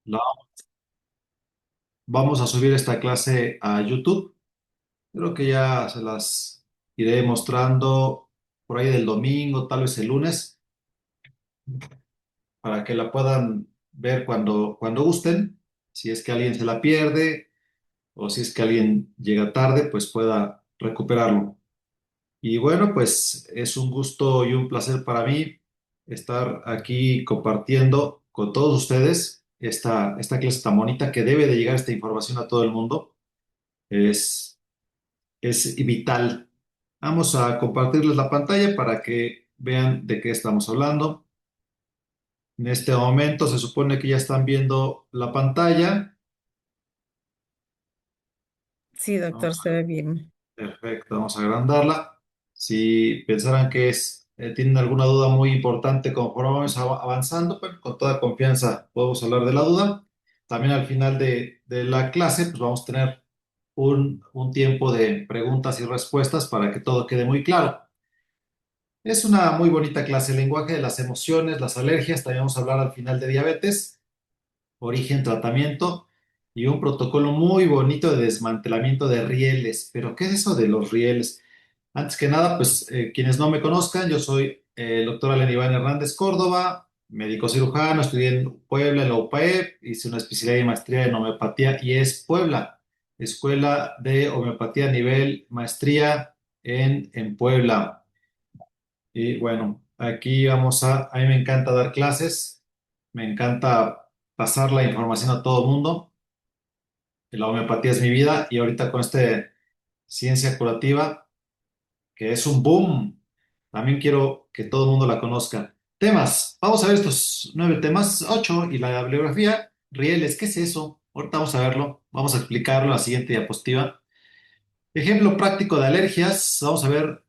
La- Vamos a subir esta clase a YouTube. Creo que ya se las iré mostrando por ahí del domingo, tal vez el lunes, para que la puedan ver cuando gusten. Si es que alguien se la pierde o si es que alguien llega tarde, pues pueda recuperarlo. Y bueno, pues es un gusto y un placer para mí estar aquí compartiendo con todos ustedes esta clase tan bonita que debe de llegar esta información a todo el mundo. Es es vital. Vamos a compartirles la pantalla para que vean de qué estamos hablando. En este momento se supone que ya están viendo la pantalla. Sí, doctor, Vamos se ve bien. Perfecto, vamos a agrandarla. Si pensaran que tienen alguna duda muy importante conforme vamos avanzando, pues con toda confianza podemos hablar de la duda. También al final de la clase, pues vamos a tener un tiempo de preguntas y respuestas para que todo quede muy claro. Es una muy bonita clase, el lenguaje de las emociones, las alergias, también vamos a hablar al final de diabetes, origen, tratamiento y un protocolo muy bonito de desmantelamiento de rieles. Pero, ¿qué es eso de los rieles? Antes que nada, pues quienes no me conozcan, yo soy el doctor Alan Iván Hernández Córdoba, médico cirujano, estudié en Puebla, en la UPAEP, hice una especialidad y maestría en homeopatía y es Puebla, Escuela de Homeopatía a nivel maestría en Puebla. Y bueno, aquí a mí me encanta dar clases, me encanta pasar la información a todo el mundo. La homeopatía es mi vida y ahorita con este ciencia curativa, que es un boom, también quiero que todo el mundo la conozca. Temas, vamos a ver estos 9 temas, 8 y la bibliografía. Rieles, ¿qué es eso? Ahorita vamos a verlo, vamos a explicarlo en la siguiente diapositiva. Ejemplo práctico de alergias. Vamos a ver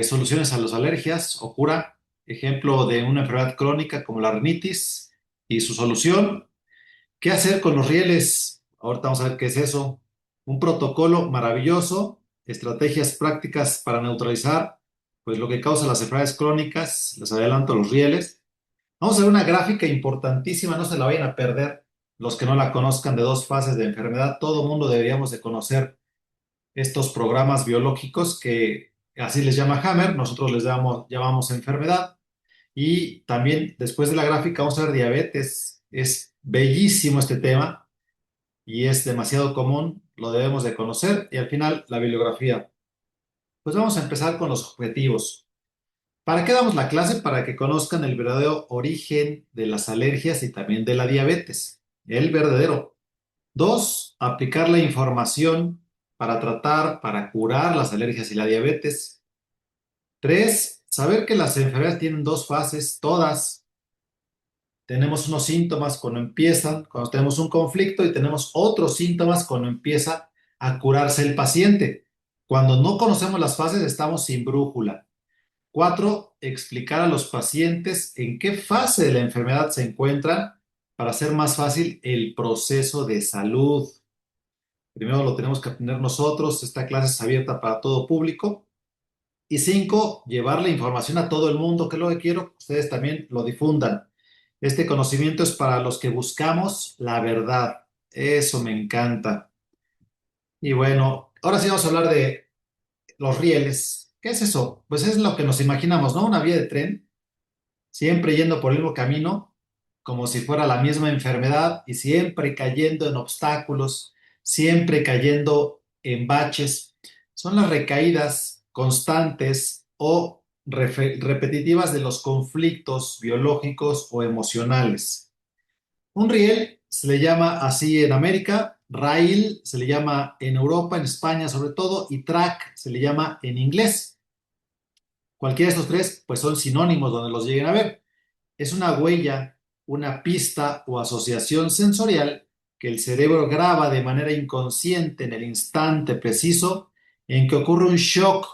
soluciones a las alergias o cura. Ejemplo de una enfermedad crónica como la rinitis y su solución. ¿Qué hacer con los rieles? Ahorita vamos a ver qué es eso. Un protocolo maravilloso. Estrategias prácticas para neutralizar pues lo que causa las enfermedades crónicas. Les adelanto los rieles. Vamos a ver una gráfica importantísima. No se la vayan a perder. Los que no la conozcan de dos fases de enfermedad. Todo mundo deberíamos de conocer estos programas biológicos que así les llama Hammer, nosotros llamamos enfermedad. Y también después de la gráfica vamos a ver diabetes. Es bellísimo este tema y es demasiado común, lo debemos de conocer. Y al final la bibliografía. Pues vamos a empezar con los objetivos. ¿Para qué damos la clase? Para que conozcan el verdadero origen de las alergias y también de la diabetes. El verdadero. Dos, aplicar la información para tratar, para curar las alergias y la diabetes. Tres, saber que las enfermedades tienen dos fases, todas. Tenemos unos síntomas cuando empiezan, cuando tenemos un conflicto y tenemos otros síntomas cuando empieza a curarse el paciente. Cuando no conocemos las fases estamos sin brújula. Cuatro, explicar a los pacientes en qué fase de la enfermedad se encuentran para hacer más fácil el proceso de salud. Primero lo tenemos que aprender nosotros. Esta clase es abierta para todo público. Y cinco, llevar la información a todo el mundo, que es lo que quiero que ustedes también lo difundan. Este conocimiento es para los que buscamos la verdad. Eso me encanta. Y bueno, ahora sí vamos a hablar de los rieles. ¿Qué es eso? Pues es lo que nos imaginamos, ¿no? Una vía de tren, siempre yendo por el mismo camino, como si fuera la misma enfermedad y siempre cayendo en obstáculos, siempre cayendo en baches. Son las recaídas constantes o repetitivas de los conflictos biológicos o emocionales. Un riel se le llama así en América, rail se le llama en Europa, en España sobre todo, y track se le llama en inglés. Cualquiera de estos tres, pues son sinónimos donde los lleguen a ver. Es una huella, una pista o asociación sensorial que el cerebro graba de manera inconsciente en el instante preciso en que ocurre un shock.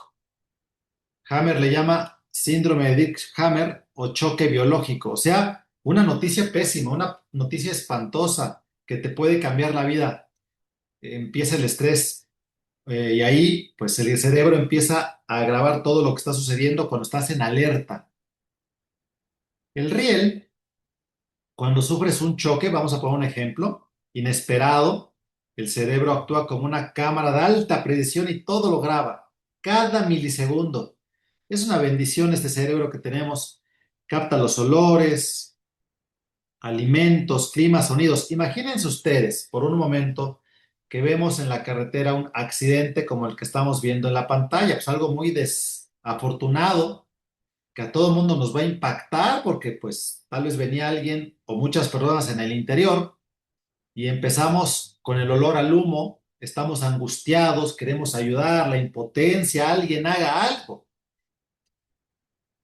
Hammer le llama síndrome de Dick-Hammer o choque biológico, o sea, una noticia pésima, una noticia espantosa que te puede cambiar la vida. Empieza el estrés y ahí pues el cerebro empieza a grabar todo lo que está sucediendo cuando estás en alerta. El riel Cuando sufres un choque, vamos a poner un ejemplo, inesperado, el cerebro actúa como una cámara de alta precisión y todo lo graba, cada milisegundo. Es una bendición este cerebro que tenemos. Capta los olores, alimentos, climas, sonidos. Imagínense ustedes, por un momento, que vemos en la carretera un accidente como el que estamos viendo en la pantalla, pues algo muy desafortunado que a todo el mundo nos va a impactar porque pues tal vez venía alguien o muchas personas en el interior y empezamos con el olor al humo, estamos angustiados, queremos ayudar, la impotencia, alguien haga algo.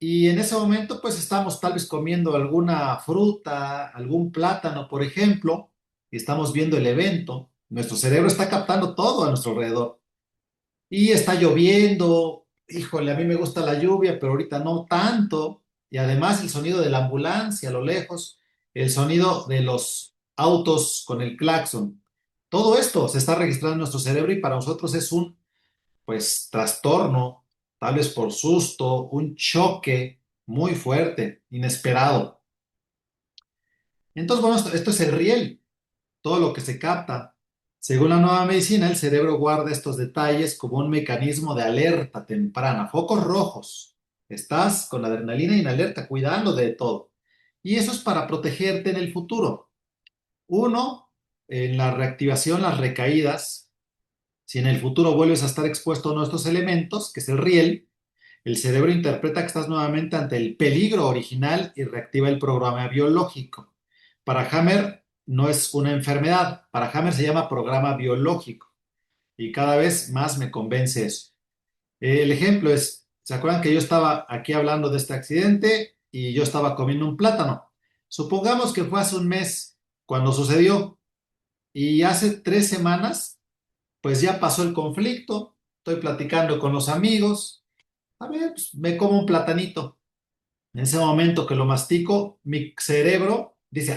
Y en ese momento pues estamos tal vez comiendo alguna fruta, algún plátano, por ejemplo, y estamos viendo el evento. Nuestro cerebro está captando todo a nuestro alrededor. Y está lloviendo, híjole, a mí me gusta la lluvia, pero ahorita no tanto. Y además el sonido de la ambulancia a lo lejos, el sonido de los autos con el claxon. Todo esto se está registrando en nuestro cerebro y para nosotros es un, pues, trastorno, tal vez por susto, un choque muy fuerte, inesperado. Entonces, bueno, esto es el riel, todo lo que se capta. Según la nueva medicina, el cerebro guarda estos detalles como un mecanismo de alerta temprana, focos rojos. Estás con la adrenalina y en alerta, cuidando de todo. Y eso es para protegerte en el futuro. Uno, en la reactivación, las recaídas. Si en el futuro vuelves a estar expuesto a nuestros elementos, que es el riel, el cerebro interpreta que estás nuevamente ante el peligro original y reactiva el programa biológico. Para Hammer no es una enfermedad, para Hammer se llama programa biológico y cada vez más me convence eso. El ejemplo es, ¿se acuerdan que yo estaba aquí hablando de este accidente y yo estaba comiendo un plátano? Supongamos que fue hace un mes cuando sucedió y hace 3 semanas, pues ya pasó el conflicto, estoy platicando con los amigos, a ver, pues, me como un platanito. En ese momento que lo mastico, mi cerebro dice,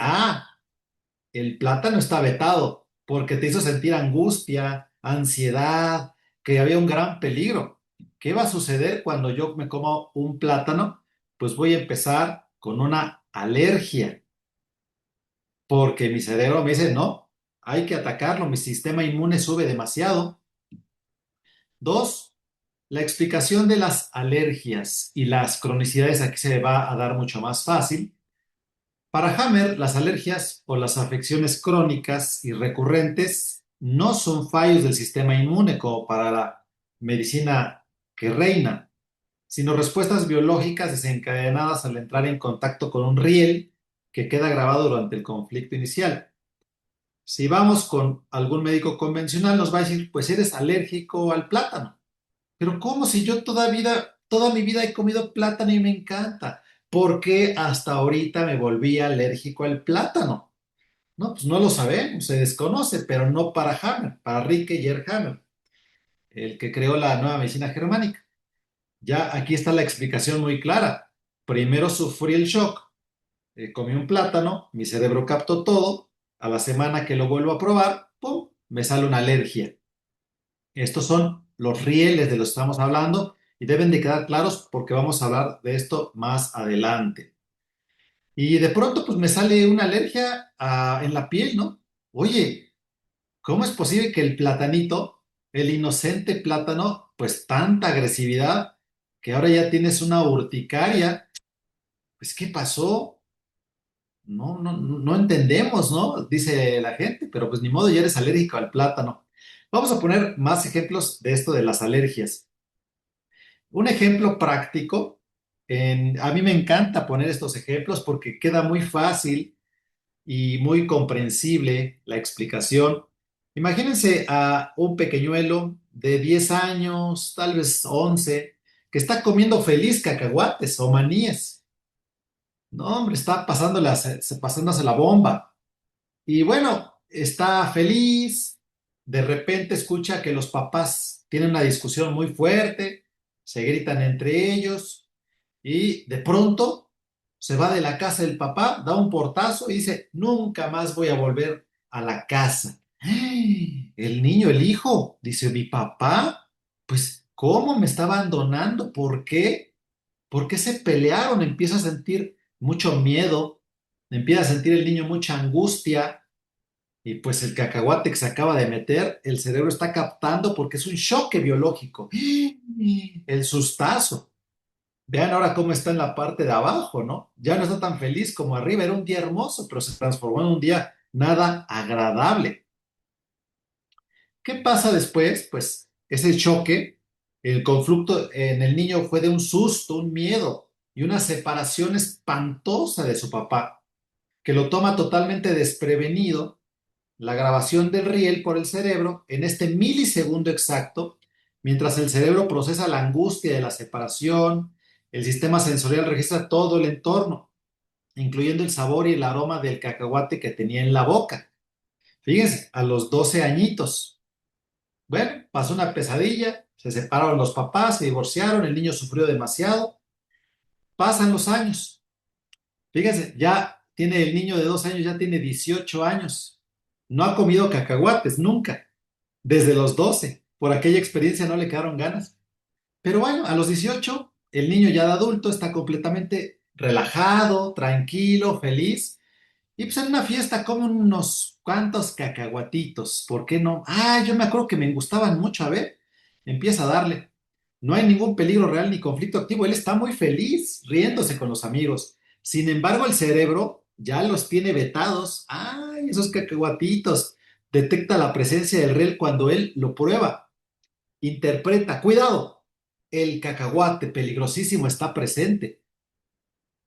el plátano está vetado porque te hizo sentir angustia, ansiedad, que había un gran peligro. ¿Qué va a suceder cuando yo me como un plátano? Pues voy a empezar con una alergia porque mi cerebro me dice, no, hay que atacarlo, mi sistema inmune sube demasiado. Dos, la explicación de las alergias y las cronicidades aquí se va a dar mucho más fácil. Para Hammer, las alergias o las afecciones crónicas y recurrentes no son fallos del sistema inmune como para la medicina que reina, sino respuestas biológicas desencadenadas al entrar en contacto con un riel que queda grabado durante el conflicto inicial. Si vamos con algún médico convencional, nos va a decir, pues eres alérgico al plátano. Pero ¿cómo si yo toda mi vida he comido plátano y me encanta? ¿Por qué hasta ahorita me volví alérgico al plátano? No, pues no lo sabemos, se desconoce, pero no para Hammer, para Rike Hammer, el que creó la nueva medicina germánica. Ya aquí está la explicación muy clara. Primero sufrí el shock, comí un plátano, mi cerebro captó todo, a la semana que lo vuelvo a probar, ¡pum!, me sale una alergia. Estos son los rieles de los que estamos hablando y deben de quedar claros porque vamos a hablar de esto más adelante. Y de pronto pues me sale una alergia en la piel, ¿no? Oye, ¿cómo es posible que el platanito, el inocente plátano, pues tanta agresividad que ahora ya tienes una urticaria? Pues ¿qué pasó? No entendemos, ¿no? Dice la gente, pero pues ni modo, ya eres alérgico al plátano. Vamos a poner más ejemplos de esto de las alergias. Un ejemplo práctico, a mí me encanta poner estos ejemplos porque queda muy fácil y muy comprensible la explicación. Imagínense a un pequeñuelo de 10 años, tal vez 11, que está comiendo feliz cacahuates o maníes. No, hombre, está pasándose la bomba. Y bueno, está feliz, de repente escucha que los papás tienen una discusión muy fuerte, se gritan entre ellos y de pronto se va de la casa del papá, da un portazo y dice, nunca más voy a volver a la casa. ¡Ay! El niño, el hijo, dice, mi papá, pues, ¿cómo me está abandonando? ¿Por qué? ¿Por qué se pelearon? Empieza a sentir mucho miedo, empieza a sentir el niño mucha angustia y pues el cacahuate que se acaba de meter, el cerebro está captando porque es un choque biológico. El sustazo. Vean ahora cómo está en la parte de abajo, ¿no? Ya no está tan feliz como arriba. Era un día hermoso, pero se transformó en un día nada agradable. ¿Qué pasa después? Pues ese choque, el conflicto en el niño fue de un susto, un miedo y una separación espantosa de su papá, que lo toma totalmente desprevenido. La grabación del riel por el cerebro en este milisegundo exacto, mientras el cerebro procesa la angustia de la separación, el sistema sensorial registra todo el entorno, incluyendo el sabor y el aroma del cacahuate que tenía en la boca. Fíjense, a los 12 añitos. Bueno, pasó una pesadilla, se separaron los papás, se divorciaron, el niño sufrió demasiado. Pasan los años. Fíjense, ya tiene el niño de 2 años, ya tiene 18 años. No ha comido cacahuates nunca, desde los 12. Por aquella experiencia no le quedaron ganas. Pero bueno, a los 18, el niño ya de adulto está completamente relajado, tranquilo, feliz. Y pues en una fiesta come unos cuantos cacahuatitos. ¿Por qué no? Ah, yo me acuerdo que me gustaban mucho. A ver, empieza a darle. No hay ningún peligro real ni conflicto activo. Él está muy feliz, riéndose con los amigos. Sin embargo, el cerebro ya los tiene vetados. Ay, esos cacahuatitos. Detecta la presencia del riel cuando él lo prueba. Interpreta, cuidado, el cacahuate peligrosísimo está presente.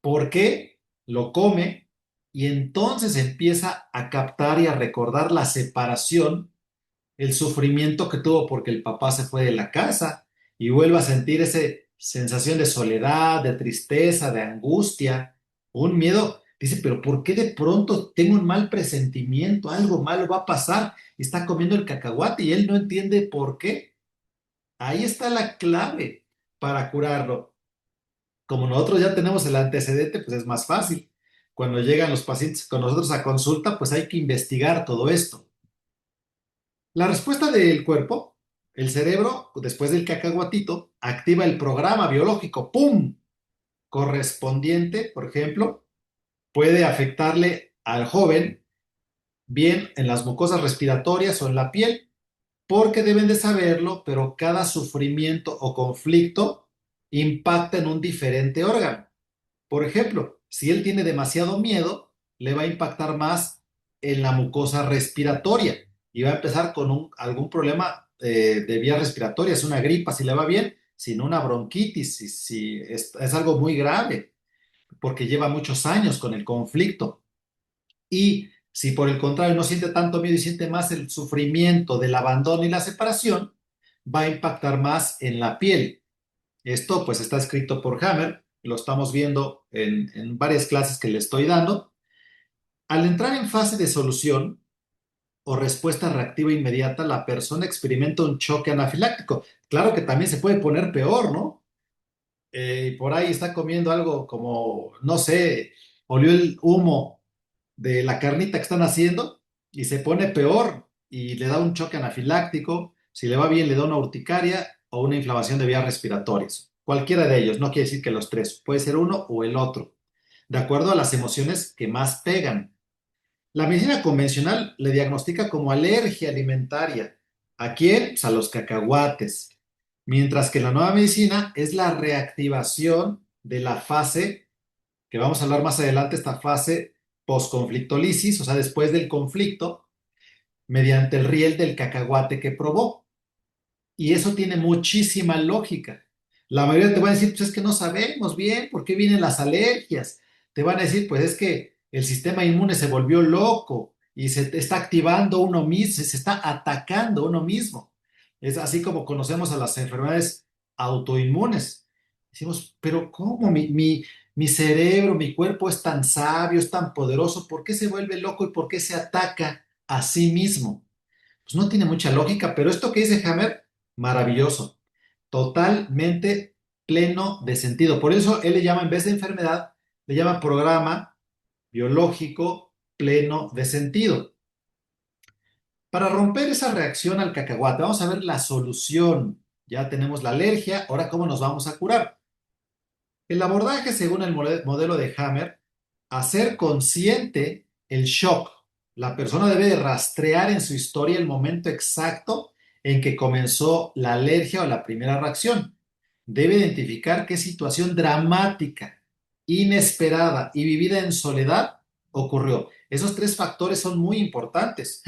¿Por qué? Lo come y entonces empieza a captar y a recordar la separación, el sufrimiento que tuvo porque el papá se fue de la casa y vuelve a sentir esa sensación de soledad, de tristeza, de angustia, un miedo. Dice, pero ¿por qué de pronto tengo un mal presentimiento? Algo malo va a pasar. Y está comiendo el cacahuate y él no entiende por qué. Ahí está la clave para curarlo. Como nosotros ya tenemos el antecedente, pues es más fácil. Cuando llegan los pacientes con nosotros a consulta, pues hay que investigar todo esto. La respuesta del cuerpo, el cerebro, después del cacahuatito, activa el programa biológico, ¡pum! Correspondiente, por ejemplo, puede afectarle al joven bien en las mucosas respiratorias o en la piel, porque deben de saberlo, pero cada sufrimiento o conflicto impacta en un diferente órgano. Por ejemplo, si él tiene demasiado miedo, le va a impactar más en la mucosa respiratoria y va a empezar con algún problema de vías respiratorias, una gripa si le va bien, sino una bronquitis, si es algo muy grave, porque lleva muchos años con el conflicto. Y si por el contrario no siente tanto miedo y siente más el sufrimiento del abandono y la separación, va a impactar más en la piel. Esto pues está escrito por Hammer, lo estamos viendo en varias clases que le estoy dando. Al entrar en fase de solución o respuesta reactiva inmediata, la persona experimenta un choque anafiláctico. Claro que también se puede poner peor, ¿no? Y por ahí está comiendo algo como, no sé, olió el humo de la carnita que están haciendo y se pone peor y le da un choque anafiláctico. Si le va bien, le da una urticaria o una inflamación de vías respiratorias. Cualquiera de ellos, no quiere decir que los tres, puede ser uno o el otro, de acuerdo a las emociones que más pegan. La medicina convencional le diagnostica como alergia alimentaria. ¿A quién? Pues a los cacahuates. Mientras que la nueva medicina es la reactivación de la fase, que vamos a hablar más adelante, esta fase posconflictolisis, o sea, después del conflicto, mediante el riel del cacahuate que probó. Y eso tiene muchísima lógica. La mayoría te va a decir, pues es que no sabemos bien por qué vienen las alergias. Te van a decir, pues es que el sistema inmune se volvió loco y se está activando uno mismo, se está atacando uno mismo. Es así como conocemos a las enfermedades autoinmunes. Decimos, pero ¿cómo mi cerebro, mi cuerpo es tan sabio, es tan poderoso? ¿Por qué se vuelve loco y por qué se ataca a sí mismo? Pues no tiene mucha lógica, pero esto que dice Hammer, maravilloso, totalmente pleno de sentido. Por eso él le llama, en vez de enfermedad, le llama programa biológico pleno de sentido. Para romper esa reacción al cacahuate, vamos a ver la solución. Ya tenemos la alergia, ahora cómo nos vamos a curar. El abordaje, según el modelo de Hammer, hacer consciente el shock. La persona debe de rastrear en su historia el momento exacto en que comenzó la alergia o la primera reacción. Debe identificar qué situación dramática, inesperada y vivida en soledad ocurrió. Esos tres factores son muy importantes.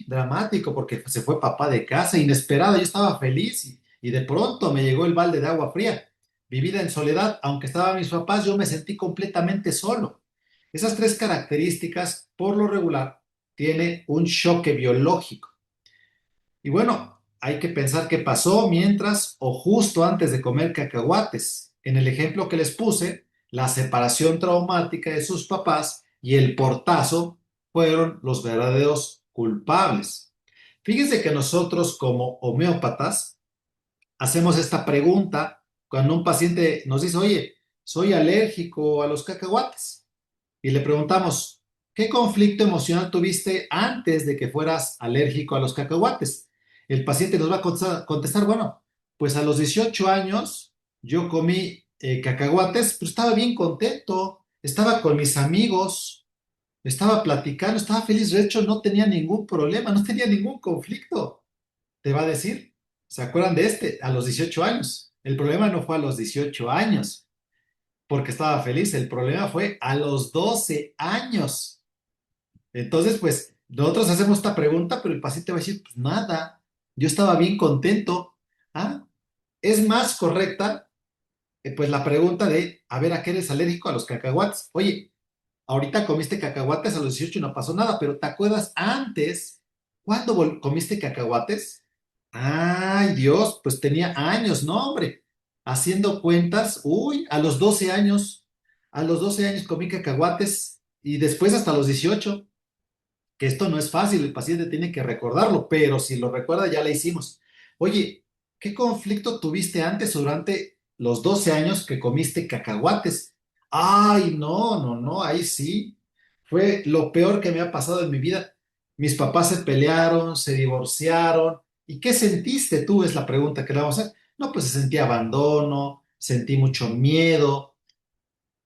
Dramático porque se fue papá de casa, inesperada, yo estaba feliz y de pronto me llegó el balde de agua fría. Vivida en soledad, aunque estaban mis papás, yo me sentí completamente solo. Esas tres características, por lo regular, tiene un choque biológico. Y bueno, hay que pensar qué pasó mientras o justo antes de comer cacahuates. En el ejemplo que les puse, la separación traumática de sus papás y el portazo fueron los verdaderos culpables. Fíjense que nosotros como homeópatas hacemos esta pregunta cuando un paciente nos dice, oye, soy alérgico a los cacahuates. Y le preguntamos, ¿qué conflicto emocional tuviste antes de que fueras alérgico a los cacahuates? El paciente nos va a contestar, bueno, pues a los 18 años yo comí cacahuates, pero estaba bien contento, estaba con mis amigos, estaba platicando, estaba feliz, de hecho no tenía ningún problema, no tenía ningún conflicto. Te va a decir, ¿se acuerdan de este? A los 18 años. El problema no fue a los 18 años, porque estaba feliz, el problema fue a los 12 años. Entonces, pues, nosotros hacemos esta pregunta, pero el paciente va a decir, pues nada, yo estaba bien contento. ¿Ah? Es más correcta, pues, la pregunta de, a ver, ¿a qué eres alérgico a los cacahuates? Oye, ahorita comiste cacahuates a los 18 y no pasó nada, pero ¿te acuerdas antes? ¿Cuándo comiste cacahuates? Ay, Dios, pues tenía años, no, hombre. Haciendo cuentas, uy, a los 12 años comí cacahuates y después hasta los 18 que esto no es fácil, el paciente tiene que recordarlo, pero si lo recuerda ya la hicimos. Oye, ¿qué conflicto tuviste antes o durante los 12 años que comiste cacahuates? Ay, no, no, no, ahí sí. Fue lo peor que me ha pasado en mi vida. Mis papás se pelearon, se divorciaron. ¿Y qué sentiste tú? Es la pregunta que le vamos a hacer. No, pues sentí abandono, sentí mucho miedo,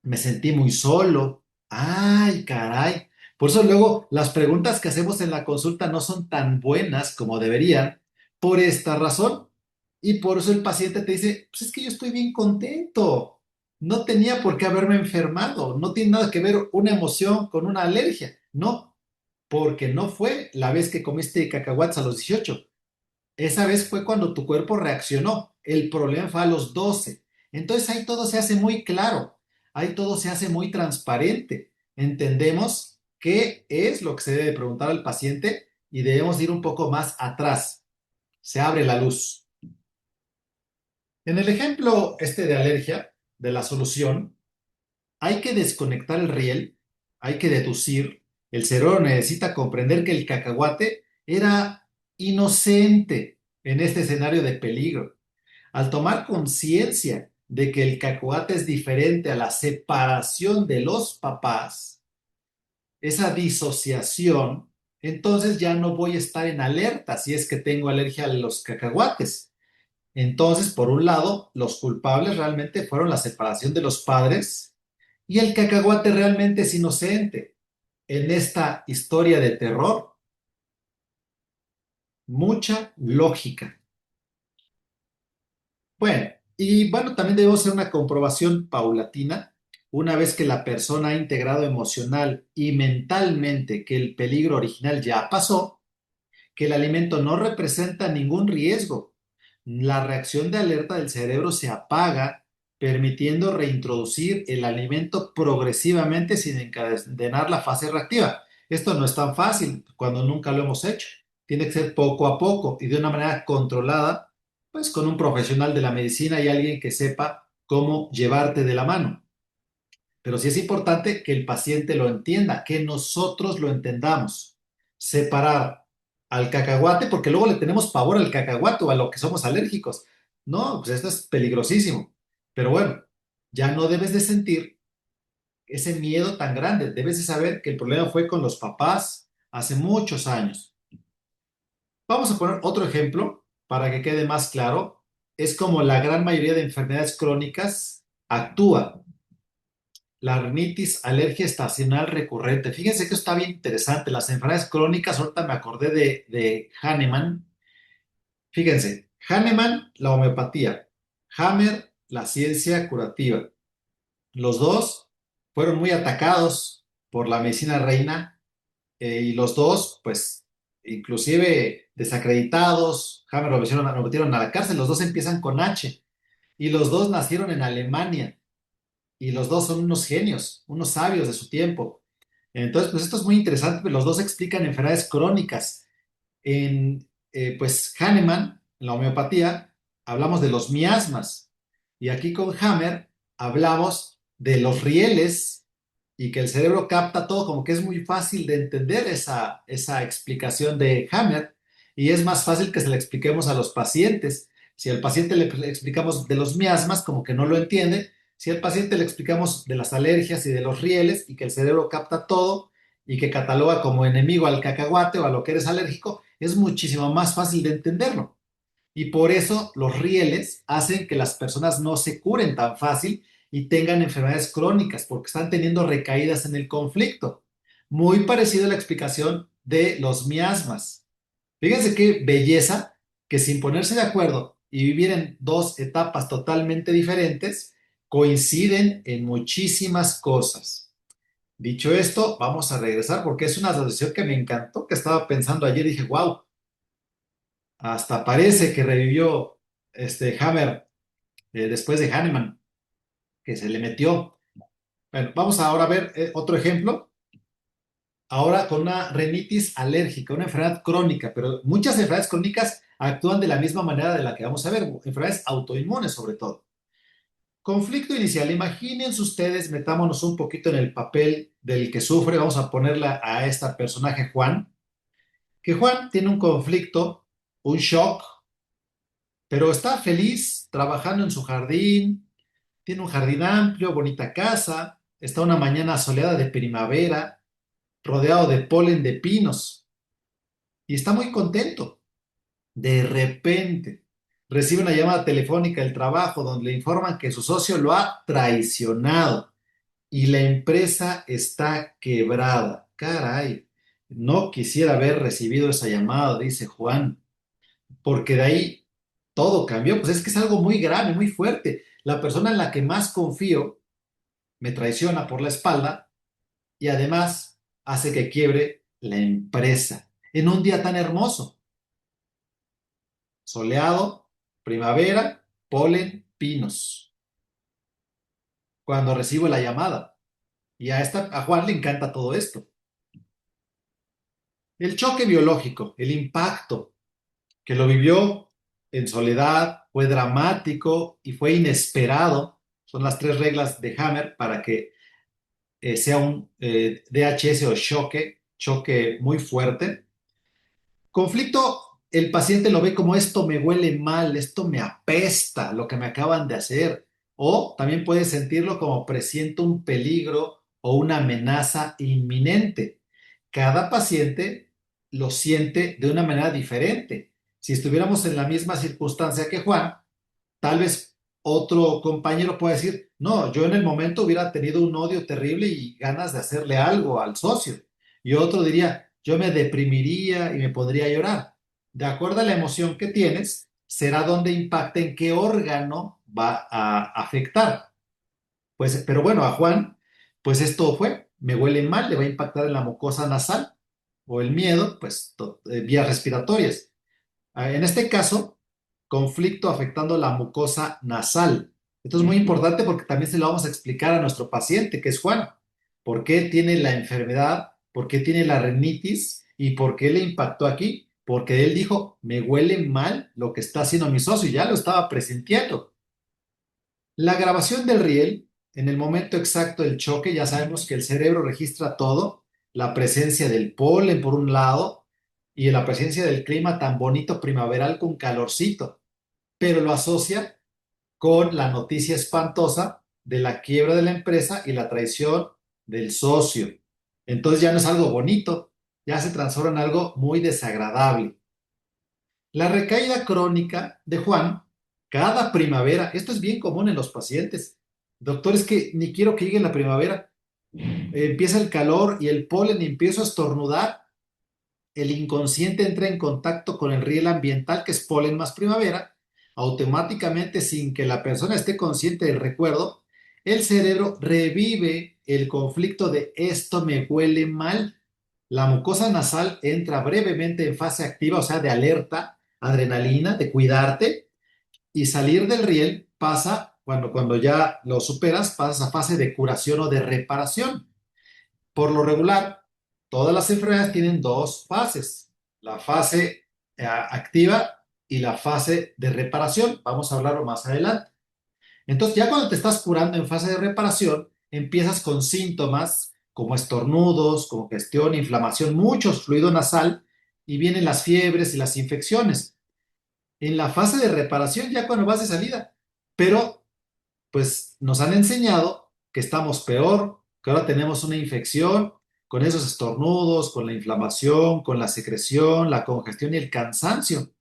me sentí muy solo. Ay, caray. Por eso luego las preguntas que hacemos en la consulta no son tan buenas como deberían por esta razón. Y por eso el paciente te dice, pues es que yo estoy bien contento. No tenía por qué haberme enfermado. No tiene nada que ver una emoción con una alergia. No, porque no fue la vez que comiste cacahuates a los 18. Esa vez fue cuando tu cuerpo reaccionó. El problema fue a los 12. Entonces ahí todo se hace muy claro, ahí todo se hace muy transparente. Entendemos qué es lo que se debe preguntar al paciente y debemos ir un poco más atrás. Se abre la luz. En el ejemplo este de alergia, de la solución, hay que desconectar el riel, hay que deducir. El cerebro necesita comprender que el cacahuate era inocente en este escenario de peligro. Al tomar conciencia de que el cacahuate es diferente a la separación de los papás, esa disociación, entonces ya no voy a estar en alerta si es que tengo alergia a los cacahuates. Entonces, por un lado, los culpables realmente fueron la separación de los padres y el cacahuate realmente es inocente. En esta historia de terror, mucha lógica. Bueno, y bueno, también debemos hacer una comprobación paulatina. Una vez que la persona ha integrado emocional y mentalmente que el peligro original ya pasó, que el alimento no representa ningún riesgo, la reacción de alerta del cerebro se apaga, permitiendo reintroducir el alimento progresivamente sin encadenar la fase reactiva. Esto no es tan fácil cuando nunca lo hemos hecho. Tiene que ser poco a poco y de una manera controlada, pues con un profesional de la medicina y alguien que sepa cómo llevarte de la mano. Pero sí es importante que el paciente lo entienda, que nosotros lo entendamos. Separar al cacahuate, porque luego le tenemos pavor al cacahuate o a lo que somos alérgicos. No, pues esto es peligrosísimo. Pero bueno, ya no debes de sentir ese miedo tan grande. Debes de saber que el problema fue con los papás hace muchos años. Vamos a poner otro ejemplo para que quede más claro. Es como la gran mayoría de enfermedades crónicas actúa. la rinitis, alergia estacional recurrente. Fíjense que esto está bien interesante. Las enfermedades crónicas, ahorita me acordé de Hahnemann. Fíjense, Hahnemann, la homeopatía, Hammer, la ciencia curativa. Los dos fueron muy atacados por la medicina reina y los dos, pues, inclusive desacreditados. Hammer lo metieron a la cárcel. Los dos empiezan con H y los dos nacieron en Alemania y los dos son unos genios, unos sabios de su tiempo. Entonces, pues esto es muy interesante, pues los dos explican enfermedades crónicas. Pues Hahnemann, en la homeopatía, hablamos de los miasmas y aquí con Hammer hablamos de los rieles y que el cerebro capta todo, como que es muy fácil de entender esa explicación de Hammer y es más fácil que se le expliquemos a los pacientes. Si al paciente le explicamos de los miasmas, como que no lo entiende. Si al paciente le explicamos de las alergias y de los rieles y que el cerebro capta todo y que cataloga como enemigo al cacahuate o a lo que eres alérgico, es muchísimo más fácil de entenderlo. Y por eso los rieles hacen que las personas no se curen tan fácil y tengan enfermedades crónicas, porque están teniendo recaídas en el conflicto. Muy parecido a la explicación de los miasmas. Fíjense qué belleza que sin ponerse de acuerdo y vivir en dos etapas totalmente diferentes, coinciden en muchísimas cosas. Dicho esto, vamos a regresar porque es una asociación que me encantó, que estaba pensando ayer y dije, wow, hasta parece que revivió Hammer después de Hahnemann, que se le metió. Bueno, vamos ahora a ver otro ejemplo. Ahora con una rinitis alérgica, una enfermedad crónica, pero muchas enfermedades crónicas actúan de la misma manera de la que vamos a ver, enfermedades autoinmunes sobre todo. Conflicto inicial. Imagínense ustedes, metámonos un poquito en el papel del que sufre. Vamos a ponerla a este personaje Juan, que Juan tiene un conflicto, un shock, pero está feliz trabajando en su jardín, tiene un jardín amplio, bonita casa, está una mañana soleada de primavera, rodeado de polen de pinos, y está muy contento. De repente, recibe una llamada telefónica del trabajo donde le informan que su socio lo ha traicionado y la empresa está quebrada. Caray, no quisiera haber recibido esa llamada, dice Juan, porque de ahí todo cambió. Pues es que es algo muy grave, muy fuerte. La persona en la que más confío me traiciona por la espalda y además hace que quiebre la empresa en un día tan hermoso, soleado, primavera, polen, pinos, cuando recibo la llamada. Y a Juan le encanta todo esto. El choque biológico, el impacto, que lo vivió en soledad, fue dramático y fue inesperado. Son las tres reglas de Hammer para que sea un DHS o choque muy fuerte. Conflicto, el paciente lo ve como esto me huele mal, esto me apesta, lo que me acaban de hacer. O también puede sentirlo como presiento un peligro o una amenaza inminente. Cada paciente lo siente de una manera diferente. Si estuviéramos en la misma circunstancia que Juan, tal vez otro compañero pueda decir, no, yo en el momento hubiera tenido un odio terrible y ganas de hacerle algo al socio. Y otro diría, yo me deprimiría y me podría llorar. De acuerdo a la emoción que tienes, será donde impacte en qué órgano va a afectar. Pues, pero bueno, a Juan, pues esto fue, me huele mal, le va a impactar en la mucosa nasal o el miedo, pues vías respiratorias. En este caso, conflicto afectando la mucosa nasal. Esto es muy importante porque también se lo vamos a explicar a nuestro paciente, que es Juan. ¿Por qué tiene la enfermedad? ¿Por qué tiene la rinitis? ¿Y por qué le impactó aquí? Porque él dijo, me huele mal lo que está haciendo mi socio, y ya lo estaba presintiendo. La grabación del riel, en el momento exacto del choque, ya sabemos que el cerebro registra todo, la presencia del polen por un lado y la presencia del clima tan bonito primaveral con calorcito, pero lo asocia con la noticia espantosa de la quiebra de la empresa y la traición del socio. Entonces ya no es algo bonito, ya se transforma en algo muy desagradable. La recaída crónica de Juan, cada primavera, esto es bien común en los pacientes, Doctor, es que ni quiero que llegue la primavera. Empieza el calor y el polen y empiezo a estornudar. El inconsciente entra en contacto con el riel ambiental, que es polen más primavera. Automáticamente, sin que la persona esté consciente del recuerdo, el cerebro revive el conflicto de esto me huele mal. La mucosa nasal entra brevemente en fase activa, o sea, de alerta, adrenalina, de cuidarte, y salir del riel pasa, cuando ya lo superas, pasas a fase de curación o de reparación. Por lo regular, todas las enfermedades tienen dos fases, la fase activa y la fase de reparación. Vamos a hablarlo más adelante. Entonces, ya cuando te estás curando en fase de reparación, empiezas con síntomas como estornudos, congestión, inflamación, mucho fluido nasal y vienen las fiebres y las infecciones. En la fase de reparación, ya cuando vas de salida, pero pues nos han enseñado que estamos peor, que ahora tenemos una infección con esos estornudos, con la inflamación, con la secreción, la congestión y el cansancio.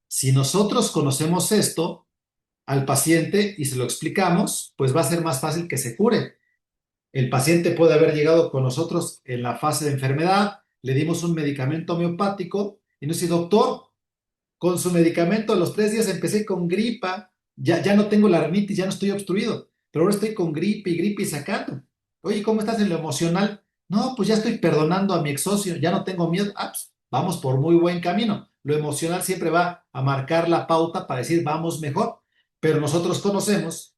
Si nosotros conocemos esto al paciente y se lo explicamos, pues va a ser más fácil que se cure. El paciente puede haber llegado con nosotros en la fase de enfermedad, le dimos un medicamento homeopático y nos dice, doctor, con su medicamento a los 3 días empecé con gripa, ya no tengo la rinitis, ya no estoy obstruido, pero ahora estoy con gripe y sacando. Oye, ¿cómo estás en lo emocional? No, pues ya estoy perdonando a mi ex socio, ya no tengo miedo. Ah, pues, vamos por muy buen camino. Lo emocional siempre va a marcar la pauta para decir vamos mejor, pero nosotros conocemos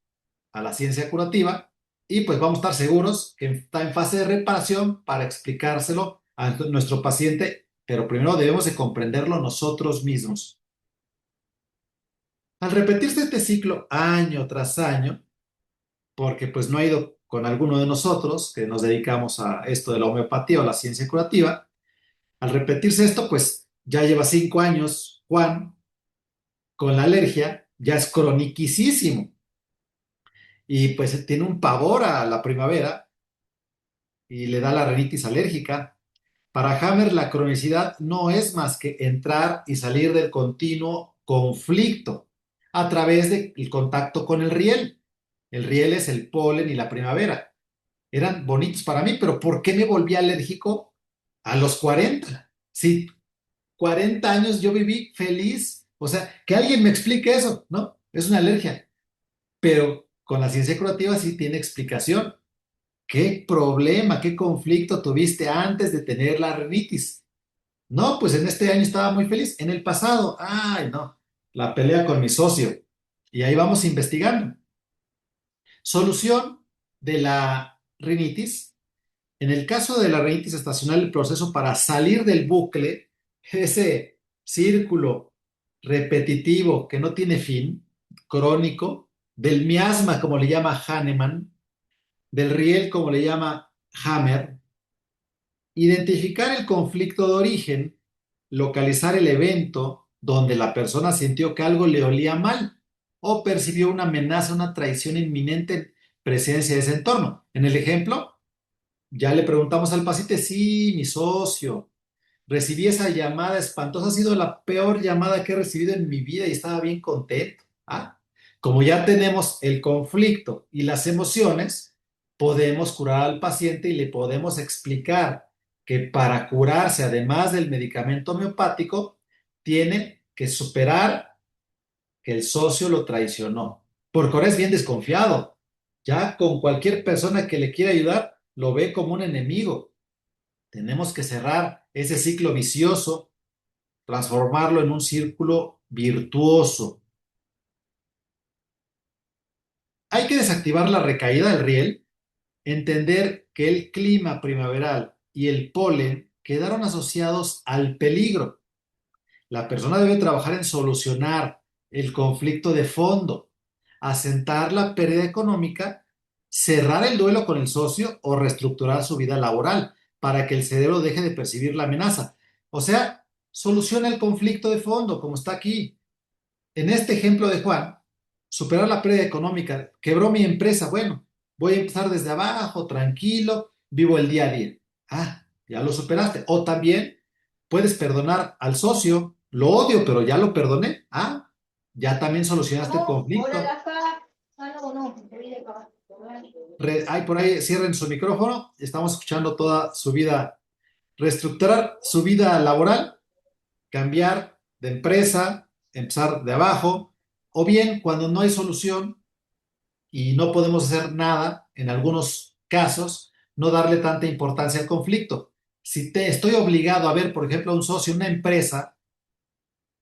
a la ciencia curativa y pues vamos a estar seguros que está en fase de reparación para explicárselo a nuestro paciente, pero primero debemos de comprenderlo nosotros mismos. Al repetirse este ciclo año tras año, porque pues no ha ido con alguno de nosotros que nos dedicamos a esto de la homeopatía o la ciencia curativa, al repetirse esto, pues ya lleva 5 años Juan con la alergia, ya es croniquísimo y pues tiene un pavor a la primavera y le da la rinitis alérgica. Para Hammer, la cronicidad no es más que entrar y salir del continuo conflicto a través del contacto con el riel. El riel es el polen y la primavera. Eran bonitos para mí, pero ¿por qué me volví alérgico a los 40? Sí, 40 años yo viví feliz. O sea, que alguien me explique eso, ¿no? Es una alergia. Pero con la ciencia curativa sí tiene explicación. ¿Qué problema, qué conflicto tuviste antes de tener la rinitis? No, pues en este año estaba muy feliz. En el pasado, ay, no, la pelea con mi socio. Y ahí vamos investigando. Solución de la rinitis. En el caso de la rinitis estacional, el proceso para salir del bucle, ese círculo repetitivo que no tiene fin, crónico, del miasma, como le llama Hahnemann, del riel, como le llama Hammer, identificar el conflicto de origen, localizar el evento donde la persona sintió que algo le olía mal o percibió una amenaza, una traición inminente en presencia de ese entorno. En el ejemplo, ya le preguntamos al paciente, sí, mi socio, recibí esa llamada espantosa, ha sido la peor llamada que he recibido en mi vida y estaba bien contento. Ah, como ya tenemos el conflicto y las emociones, podemos curar al paciente y le podemos explicar que para curarse, además del medicamento homeopático, tiene que superar que el socio lo traicionó. Porque ahora es bien desconfiado. Ya con cualquier persona que le quiera ayudar, lo ve como un enemigo. Tenemos que cerrar ese ciclo vicioso, transformarlo en un círculo virtuoso. Hay que desactivar la recaída del riel, entender que el clima primaveral y el polen quedaron asociados al peligro. La persona debe trabajar en solucionar el conflicto de fondo, asentar la pérdida económica, cerrar el duelo con el socio o reestructurar su vida laboral para que el cerebro deje de percibir la amenaza. O sea, soluciona el conflicto de fondo, como está aquí. En este ejemplo de Juan, superar la pérdida económica, quebró mi empresa, bueno, voy a empezar desde abajo, tranquilo, vivo el día a día. Ah, ya lo superaste. O también puedes perdonar al socio, lo odio, pero ya lo perdoné. Ah, ya también solucionaste el No, hola conflicto. Rafa. Ah, no, no, te vi de acá. Ay, por ahí cierren su micrófono. Estamos escuchando toda su vida, reestructurar su vida laboral, cambiar de empresa, empezar de abajo, o bien cuando no hay solución y no podemos hacer nada, en algunos casos, no darle tanta importancia al conflicto. Si te estoy obligado a ver, por ejemplo, a un socio, una empresa,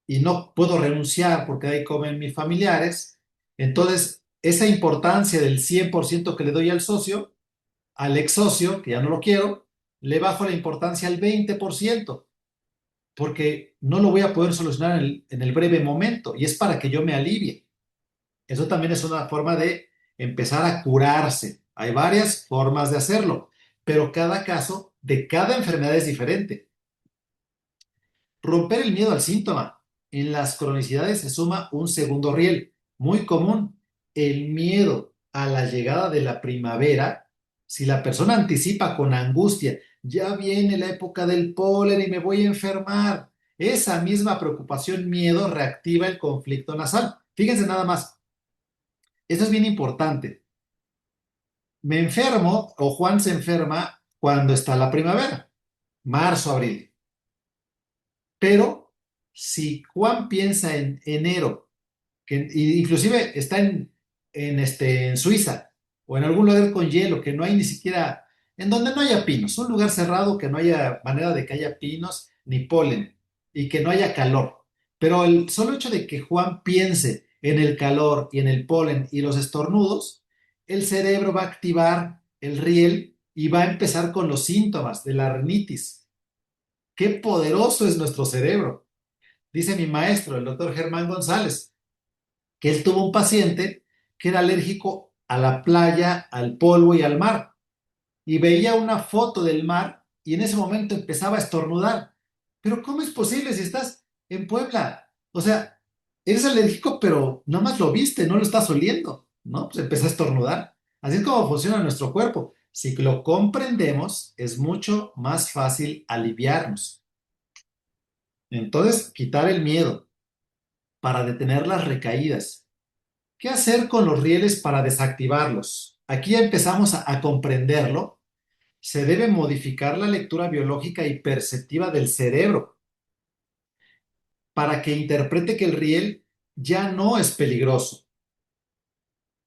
y no puedo renunciar porque ahí comen mis familiares, entonces esa importancia del 100% que le doy al socio, al ex socio, que ya no lo quiero, le bajo la importancia al 20% porque no lo voy a poder solucionar en el breve momento y es para que yo me alivie. Eso también es una forma de empezar a curarse. Hay varias formas de hacerlo, pero cada caso de cada enfermedad es diferente. Romper el miedo al síntoma. En las cronicidades se suma un segundo riel, muy común, el miedo a la llegada de la primavera. Si la persona anticipa con angustia, ya viene la época del polen y me voy a enfermar, esa misma preocupación, miedo, reactiva el conflicto nasal. Fíjense nada más, esto es bien importante. Me enfermo o Juan se enferma cuando está la primavera, marzo, abril. Pero si Juan piensa en enero, inclusive está en Suiza o en algún lugar con hielo, que no hay ni siquiera, en donde no haya pinos, un lugar cerrado que no haya manera de que haya pinos ni polen y que no haya calor. Pero el solo hecho de que Juan piense en el calor y en el polen y los estornudos, el cerebro va a activar el riel y va a empezar con los síntomas de la rinitis. Qué poderoso es nuestro cerebro. Dice mi maestro, el doctor Germán González, que él tuvo un paciente que era alérgico a la playa, al polvo y al mar. Y veía una foto del mar y en ese momento empezaba a estornudar. Pero ¿cómo es posible si estás en Puebla? O sea, eres alérgico, pero nada más lo viste, no lo estás oliendo, ¿no? Pues empezó a estornudar. Así es como funciona nuestro cuerpo. Si lo comprendemos, es mucho más fácil aliviarnos. Entonces, quitar el miedo para detener las recaídas. ¿Qué hacer con los rieles para desactivarlos? Aquí ya empezamos a comprenderlo. Se debe modificar la lectura biológica y perceptiva del cerebro para que interprete que el riel ya no es peligroso.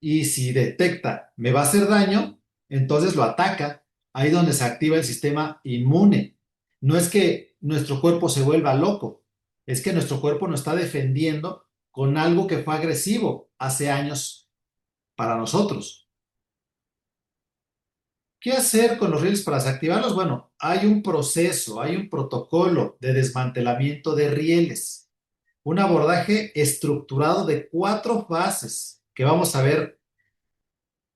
Y si detecta me va a hacer daño, entonces lo ataca. Ahí donde se activa el sistema inmune. No es que nuestro cuerpo se vuelva loco, es que nuestro cuerpo nos está defendiendo con algo que fue agresivo hace años para nosotros. ¿Qué hacer con los rieles para desactivarlos? Bueno, hay un proceso, hay un protocolo de desmantelamiento de rieles, un abordaje estructurado de 4 fases que vamos a ver.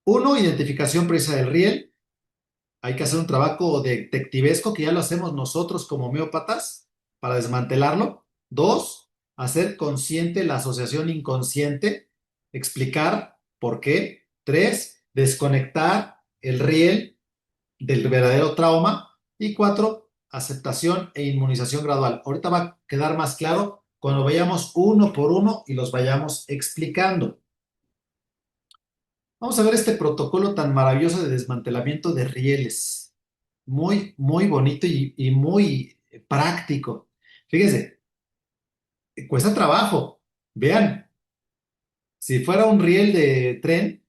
Uno, identificación precisa del riel. Hay que hacer un trabajo detectivesco que ya lo hacemos nosotros como homeópatas para desmantelarlo. Dos, hacer consciente la asociación inconsciente, explicar por qué. Tres, desconectar el riel del verdadero trauma. Y cuatro, aceptación e inmunización gradual. Ahorita va a quedar más claro cuando vayamos uno por uno y los vayamos explicando. Vamos a ver este protocolo tan maravilloso de desmantelamiento de rieles. Muy, muy bonito y muy práctico. Fíjense, cuesta trabajo. Vean, si fuera un riel de tren,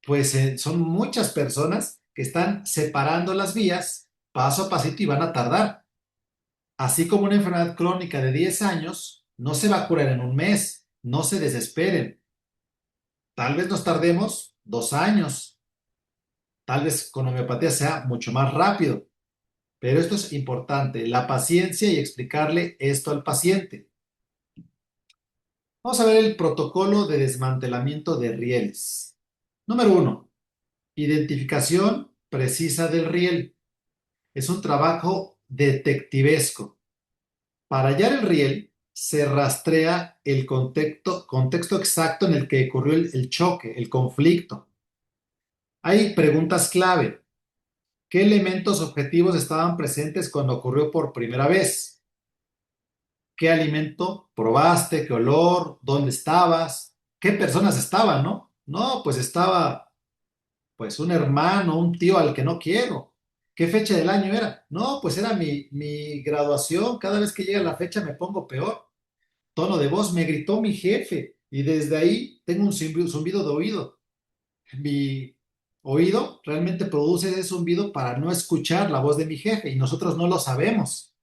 pues son muchas personas que están separando las vías paso a pasito y van a tardar. Así como una enfermedad crónica de 10 años no se va a curar en un mes, no se desesperen. Tal vez nos tardemos 2 años, tal vez con homeopatía sea mucho más rápido, pero esto es importante, la paciencia y explicarle esto al paciente. Vamos a ver el protocolo de desmantelamiento de rieles. Número 1, identificación precisa del riel. Es un trabajo detectivesco. Para hallar el riel, se rastrea el contexto exacto en el que ocurrió el choque, el conflicto. Hay preguntas clave. ¿Qué elementos objetivos estaban presentes cuando ocurrió por primera vez? ¿Qué alimento probaste? ¿Qué olor? ¿Dónde estabas? ¿Qué personas estaban, no? No, pues estaba Pues un hermano, un tío al que no quiero. ¿Qué fecha del año era? No, pues era mi graduación. Cada vez que llega la fecha me pongo peor. Tono de voz, me gritó mi jefe y desde ahí tengo un zumbido de oído. Mi oído realmente produce ese zumbido para no escuchar la voz de mi jefe y nosotros no lo sabemos,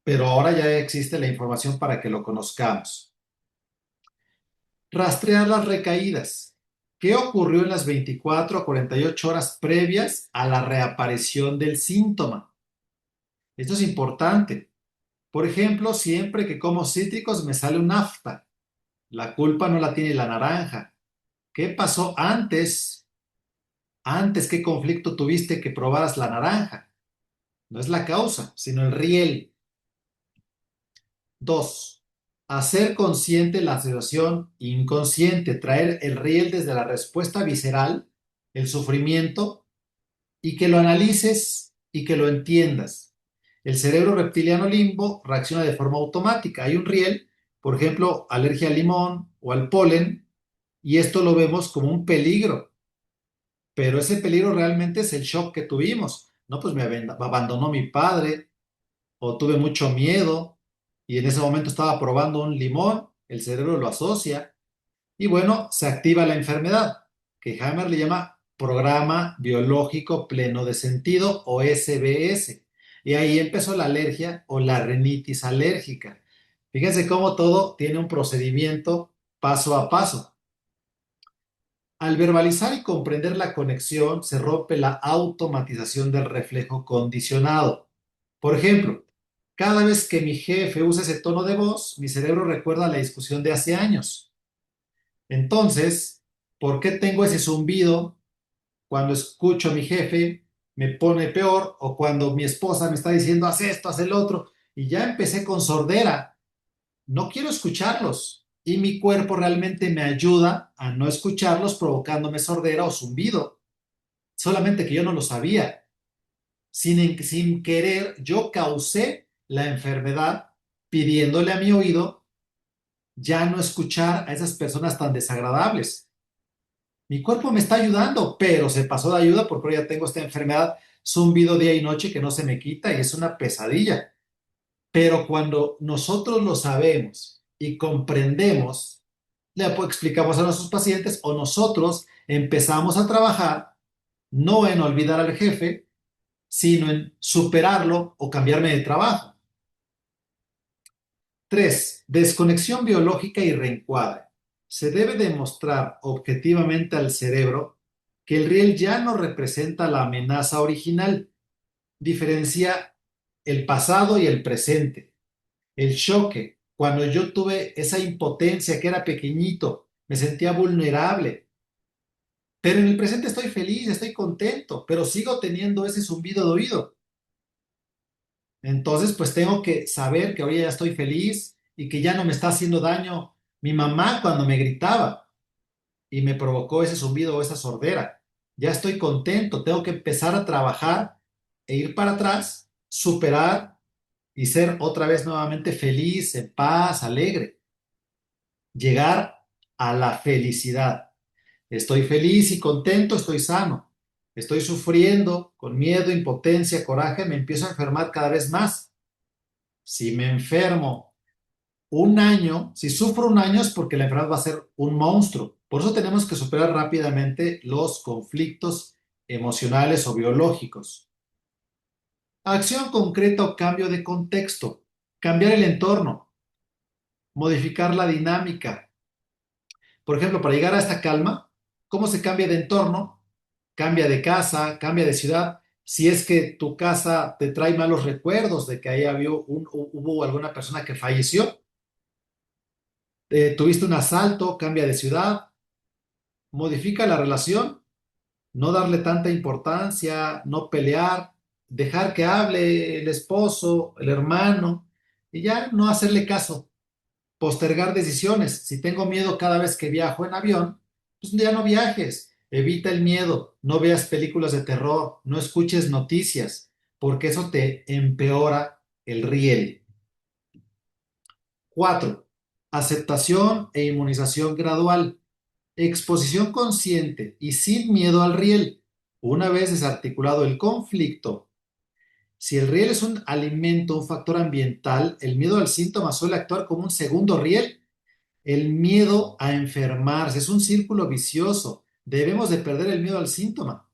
pero ahora ya existe la información para que lo conozcamos. Rastrear las recaídas. ¿Qué ocurrió en las 24 a 48 horas previas a la reaparición del síntoma? Esto es importante. Por ejemplo, siempre que como cítricos me sale un afta. La culpa no la tiene la naranja. ¿Qué pasó antes? Antes, ¿qué conflicto tuviste que probaras la naranja? No es la causa, sino el riel. Dos, hacer consciente la situación inconsciente, traer el riel desde la respuesta visceral, el sufrimiento, y que lo analices y que lo entiendas. El cerebro reptiliano limbo reacciona de forma automática. Hay un riel, por ejemplo, alergia al limón o al polen, y esto lo vemos como un peligro, pero ese peligro realmente es el shock que tuvimos. No, pues me abandonó mi padre, o tuve mucho miedo y en ese momento estaba probando un limón, el cerebro lo asocia y bueno, se activa la enfermedad, que Hammer le llama programa biológico pleno de sentido o SBS. Y ahí empezó la alergia o la rinitis alérgica. Fíjense cómo todo tiene un procedimiento paso a paso. Al verbalizar y comprender la conexión, se rompe la automatización del reflejo condicionado. Por ejemplo, cada vez que mi jefe usa ese tono de voz, mi cerebro recuerda la discusión de hace años. Entonces, ¿por qué tengo ese zumbido cuando escucho a mi jefe? Me pone peor o cuando mi esposa me está diciendo, haz esto, haz el otro. Y ya empecé con sordera. No quiero escucharlos. Y mi cuerpo realmente me ayuda a no escucharlos provocándome sordera o zumbido. Solamente que yo no lo sabía. Sin querer, yo causé la enfermedad pidiéndole a mi oído ya no escuchar a esas personas tan desagradables. Mi cuerpo me está ayudando, pero se pasó de ayuda porque ahora ya tengo esta enfermedad zumbido día y noche que no se me quita y es una pesadilla. Pero cuando nosotros lo sabemos y comprendemos, le explicamos a nuestros pacientes o nosotros empezamos a trabajar no en olvidar al jefe, sino en superarlo o cambiarme de trabajo. 3. Desconexión biológica y reencuadre. Se debe demostrar objetivamente al cerebro que el riel ya no representa la amenaza original. Diferencia el pasado y el presente. El choque, cuando yo tuve esa impotencia que era pequeñito, me sentía vulnerable, pero en el presente estoy feliz, estoy contento, pero sigo teniendo ese zumbido de oído. Entonces, pues tengo que saber que ahora ya estoy feliz y que ya no me está haciendo daño mi mamá cuando me gritaba y me provocó ese zumbido o esa sordera. Ya estoy contento, tengo que empezar a trabajar e ir para atrás, superar y ser otra vez nuevamente feliz, en paz, alegre. Llegar a la felicidad. Estoy feliz y contento, estoy sano. Estoy sufriendo con miedo, impotencia, coraje, me empiezo a enfermar cada vez más. Si me enfermo un año, si sufro un año es porque la enfermedad va a ser un monstruo. Por eso tenemos que superar rápidamente los conflictos emocionales o biológicos. Acción concreta o cambio de contexto. Cambiar el entorno, modificar la dinámica. Por ejemplo, para llegar a esta calma, ¿cómo se cambia de entorno? Cambia de casa, cambia de ciudad. Si es que tu casa te trae malos recuerdos de que ahí hubo alguna persona que falleció, tuviste un asalto, cambia de ciudad, modifica la relación, no darle tanta importancia, no pelear, dejar que hable el esposo, el hermano, y ya no hacerle caso, postergar decisiones. Si tengo miedo cada vez que viajo en avión, pues ya no viajes, evita el miedo, no veas películas de terror, no escuches noticias, porque eso te empeora el riel. 4. Aceptación e inmunización gradual. exposición consciente y sin miedo al riel. Una vez desarticulado el conflicto, si el riel es un alimento, un factor ambiental, el miedo al síntoma suele actuar como un segundo riel. El miedo a enfermarse es un círculo vicioso. Debemos de perder el miedo al síntoma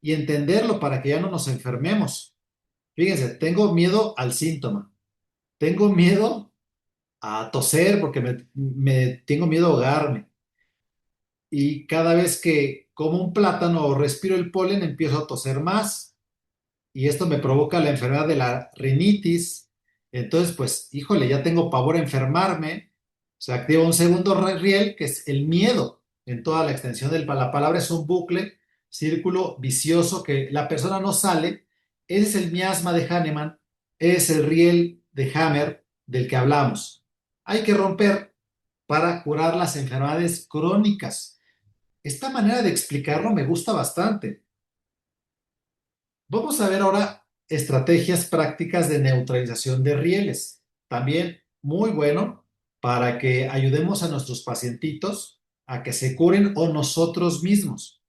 y entenderlo para que ya no nos enfermemos. Fíjense, tengo miedo al síntoma. Tengo miedo a toser porque tengo miedo a ahogarme. Y cada vez que como un plátano o respiro el polen, empiezo a toser más. Y esto me provoca la enfermedad de la rinitis. Entonces, pues, híjole, ya tengo pavor a enfermarme. Se activa un segundo riel, que es el miedo. En toda la extensión de la palabra es un bucle, círculo vicioso que la persona no sale. Ese es el miasma de Hahnemann, es el riel de Hammer del que hablamos. Hay que romper para curar las enfermedades crónicas. Esta manera de explicarlo me gusta bastante. Vamos a ver ahora estrategias prácticas de neutralización de rieles. También muy bueno para que ayudemos a nuestros pacientitos a que se curen o nosotros mismos.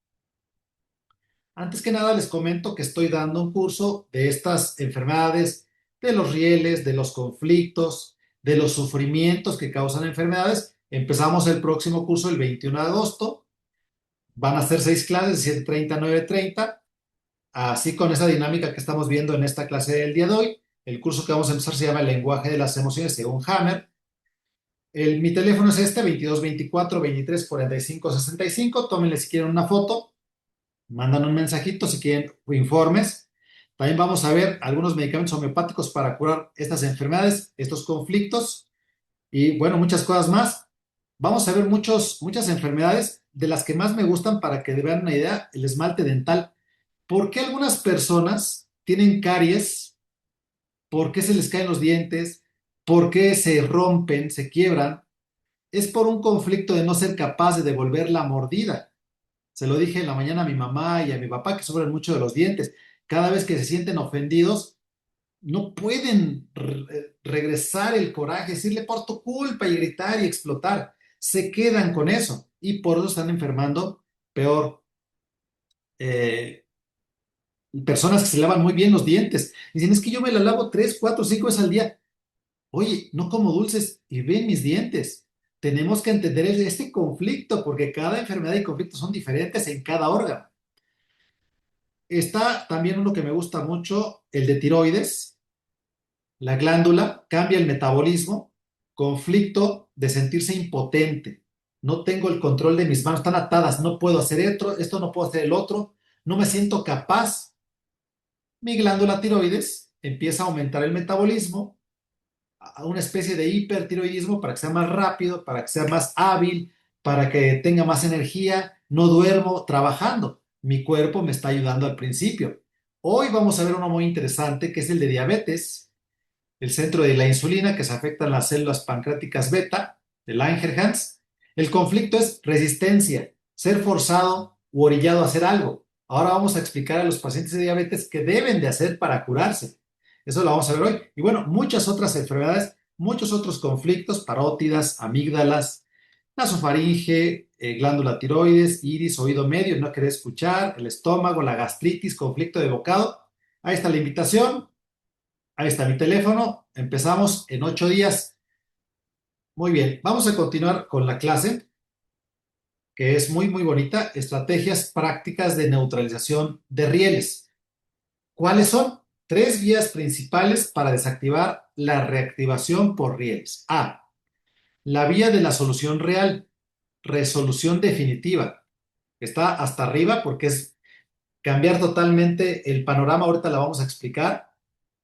Antes que nada les comento que estoy dando un curso de estas enfermedades, de los rieles, de los conflictos, de los sufrimientos que causan enfermedades. Empezamos el próximo curso el 21 de agosto. Van a ser 6 clases, de 7:30 a 9:30. Así con esa dinámica que estamos viendo en esta clase del día de hoy, el curso que vamos a empezar se llama El lenguaje de las emociones según Hammer. Mi teléfono es este, 22 24 23 45 65. Tómenle si quieren una foto, mandan un mensajito si quieren informes. También vamos a ver algunos medicamentos homeopáticos para curar estas enfermedades, estos conflictos y bueno, muchas cosas más. Vamos a ver muchas enfermedades de las que más me gustan para que vean una idea, el esmalte dental. ¿Por qué algunas personas tienen caries? ¿Por qué se les caen los dientes? ¿Por qué se rompen, se quiebran? Es por un conflicto de no ser capaz de devolver la mordida. Se lo dije en la mañana a mi mamá y a mi papá que sufren mucho de los dientes. Cada vez que se sienten ofendidos, no pueden regresar el coraje, decirle por tu culpa y gritar y explotar. Se quedan con eso y por eso están enfermando peor. Eh, Personas que se lavan muy bien los dientes. Dicen, es que yo me la lavo 3, 4, 5 veces al día. Oye, no como dulces y ven mis dientes. Tenemos que entender este conflicto porque cada enfermedad y conflicto son diferentes en cada órgano. Está también uno que me gusta mucho, el de tiroides. La glándula cambia el metabolismo, conflicto de sentirse impotente. No tengo el control de mis manos, están atadas, no puedo hacer esto no puedo hacer el otro, no me siento capaz. Mi glándula tiroides empieza a aumentar el metabolismo a una especie de hipertiroidismo para que sea más rápido, para que sea más hábil, para que tenga más energía. No duermo trabajando. Mi cuerpo me está ayudando al principio. Hoy vamos a ver uno muy interesante que es el de diabetes, el centro de la insulina que se afectan las células pancreáticas beta, de Langerhans. El conflicto es resistencia, ser forzado u orillado a hacer algo. Ahora vamos a explicar a los pacientes de diabetes qué deben de hacer para curarse. Eso lo vamos a ver hoy. Y bueno, muchas otras enfermedades, muchos otros conflictos, parótidas, amígdalas, nasofaringe, glándula tiroides, iris, oído medio, no querer escuchar, el estómago, la gastritis, conflicto de bocado. Ahí está la invitación. Ahí está mi teléfono. Empezamos en 8 días. Muy bien, vamos a continuar con la clase, que es muy, muy bonita. Estrategias prácticas de neutralización de rieles. ¿Cuáles son? 3 vías principales para desactivar la reactivación por rieles. A. La vía de la solución real, resolución definitiva. Está hasta arriba porque es cambiar totalmente el panorama. Ahorita la vamos a explicar.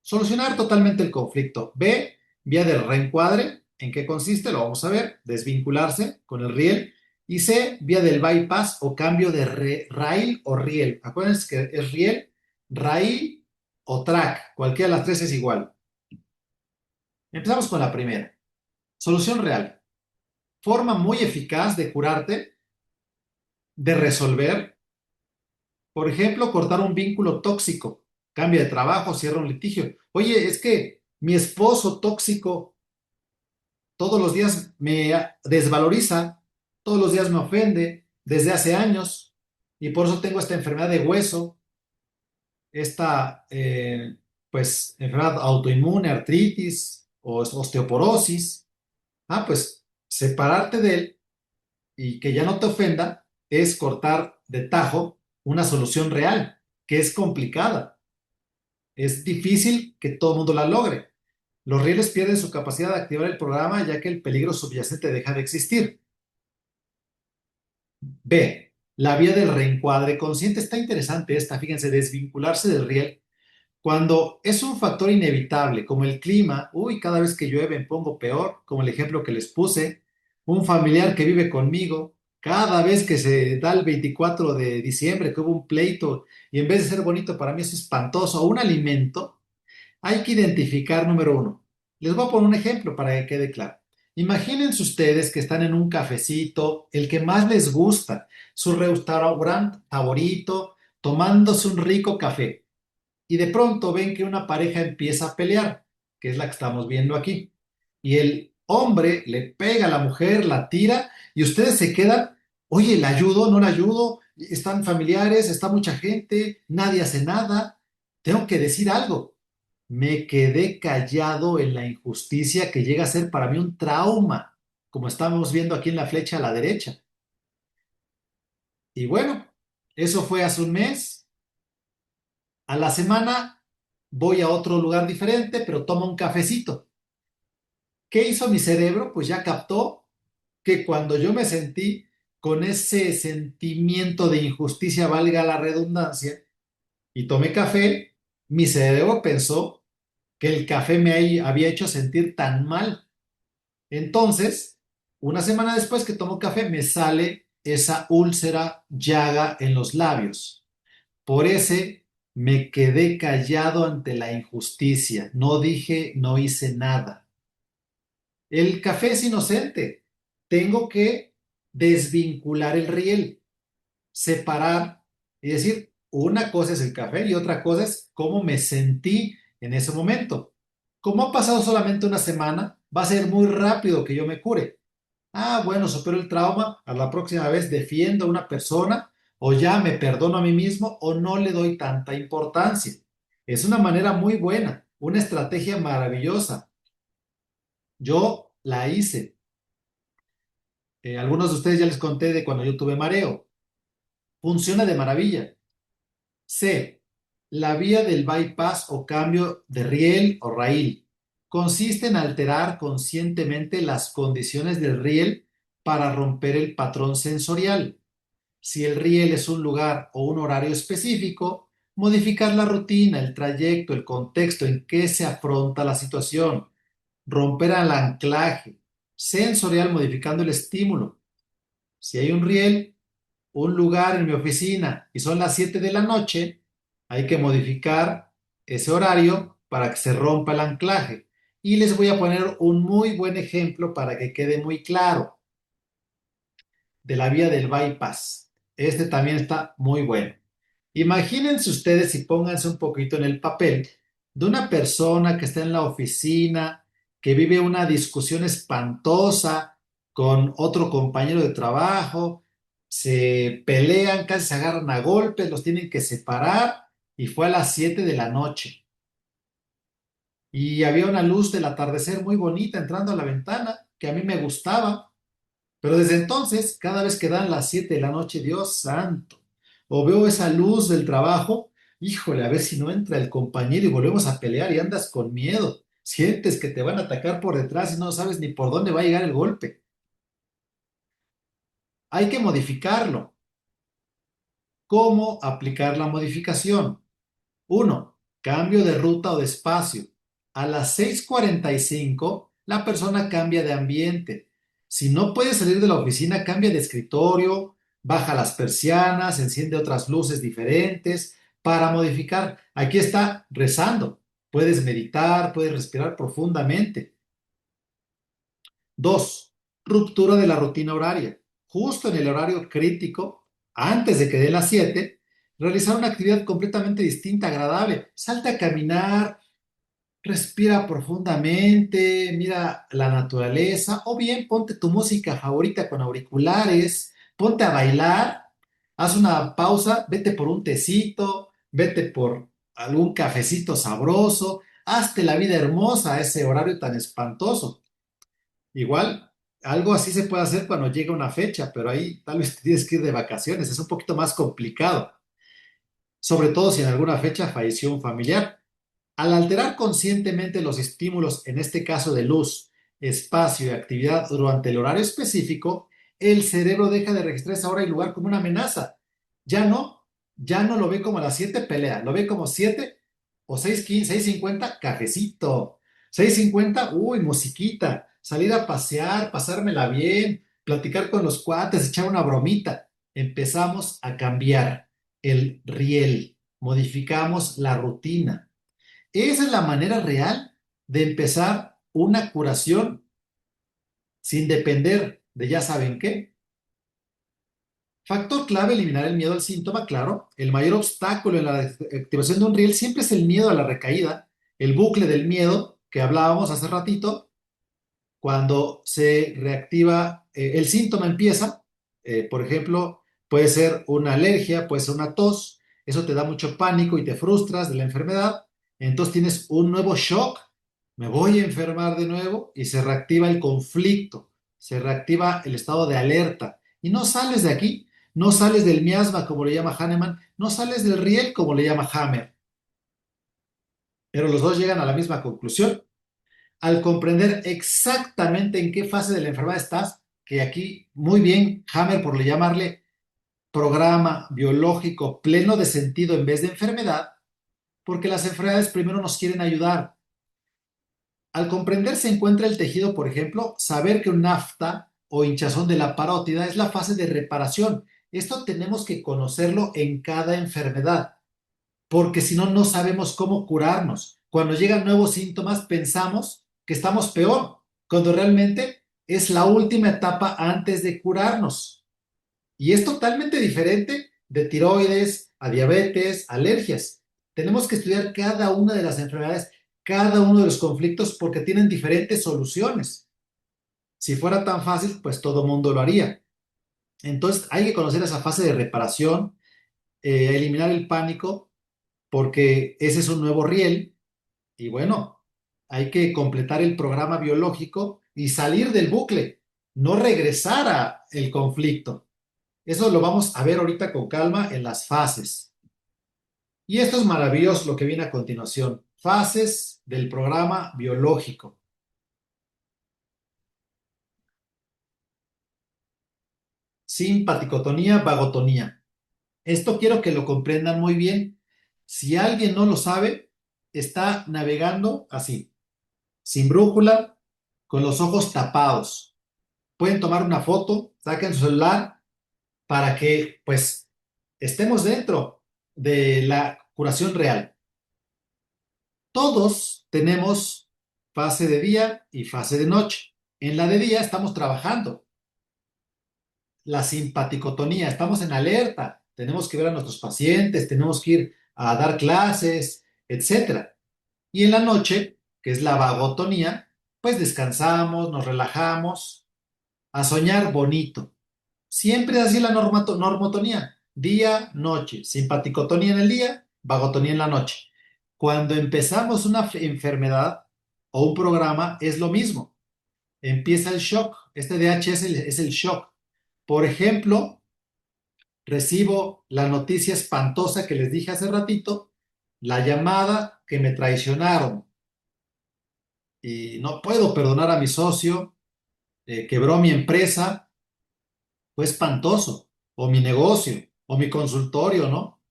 Solucionar totalmente el conflicto. B, vía del reencuadre. ¿En qué consiste? Lo vamos a ver. Desvincularse con el riel. Y C, vía del bypass o cambio de rail o riel. Acuérdense que es riel, rail o track. Cualquiera de las tres es igual. Empezamos con la primera. Solución real. Forma muy eficaz de curarte, de resolver. Por ejemplo, cortar un vínculo tóxico. Cambia de trabajo, cierra un litigio. Oye, es que mi esposo tóxico todos los días me desvaloriza, todos los días me ofende desde hace años y por eso tengo esta enfermedad de hueso, esta pues enfermedad autoinmune, artritis o osteoporosis. Ah, pues separarte de él y que ya no te ofenda es cortar de tajo una solución real, que es complicada. Es difícil que todo el mundo la logre. Los rieles pierden su capacidad de activar el programa ya que el peligro subyacente deja de existir. B. La vía del reencuadre consciente. Está interesante esta, fíjense, desvincularse del riel. Cuando es un factor inevitable, como el clima, uy, cada vez que llueve me pongo peor, como el ejemplo que les puse, un familiar que vive conmigo, cada vez que se da el 24 de diciembre, que hubo un pleito, y en vez de ser bonito, para mí es espantoso, o un alimento, hay que identificar, número uno. Les voy a poner un ejemplo para que quede claro. Imagínense ustedes que están en un cafecito, el que más les gusta, su restaurante favorito, tomándose un rico café y de pronto ven que una pareja empieza a pelear, que es la que estamos viendo aquí, y el hombre le pega a la mujer, la tira, y ustedes se quedan, oye, ¿la ayudo? ¿No la ayudo? Están familiares, está mucha gente, nadie hace nada, tengo que decir algo. Me quedé callado en la injusticia que llega a ser para mí un trauma, como estamos viendo aquí en la flecha a la derecha. Y bueno, eso fue hace un mes. A la semana voy a otro lugar diferente, pero tomo un cafecito. ¿Qué hizo mi cerebro? Pues ya captó que cuando yo me sentí con ese sentimiento de injusticia, valga la redundancia, y tomé café, mi cerebro pensó que el café me había hecho sentir tan mal. Entonces, una semana después que tomo café, me sale esa úlcera llaga en los labios. Por ese me quedé callado ante la injusticia. No dije, no hice nada. El café es inocente. Tengo que desvincular el riel, separar y decir, una cosa es el café y otra cosa es cómo me sentí en ese momento. Como ha pasado solamente una semana, va a ser muy rápido que yo me cure. Ah, bueno, supero el trauma, a la próxima vez defiendo a una persona o ya me perdono a mí mismo o no le doy tanta importancia. Es una manera muy buena, una estrategia maravillosa. Yo la hice. Algunos de ustedes ya les conté de cuando yo tuve mareo. Funciona de maravilla. C. La vía del bypass o cambio de riel o raíl consiste en alterar conscientemente las condiciones del riel para romper el patrón sensorial. Si el riel es un lugar o un horario específico, modificar la rutina, el trayecto, el contexto en que se afronta la situación, romper el anclaje sensorial modificando el estímulo. Si hay un riel, un lugar en mi oficina y son las 7 de la noche, hay que modificar ese horario para que se rompa el anclaje. Y les voy a poner un muy buen ejemplo para que quede muy claro de la vía del bypass. Este también está muy bueno. Imagínense ustedes y pónganse un poquito en el papel de una persona que está en la oficina, que vive una discusión espantosa con otro compañero de trabajo, se pelean, casi se agarran a golpes, los tienen que separar y fue a las 7 de la noche. Y había una luz del atardecer muy bonita entrando a la ventana que a mí me gustaba. Pero desde entonces, cada vez que dan las 7 de la noche, Dios santo, o veo esa luz del trabajo, híjole, a ver si no entra el compañero y volvemos a pelear y andas con miedo. Sientes que te van a atacar por detrás y no sabes ni por dónde va a llegar el golpe. Hay que modificarlo. ¿Cómo aplicar la modificación? Uno, cambio de ruta o de espacio. A las 6:45, la persona cambia de ambiente. Si no puede salir de la oficina, cambia de escritorio, baja las persianas, enciende otras luces diferentes para modificar. Aquí está rezando. Puedes meditar, puedes respirar profundamente. Dos, ruptura de la rutina horaria. Justo en el horario crítico, antes de que dé las 7, realizar una actividad completamente distinta, agradable. Salte a caminar, Respira profundamente, mira la naturaleza, o bien ponte tu música favorita con auriculares, ponte a bailar, haz una pausa, vete por un tecito, vete por algún cafecito sabroso, hazte la vida hermosa a ese horario tan espantoso. Igual, algo así se puede hacer cuando llega una fecha, pero ahí tal vez tienes que ir de vacaciones, es un poquito más complicado, sobre todo si en alguna fecha falleció un familiar. Al alterar conscientemente los estímulos, en este caso de luz, espacio y actividad durante el horario específico, el cerebro deja de registrar esa hora y lugar como una amenaza. Ya no, ya no lo ve como a las 7 pelea, lo ve como 7 o 6:15, 6:50 cafecito. 6:50 uy, musiquita, salir a pasear, pasármela bien, platicar con los cuates, echar una bromita. Empezamos a cambiar el riel, modificamos la rutina. Esa es la manera real de empezar una curación sin depender de ya saben qué. Factor clave, eliminar el miedo al síntoma, claro. El mayor obstáculo en la activación de un riel siempre es el miedo a la recaída, el bucle del miedo que hablábamos hace ratito. Cuando se reactiva, el síntoma empieza, por ejemplo, puede ser una alergia, puede ser una tos, eso te da mucho pánico y te frustras de la enfermedad, entonces tienes un nuevo shock, me voy a enfermar de nuevo y se reactiva el conflicto, se reactiva el estado de alerta y no sales de aquí, no sales del miasma como le llama Hahnemann, no sales del riel como le llama Hammer, pero los dos llegan a la misma conclusión al comprender exactamente en qué fase de la enfermedad estás, que aquí muy bien Hammer por le llamarle programa biológico pleno de sentido en vez de enfermedad, porque las enfermedades primero nos quieren ayudar. Al comprender se encuentra el tejido, por ejemplo, saber que un afta o hinchazón de la parótida es la fase de reparación. Esto tenemos que conocerlo en cada enfermedad, porque si no, no sabemos cómo curarnos. Cuando llegan nuevos síntomas, pensamos que estamos peor, cuando realmente es la última etapa antes de curarnos. Y es totalmente diferente de tiroides a diabetes, alergias. Tenemos que estudiar cada una de las enfermedades, cada uno de los conflictos, porque tienen diferentes soluciones. Si fuera tan fácil, pues todo mundo lo haría. Entonces hay que conocer esa fase de reparación, eliminar el pánico, porque ese es un nuevo riel. Y bueno, hay que completar el programa biológico y salir del bucle, no regresar a el conflicto. Eso lo vamos a ver ahorita con calma en las fases. Y esto es maravilloso lo que viene a continuación. Fases del programa biológico. Simpaticotonía, vagotonía. Esto quiero que lo comprendan muy bien. Si alguien no lo sabe, está navegando así, sin brújula, con los ojos tapados. Pueden tomar una foto, saquen su celular para que pues estemos dentro de la curación real. Todos tenemos fase de día y fase de noche. En la de día estamos trabajando. La simpaticotonía, estamos en alerta. Tenemos que ver a nuestros pacientes, tenemos que ir a dar clases, etcétera. Y en la noche, que es la vagotonía, pues descansamos, nos relajamos, a soñar bonito. Siempre así la normotonía, día, noche, simpaticotonía en el día, vagotonía en la noche. Cuando empezamos una enfermedad o un programa es lo mismo. Empieza el shock. Este DH es el shock. Por ejemplo, recibo la noticia espantosa que les dije hace ratito, la llamada que me traicionaron y no puedo perdonar a mi socio, quebró mi empresa, fue espantoso, o mi negocio, o mi consultorio, ¿no?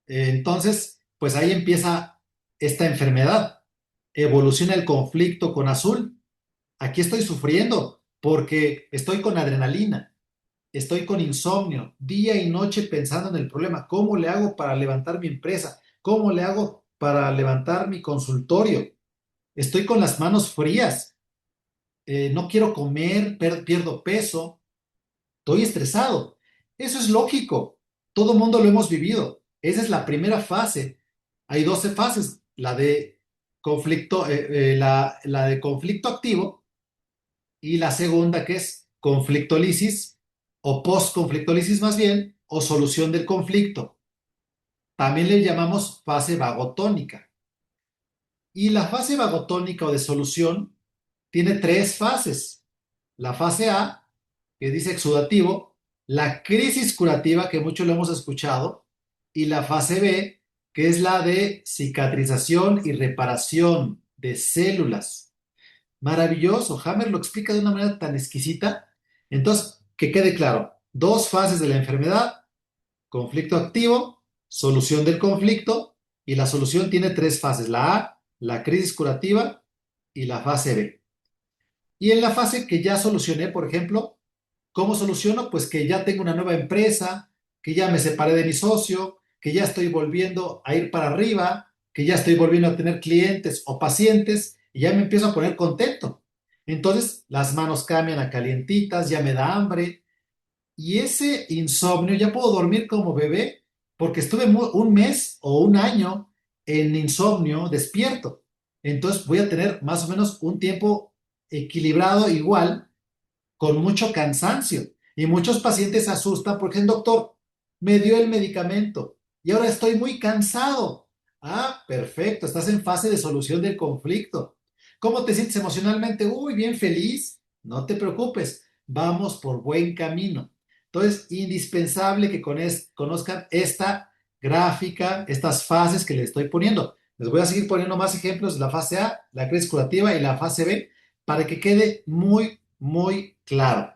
Entonces, pues ahí empieza esta enfermedad. Evoluciona el conflicto con azul. Aquí estoy sufriendo porque estoy con adrenalina, estoy con insomnio, día y noche pensando en el problema. ¿Cómo le hago para levantar mi empresa? ¿Cómo le hago para levantar mi consultorio? Estoy con las manos frías, no quiero comer, pierdo peso, estoy estresado. Eso es lógico. Todo mundo lo hemos vivido. Esa es la primera fase. Hay 12 fases. La de la de conflicto activo y la segunda que es conflictólisis o postconflictólisis más bien, o solución del conflicto. También le llamamos fase vagotónica. Y la fase vagotónica o de solución tiene tres fases. La fase A, que dice exudativo, la crisis curativa, que mucho lo hemos escuchado, y la fase B, que es la de cicatrización y reparación de células. Maravilloso, Hammer lo explica de una manera tan exquisita. Entonces, que quede claro, dos fases de la enfermedad: conflicto activo, solución del conflicto, y la solución tiene tres fases: la A, la crisis curativa, y la fase B. Y en la fase que ya solucioné, por ejemplo, ¿cómo soluciono? Pues que ya tengo una nueva empresa, que ya me separé de mi socio, que ya estoy volviendo a ir para arriba, que ya estoy volviendo a tener clientes o pacientes y ya me empiezo a poner contento. Entonces las manos cambian a calientitas, ya me da hambre, y ese insomnio ya puedo dormir como bebé porque estuve un mes o un año en insomnio despierto. Entonces voy a tener más o menos un tiempo equilibrado igual, con mucho cansancio. Y muchos pacientes se asustan porque el doctor me dio el medicamento y ahora estoy muy cansado. Ah, perfecto, estás en fase de solución del conflicto. ¿Cómo te sientes emocionalmente? Uy, bien feliz. No te preocupes, vamos por buen camino. Entonces, indispensable que conozcan esta gráfica, estas fases que les estoy poniendo. Les voy a seguir poniendo más ejemplos de la fase A, la crisis curativa, y la fase B, para que quede muy, muy claro.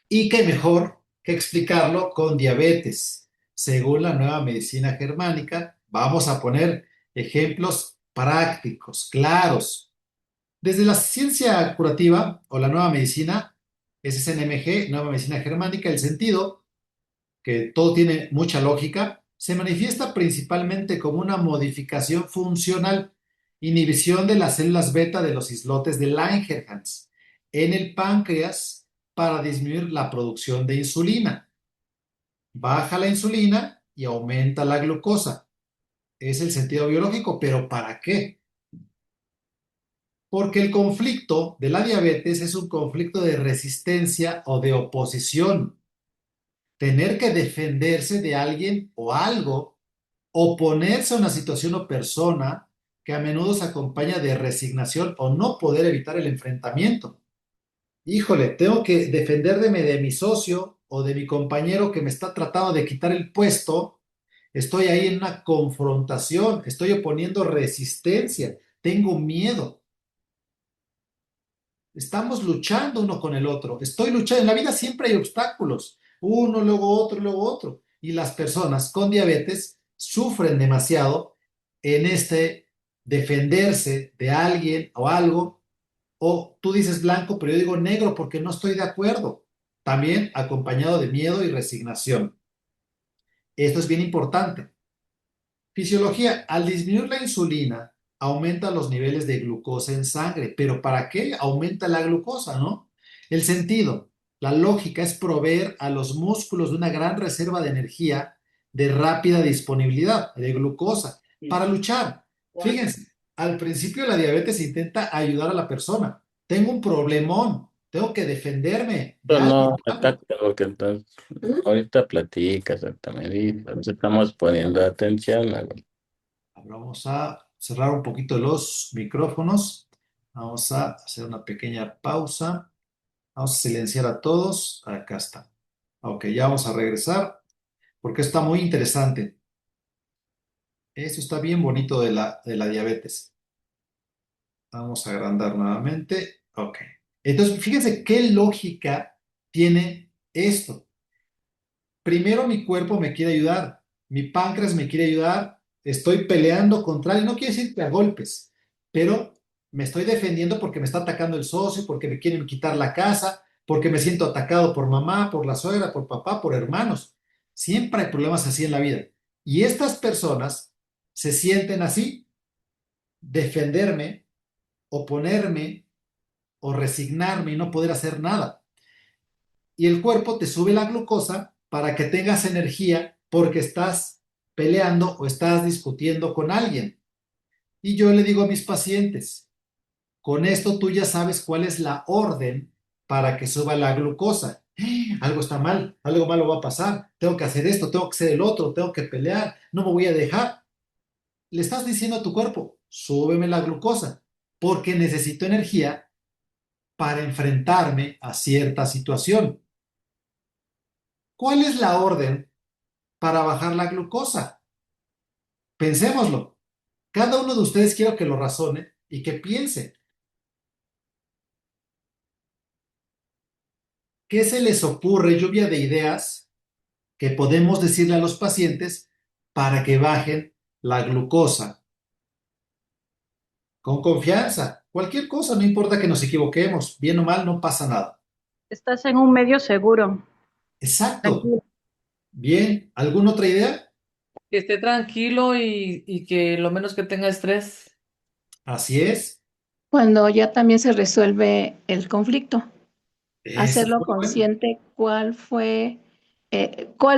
Y qué mejor que explicarlo con diabetes. Según la nueva medicina germánica, vamos a poner ejemplos prácticos, claros. Desde la ciencia curativa o la nueva medicina, SNMG, nueva medicina germánica, el sentido, que todo tiene mucha lógica, se manifiesta principalmente como una modificación funcional, inhibición de las células beta de los islotes de Langerhans en el páncreas para disminuir la producción de insulina. Baja la insulina y aumenta la glucosa. Es el sentido biológico, pero ¿para qué? Porque el conflicto de la diabetes es un conflicto de resistencia o de oposición. Tener que defenderse de alguien o algo, oponerse a una situación o persona que a menudo se acompaña de resignación o no poder evitar el enfrentamiento. Híjole, tengo que defenderme de mi socio o de mi compañero que me está tratando de quitar el puesto. Estoy ahí en una confrontación, estoy oponiendo resistencia, tengo miedo. Estamos luchando uno con el otro. Estoy luchando. En la vida siempre hay obstáculos. Uno, luego otro. Y las personas con diabetes sufren demasiado en este defenderse de alguien o algo. O tú dices blanco, pero yo digo negro porque no estoy de acuerdo. También acompañado de miedo y resignación. Esto es bien importante. Fisiología: al disminuir la insulina, aumenta los niveles de glucosa en sangre. ¿Pero para qué aumenta la glucosa, no? El sentido, la lógica es proveer a los músculos de una gran reserva de energía de rápida disponibilidad de glucosa para luchar. Fíjense, al principio la diabetes intenta ayudar a la persona. Tengo un problemón, tengo que defenderme de Pero algo. no ataca, porque entonces ahorita platica exactamente y nos estamos poniendo atención a Vamos a cerrar un poquito los micrófonos. Vamos a hacer una pequeña pausa. Vamos a silenciar a todos. Acá está. Ok, ya vamos a regresar porque está muy interesante. Esto está bien bonito de la diabetes. Vamos a agrandar nuevamente. Ok. Entonces, fíjense qué lógica tiene esto. Primero mi cuerpo me quiere ayudar, mi páncreas me quiere ayudar, estoy peleando contra él, no quiere decir que a golpes, pero me estoy defendiendo porque me está atacando el socio, porque me quieren quitar la casa, porque me siento atacado por mamá, por la suegra, por papá, por hermanos. Siempre hay problemas así en la vida. Y estas personas se sienten así: defenderme, oponerme o resignarme y no poder hacer nada. Y el cuerpo te sube la glucosa para que tengas energía porque estás peleando o estás discutiendo con alguien. Y yo le digo a mis pacientes, con esto tú ya sabes cuál es la orden para que suba la glucosa. Algo está mal, algo malo va a pasar, tengo que hacer esto, tengo que hacer el otro, tengo que pelear, no me voy a dejar. Le estás diciendo a tu cuerpo, súbeme la glucosa, porque necesito energía para enfrentarme a cierta situación. ¿Cuál es la orden para bajar la glucosa? Pensémoslo. Cada uno de ustedes quiero que lo razone y que piense. ¿Qué se les ocurre, lluvia de ideas, que podemos decirle a los pacientes para que bajen la glucosa? Con confianza. Cualquier cosa, no importa que nos equivoquemos, bien o mal, no pasa nada. Estás en un medio seguro, Exacto. tranquilo. Bien, ¿alguna otra idea? Que esté tranquilo y que lo menos que tenga estrés. Así es. Cuando ya también se resuelve el conflicto, Eso es hacerlo muy bueno. consciente cuál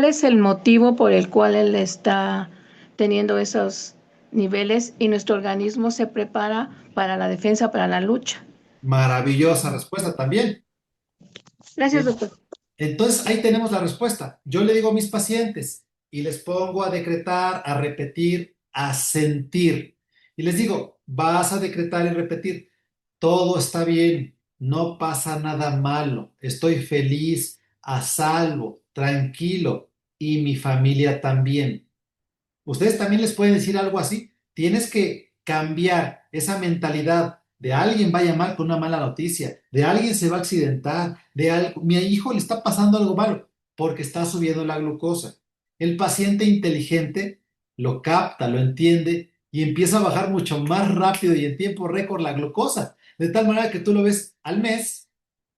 es el motivo por el cual él está teniendo esos niveles y nuestro organismo se prepara para la defensa, para la lucha. Maravillosa respuesta también. Gracias, doctor. Entonces ahí tenemos la respuesta. Yo le digo a mis pacientes y les pongo a decretar, a repetir, a sentir. Y les digo, vas a decretar y repetir, todo está bien, no pasa nada malo, estoy feliz, a salvo, tranquilo y mi familia también. Ustedes también les pueden decir algo así. Tienes que cambiar esa mentalidad de alguien va a llamar con una mala noticia, de alguien se va a accidentar, de algo, mi hijo le está pasando algo malo porque está subiendo la glucosa. El paciente inteligente lo capta, lo entiende y empieza a bajar mucho más rápido y en tiempo récord la glucosa, de tal manera que tú lo ves al mes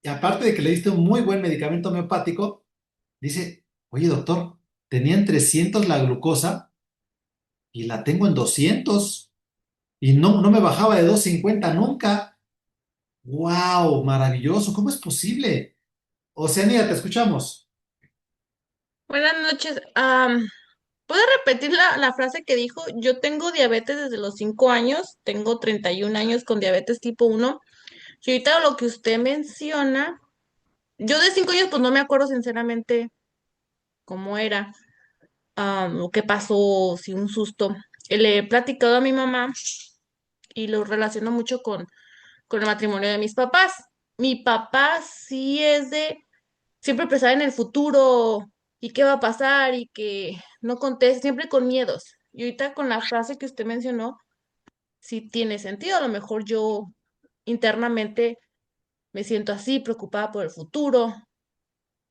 y aparte de que le diste un muy buen medicamento homeopático, dice, oye doctor, tenía en 300 la glucosa y la tengo en 200 y no me bajaba de 250 nunca. ¡Wow! Maravilloso. ¿Cómo es posible? Oceanía, te escuchamos. Buenas noches. ¿Puede repetir la frase que dijo? Yo tengo diabetes desde los 5 años, tengo 31 años con diabetes tipo uno. Y ahorita lo que usted menciona, yo de 5 años pues no me acuerdo sinceramente cómo era, o qué pasó, si un susto. Le he platicado a mi mamá y lo relaciono mucho con el matrimonio de mis papás. Mi papá sí es de siempre pensar en el futuro y qué va a pasar y que no conteste, siempre con miedos. Y ahorita con la frase que usted mencionó, sí tiene sentido. A lo mejor yo internamente me siento así, preocupada por el futuro,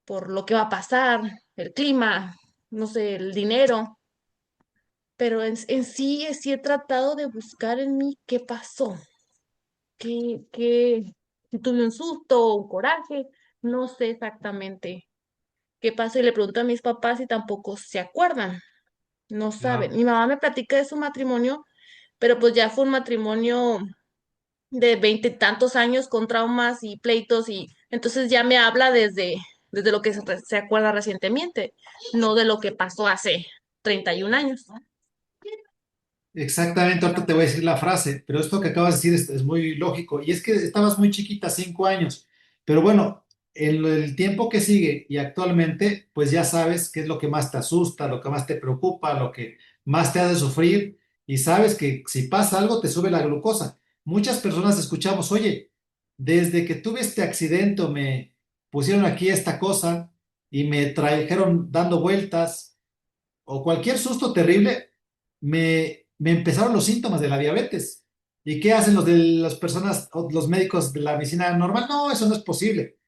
por lo que va a pasar, el clima, no sé, el dinero. Pero en sí, sí he tratado de buscar en mí qué pasó, si tuve un susto o un coraje, no sé exactamente qué pasó y le pregunto a mis papás y tampoco se acuerdan, no saben. Claro. Mi mamá me platica de su matrimonio, pero pues ya fue un matrimonio de 20 y tantos años con traumas y pleitos y entonces ya me habla desde lo que se acuerda recientemente, no de lo que pasó hace 31 años. Exactamente, ahorita te voy a decir la frase, pero esto que acabas de decir es muy lógico. Y es que estabas muy chiquita, 5 años. Pero bueno, en el tiempo que sigue y actualmente, pues ya sabes qué es lo que más te asusta, lo que más te preocupa, lo que más te hace sufrir. Y sabes que si pasa algo, te sube la glucosa. Muchas personas escuchamos, oye, desde que tuve este accidente, me pusieron aquí esta cosa y me trajeron dando vueltas o cualquier susto terrible, me empezaron los síntomas de la diabetes. ¿Y qué hacen los de las personas, o los médicos de la medicina normal? No, eso no es posible.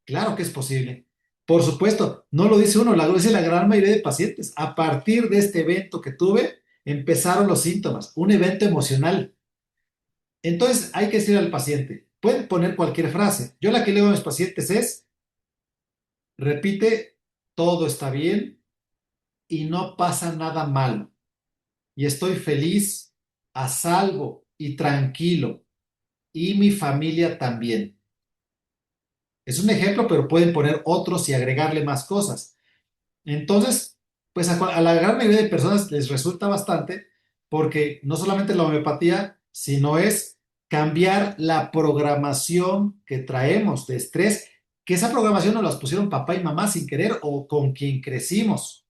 Claro que es posible. Por supuesto, no lo dice uno, lo dice la gran mayoría de pacientes. A partir de este evento que tuve, empezaron los síntomas, un evento emocional. Entonces, hay que decirle al paciente, pueden poner cualquier frase. Yo la que le digo a mis pacientes es, repite, todo está bien y no pasa nada malo y estoy feliz, a salvo y tranquilo. Y mi familia también. Es un ejemplo, pero pueden poner otros y agregarle más cosas. Entonces, pues a la gran mayoría de personas les resulta bastante porque no solamente la homeopatía sino es cambiar la programación que traemos de estrés, que esa programación nos la pusieron papá y mamá sin querer o con quien crecimos.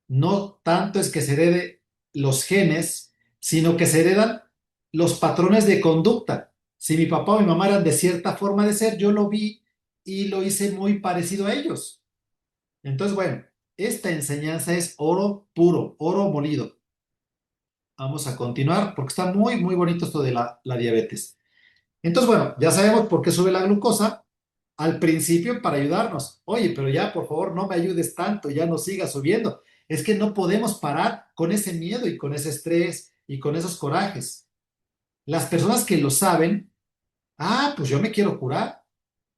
No tanto es que se herede los genes, sino que se heredan los patrones de conducta. Si mi papá o mi mamá eran de cierta forma de ser, yo lo vi y lo hice muy parecido a ellos. Entonces, bueno, esta enseñanza es oro puro, oro molido. Vamos a continuar porque está muy, muy bonito esto de la diabetes. Entonces, bueno, ya sabemos por qué sube la glucosa. Al principio para ayudarnos. Oye, pero ya por favor no me ayudes tanto, ya no sigas subiendo. Es que no podemos parar con ese miedo y con ese estrés y con esos corajes. Las personas que lo saben, pues yo me quiero curar.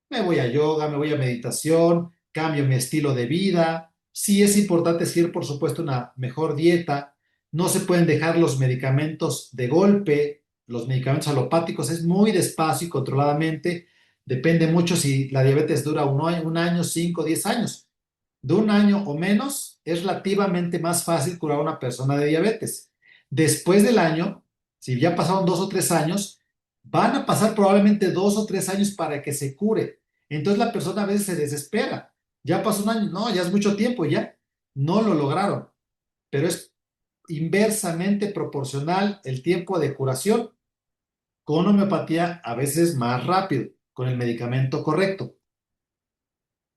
Me voy a yoga, me voy a meditación, cambio mi estilo de vida. Sí es importante seguir, por supuesto, una mejor dieta. No se pueden dejar los medicamentos de golpe, los medicamentos alopáticos, es muy despacio y controladamente. Depende mucho si la diabetes dura un año, 5, 10 años. De un año o menos es relativamente más fácil curar a una persona de diabetes. Después del año, si ya pasaron 2 o 3 años, van a pasar probablemente 2 o 3 años para que se cure. Entonces la persona a veces se desespera. Ya pasó un año, no, ya es mucho tiempo, ya no lo lograron. Pero es inversamente proporcional el tiempo de curación. Con homeopatía a veces más rápido, con el medicamento correcto.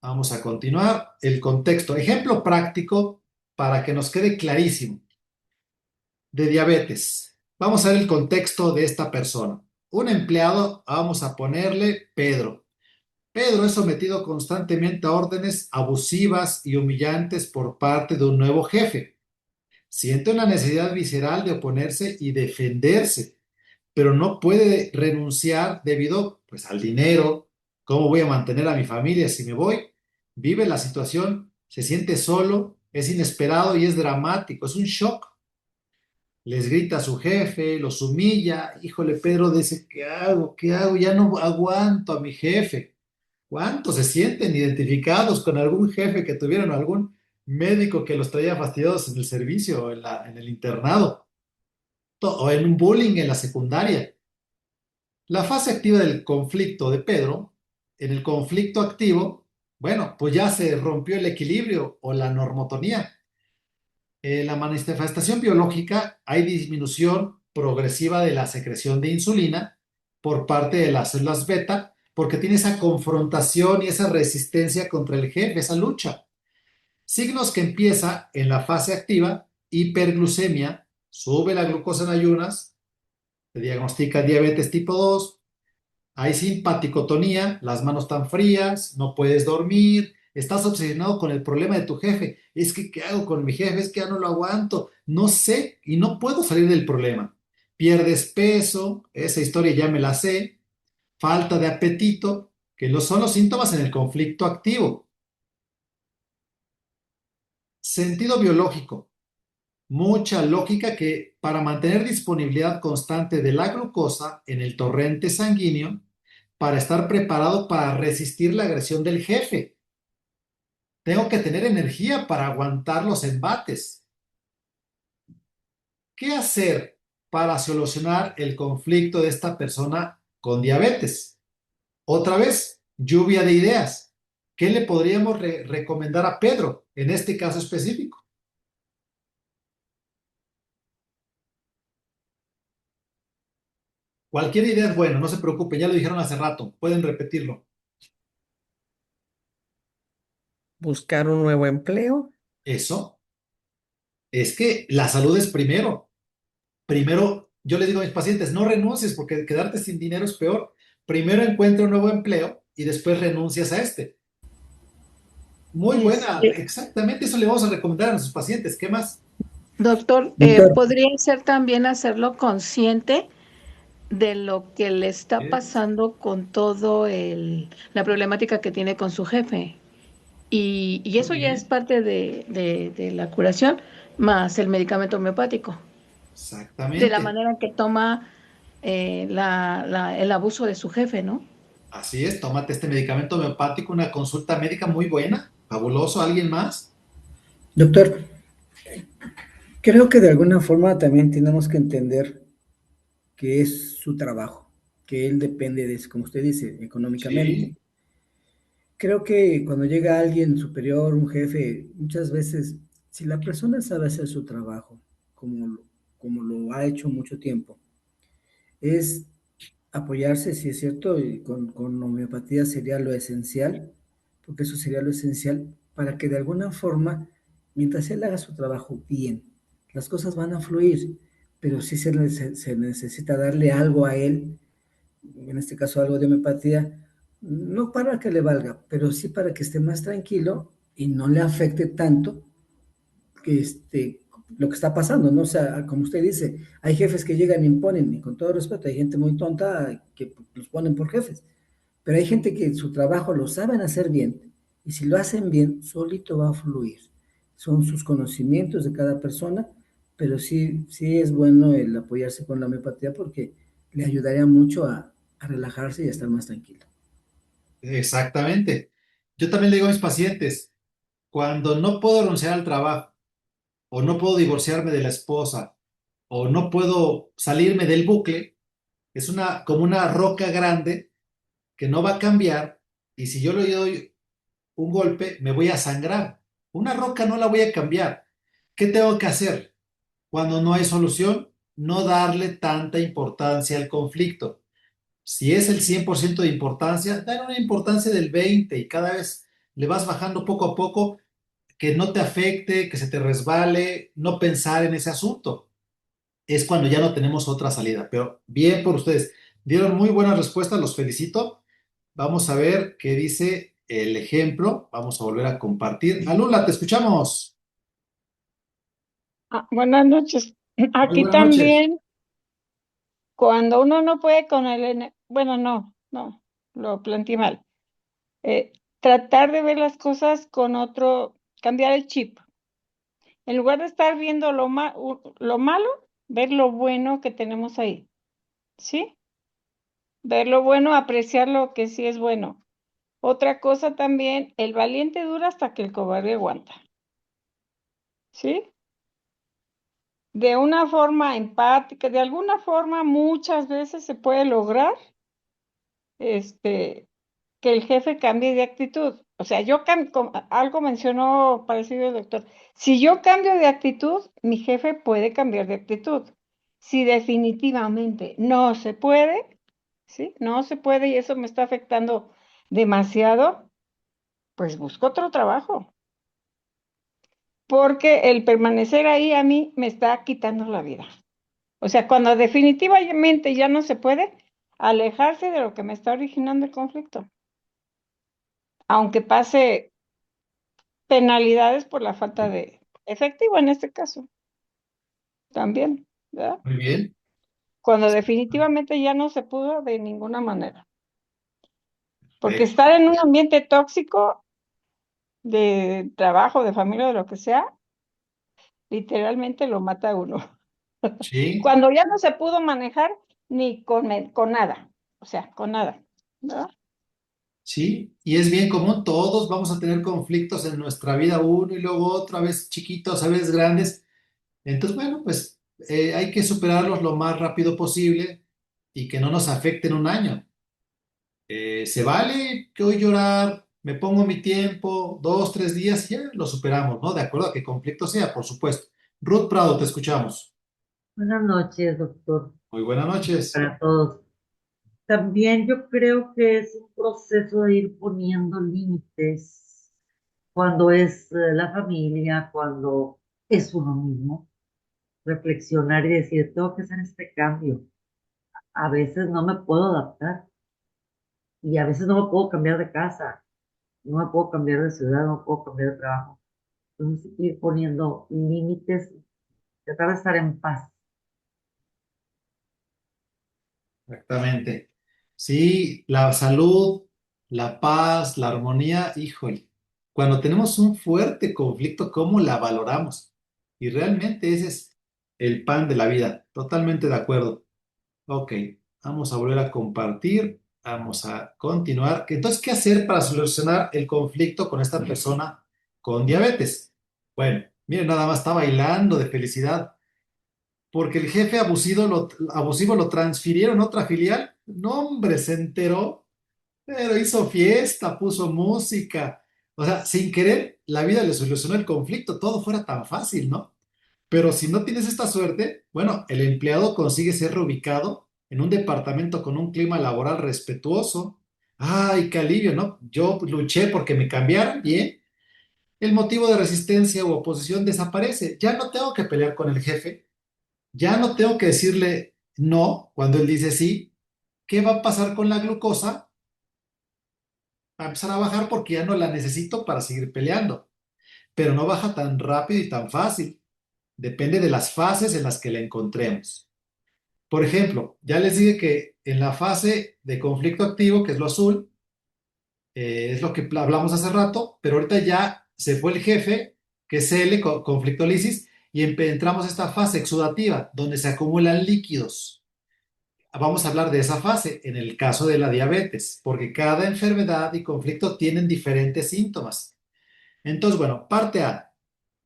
Vamos a continuar. El contexto. Ejemplo práctico para que nos quede clarísimo. De diabetes. Vamos a ver el contexto de esta persona. Un empleado, vamos a ponerle Pedro. Pedro es sometido constantemente a órdenes abusivas y humillantes por parte de un nuevo jefe. Siente una necesidad visceral de oponerse y defenderse, pero no puede renunciar debido pues, al dinero. ¿Cómo voy a mantener a mi familia si me voy? Vive la situación, se siente solo, es inesperado y es dramático, es un shock. Les grita a su jefe, los humilla. Híjole, Pedro dice, ¿qué hago? ¿Qué hago? Ya no aguanto a mi jefe. ¿Cuántos se sienten identificados con algún jefe que tuvieron, algún médico que los traía fastidiados en el servicio, o en el internado, o en un bullying en la secundaria? La fase activa del conflicto de Pedro, en el conflicto activo, bueno, pues ya se rompió el equilibrio o la normotonía. En la manifestación biológica hay disminución progresiva de la secreción de insulina por parte de las células beta, porque tiene esa confrontación y esa resistencia contra el jefe, esa lucha. Signos que empieza en la fase activa: hiperglucemia, sube la glucosa en ayunas, se diagnostica diabetes tipo 2. Hay simpaticotonía, las manos están frías, no puedes dormir, estás obsesionado con el problema de tu jefe. Es que, ¿qué hago con mi jefe? Es que ya no lo aguanto, no sé y no puedo salir del problema. Pierdes peso, esa historia ya me la sé. Falta de apetito, que son los síntomas en el conflicto activo. Sentido biológico, mucha lógica que para mantener disponibilidad constante de la glucosa en el torrente sanguíneo, para estar preparado para resistir la agresión del jefe. Tengo que tener energía para aguantar los embates. ¿Qué hacer para solucionar el conflicto de esta persona con diabetes? Otra vez, lluvia de ideas. ¿Qué le podríamos recomendar a Pedro en este caso específico? Cualquier idea es buena, no se preocupe, ya lo dijeron hace rato, pueden repetirlo. Buscar un nuevo empleo. Eso, es que la salud es primero. Primero, yo les digo a mis pacientes, no renuncies porque quedarte sin dinero es peor. Primero encuentra un nuevo empleo y después renuncias a este. Muy buena, exactamente eso le vamos a recomendar a nuestros pacientes. ¿Qué más? Doctor, podría ser también hacerlo consciente de lo que le está pasando con todo la problemática que tiene con su jefe. Y eso ya es parte de la curación, más el medicamento homeopático. Exactamente. De la manera en que toma el abuso de su jefe, ¿no? Así es, tómate este medicamento homeopático, una consulta médica muy buena, fabuloso. ¿Alguien más? Doctor, creo que de alguna forma también tenemos que entender que es su trabajo, que él depende de eso, como usted dice, económicamente. Sí, Creo que cuando llega alguien superior, un jefe, muchas veces, si la persona sabe hacer su trabajo, como lo ha hecho mucho tiempo, es apoyarse, si es cierto, y con homeopatía sería lo esencial, porque eso sería lo esencial para que de alguna forma, mientras él haga su trabajo bien, las cosas van a fluir, pero sí se necesita darle algo a él, en este caso algo de homeopatía, no para que le valga, pero sí para que esté más tranquilo y no le afecte tanto que lo que está pasando, ¿no? O sea, como usted dice, hay jefes que llegan y imponen, y con todo respeto, hay gente muy tonta que los ponen por jefes, pero hay gente que su trabajo lo saben hacer bien, y si lo hacen bien, solito va a fluir. Son sus conocimientos de cada persona, pero sí, sí es bueno el apoyarse con la homeopatía porque le ayudaría mucho a relajarse y a estar más tranquilo. exactamente. Yo también le digo a mis pacientes, cuando no puedo renunciar al trabajo, o no puedo divorciarme de la esposa, o no puedo salirme del bucle, es como una roca grande que no va a cambiar, y si yo le doy un golpe, me voy a sangrar. Una roca no la voy a cambiar. ¿Qué tengo que hacer? Cuando no hay solución, no darle tanta importancia al conflicto. Si es el 100% de importancia, dale una importancia del 20 y cada vez le vas bajando poco a poco, que no te afecte, que se te resbale, no pensar en ese asunto. Es cuando ya no tenemos otra salida. Pero bien por ustedes. Dieron muy buenas respuestas, los felicito. Vamos a ver qué dice el ejemplo. Vamos a volver a compartir. Alula, te escuchamos. Buenas noches. Muy Aquí buenas noches. también, cuando uno no puede con bueno, no, lo planteé mal. Eh, Tratar de ver las cosas con cambiar el chip. En lugar de estar viendo lo malo, ver lo bueno que tenemos ahí, ¿sí? Ver lo bueno, apreciar lo que sí es bueno. Otra cosa también, el valiente dura hasta que el cobarde aguanta, ¿sí? De una forma empática, de alguna forma muchas veces se puede lograr este, que el jefe cambie de actitud. O sea, algo mencionó parecido el doctor. Si yo cambio de actitud, mi jefe puede cambiar de actitud. Si definitivamente no se puede, ¿sí? No se puede y eso me está afectando demasiado, pues busco otro trabajo. Porque el permanecer ahí a mí me está quitando la vida. O sea, cuando definitivamente ya no se puede, alejarse de lo que me está originando el conflicto. Aunque pase penalidades por la falta de efectivo en este caso, también, ¿verdad? Muy bien. Cuando definitivamente ya no se pudo de ninguna manera. Porque Perfecto. estar en un ambiente tóxico de trabajo, de familia, de lo que sea, literalmente lo mata a uno. Sí, Cuando ya no se pudo manejar ni con nada, o sea, con nada, ¿verdad? sí. Y es bien común. Todos vamos a tener conflictos en nuestra vida, uno y luego otro, a veces chiquitos, a veces grandes. Entonces, bueno, pues hay que superarlos lo más rápido posible y que no nos afecten un año. Se vale que hoy llorar, me pongo mi tiempo, 2, 3 días, y ya lo superamos, ¿no? De acuerdo a qué conflicto sea, por supuesto. Ruth Prado, te escuchamos. Buenas noches, doctor, Muy buenas noches. para todos. También yo creo que es un proceso de ir poniendo límites cuando es la familia, cuando es uno mismo. Reflexionar y decir, tengo que hacer este cambio. A veces no me puedo adaptar y a veces no me puedo cambiar de casa, no me puedo cambiar de ciudad, no me puedo cambiar de trabajo. Entonces, ir poniendo límites, tratar de estar en paz. Exactamente. Sí, la salud, la paz, la armonía, híjole, cuando tenemos un fuerte conflicto, ¿cómo la valoramos? Y realmente ese es el pan de la vida. Totalmente de acuerdo. Ok, vamos a volver a compartir, vamos a continuar. Entonces, ¿qué hacer para solucionar el conflicto con esta persona con diabetes? Bueno, miren, nada más está bailando de felicidad. porque el jefe abusivo lo transfirieron a otra filial. No, hombre, se enteró, pero hizo fiesta, puso música. O sea, sin querer, la vida le solucionó el conflicto, todo fuera tan fácil, ¿no? Pero si no tienes esta suerte, bueno, el empleado consigue ser reubicado en un departamento con un clima laboral respetuoso. Ay, qué alivio, ¿no? Yo luché porque me cambiaran, bien. El motivo de resistencia u oposición desaparece. Ya no tengo que pelear con el jefe, ya no tengo que decirle no cuando él dice sí. ¿Qué va a pasar con la glucosa? Va a empezar a bajar porque ya no la necesito para seguir peleando, pero no baja tan rápido y tan fácil. Depende de las fases en las que la encontremos. Por ejemplo, ya les dije que en la fase de conflicto activo, que es lo azul, es lo que hablamos hace rato, pero ahorita ya se fue el jefe, que es L, conflicto lisis, y entramos a esta fase exudativa, donde se acumulan líquidos. Vamos a hablar de esa fase en el caso de la diabetes, porque cada enfermedad y conflicto tienen diferentes síntomas. Entonces, bueno, parte A,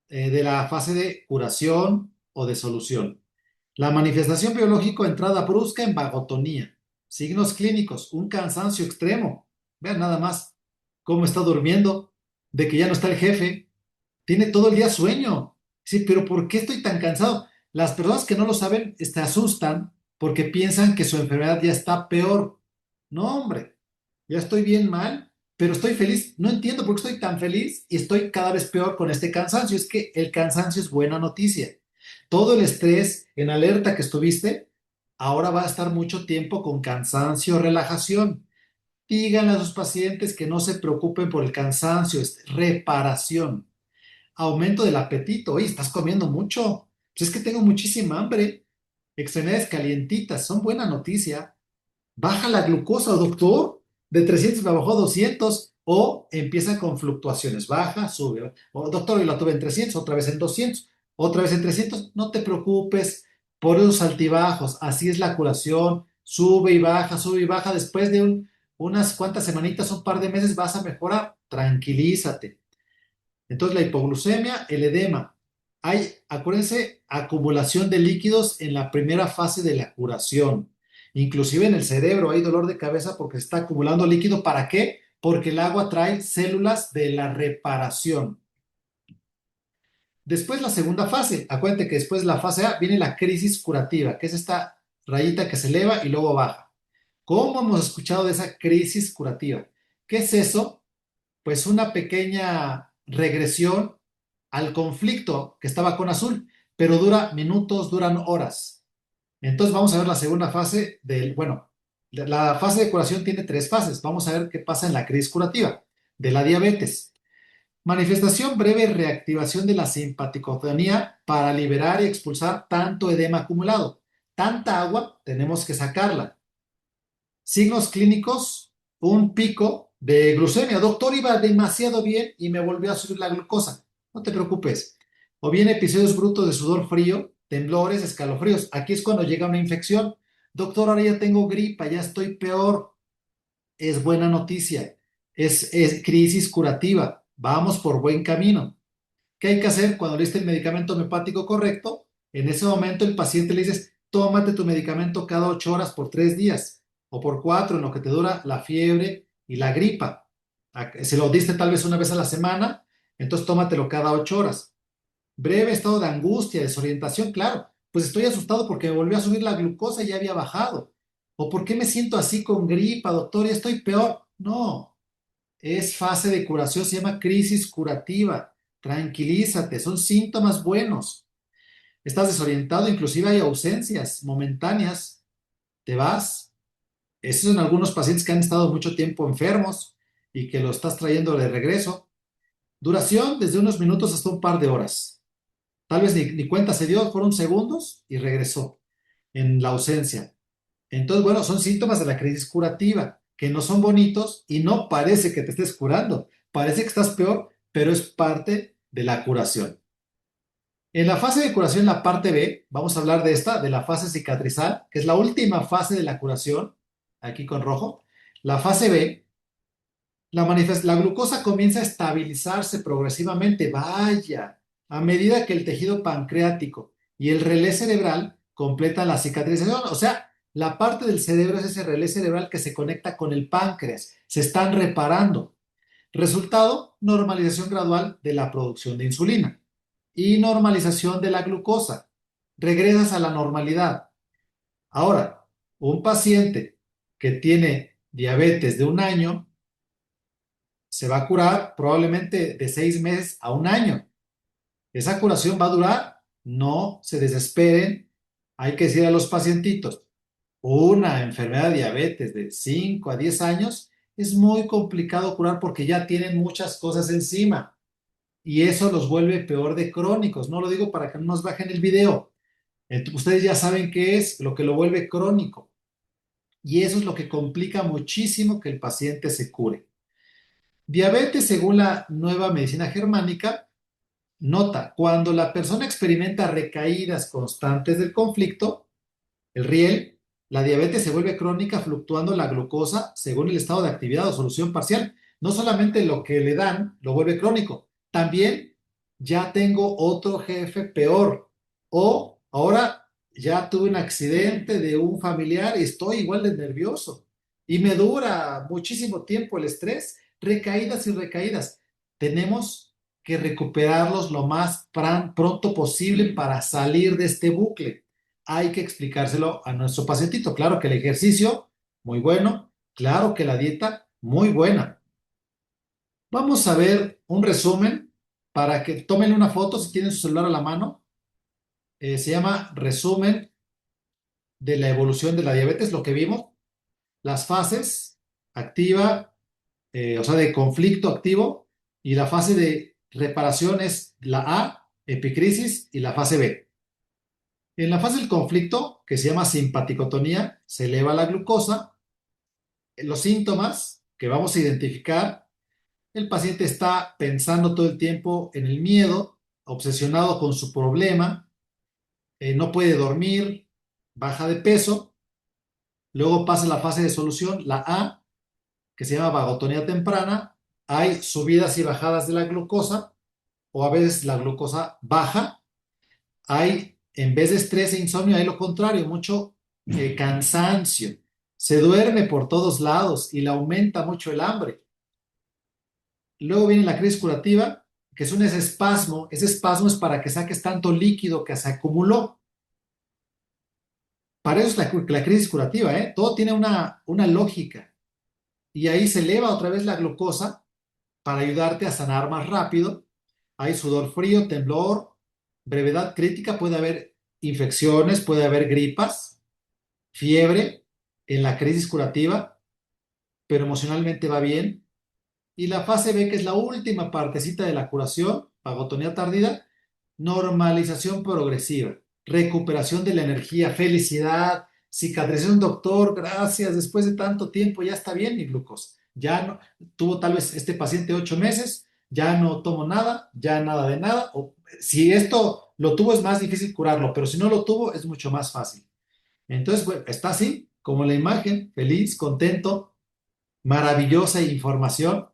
de la fase de curación o de solución. La manifestación biológica, entrada brusca en vagotonía. Signos clínicos, un cansancio extremo. Vean nada más cómo está durmiendo, de que ya no está el jefe, tiene todo el día sueño. Sí, pero ¿por qué estoy tan cansado? Las personas que no lo saben se asustan porque piensan que su enfermedad ya está peor. No, hombre, ya estoy bien mal, pero estoy feliz. No entiendo por qué estoy tan feliz y estoy cada vez peor con este cansancio. Es que el cansancio es buena noticia. Todo el estrés en alerta que estuviste, ahora va a estar mucho tiempo con cansancio, relajación. Díganle a sus pacientes que no se preocupen por el cansancio, es reparación. Aumento del apetito. Oye, estás comiendo mucho. Pues es que tengo muchísima hambre. Extremidades calientitas, son buena noticia. Baja la glucosa, doctor. De 300 me bajó a 200. O empieza con fluctuaciones. Baja, sube. O, doctor, yo la tuve en 300, otra vez en 200, otra vez en 300. No te preocupes por esos altibajos. Así es la curación. Sube y baja, sube y baja. Después de unas cuantas semanitas, un par de meses, vas a mejorar. Tranquilízate. Entonces, la hipoglucemia, el edema. Hay, acuérdense, acumulación de líquidos en la primera fase de la curación. Inclusive en el cerebro hay dolor de cabeza porque se está acumulando líquido. ¿Para qué? Porque el agua trae células de la reparación. Después la segunda fase. Acuérdate que después de la fase A viene la crisis curativa, que es esta rayita que se eleva y luego baja. ¿Cómo hemos escuchado de esa crisis curativa? ¿Qué es eso? Pues una pequeña regresión al conflicto que estaba con azul, pero dura minutos, duran horas. Entonces vamos a ver la segunda fase del, bueno, la fase de curación tiene 3 fases. Vamos a ver qué pasa en la crisis curativa de la diabetes. Manifestación breve, reactivación de la simpaticotonía para liberar y expulsar tanto edema acumulado. Tanta agua, tenemos que sacarla. Signos clínicos, un pico de glucemia. Doctor, iba demasiado bien y me volvió a subir la glucosa. No te preocupes. O bien episodios brutos de sudor frío, temblores, escalofríos. Aquí es cuando llega una infección. Doctor, ahora ya tengo gripa, ya estoy peor. Es buena noticia. Es crisis curativa. Vamos por buen camino. ¿Qué hay que hacer cuando le diste el medicamento homeopático correcto? En ese momento el paciente le dices, tómate tu medicamento cada 8 horas por 3 días o por 4 en lo que te dura la fiebre y la gripa. Se lo diste tal vez una vez a la semana, entonces tómatelo cada 8 horas. Breve estado de angustia, desorientación, claro. Pues estoy asustado porque me volvió a subir la glucosa y ya había bajado. ¿O por qué me siento así con gripa, doctor? Ya estoy peor. No, es fase de curación, se llama crisis curativa. Tranquilízate, son síntomas buenos. Estás desorientado, inclusive hay ausencias momentáneas. Te vas. Esos son algunos pacientes que han estado mucho tiempo enfermos y que lo estás trayendo de regreso. Duración desde unos minutos hasta un par de horas. Tal vez ni cuenta se dio, fueron segundos y regresó en la ausencia. Entonces, bueno, son síntomas de la crisis curativa, que no son bonitos y no parece que te estés curando. Parece que estás peor, pero es parte de la curación. En la fase de curación, la parte B, vamos a hablar de esta, de la fase cicatrizal, que es la última fase de la curación, aquí con rojo. La fase B, la glucosa comienza a estabilizarse progresivamente, vaya, a medida que el tejido pancreático y el relé cerebral completa la cicatrización. O sea, la parte del cerebro es ese relé cerebral que se conecta con el páncreas. Se están reparando. Resultado, normalización gradual de la producción de insulina y normalización de la glucosa. Regresas a la normalidad. Ahora, un paciente que tiene diabetes de 1 año se va a curar probablemente de 6 meses a 1 año. ¿Esa curación va a durar? No se desesperen. Hay que decir a los pacientitos, una enfermedad de diabetes de 5 a 10 años es muy complicado curar porque ya tienen muchas cosas encima y eso los vuelve peor de crónicos. No lo digo para que no nos bajen el video. Ustedes ya saben qué es lo que lo vuelve crónico y eso es lo que complica muchísimo que el paciente se cure. Diabetes, según la nueva medicina germánica, nota, cuando la persona experimenta recaídas constantes del conflicto, el riel, la diabetes se vuelve crónica fluctuando la glucosa según el estado de actividad o solución parcial. No solamente lo que le dan lo vuelve crónico, también ya tengo otro jefe peor o ahora ya tuve un accidente de un familiar y estoy igual de nervioso y me dura muchísimo tiempo el estrés, recaídas y recaídas. Tenemos que recuperarlos lo más pronto posible para salir de este bucle. Hay que explicárselo a nuestro pacientito. Claro que el ejercicio, muy bueno. Claro que la dieta, muy buena. Vamos a ver un resumen para que tomen una foto si tienen su celular a la mano. Se llama resumen de la evolución de la diabetes, lo que vimos. Las fases, activa, o sea, de conflicto activo, y la fase de reparación es la A, epicrisis, y la fase B. En la fase del conflicto, que se llama simpaticotonía, se eleva la glucosa. Los síntomas que vamos a identificar, el paciente está pensando todo el tiempo en el miedo, obsesionado con su problema, no puede dormir, baja de peso. Luego pasa la fase de solución, la A, que se llama vagotonía temprana. Hay subidas y bajadas de la glucosa, o a veces la glucosa baja. Hay, en vez de estrés e insomnio, hay lo contrario, mucho cansancio. Se duerme por todos lados y le aumenta mucho el hambre. Luego viene la crisis curativa, que es un espasmo. Ese espasmo es para que saques tanto líquido que se acumuló. Para eso es la crisis curativa, ¿eh? Todo tiene una lógica. Y ahí se eleva otra vez la glucosa para ayudarte a sanar más rápido. Hay sudor frío, temblor, brevedad crítica, puede haber infecciones, puede haber gripas, fiebre en la crisis curativa, pero emocionalmente va bien. Y la fase B, que es la última partecita de la curación, vagotonía tardía, normalización progresiva, recuperación de la energía, felicidad, cicatrización, doctor, gracias, después de tanto tiempo ya está bien mi glucosa. Ya no, tuvo tal vez este paciente 8 meses, ya no tomo nada, ya nada de nada. O, si esto lo tuvo es más difícil curarlo, pero si no lo tuvo es mucho más fácil. Entonces, bueno, está así, como la imagen, feliz, contento, maravillosa información.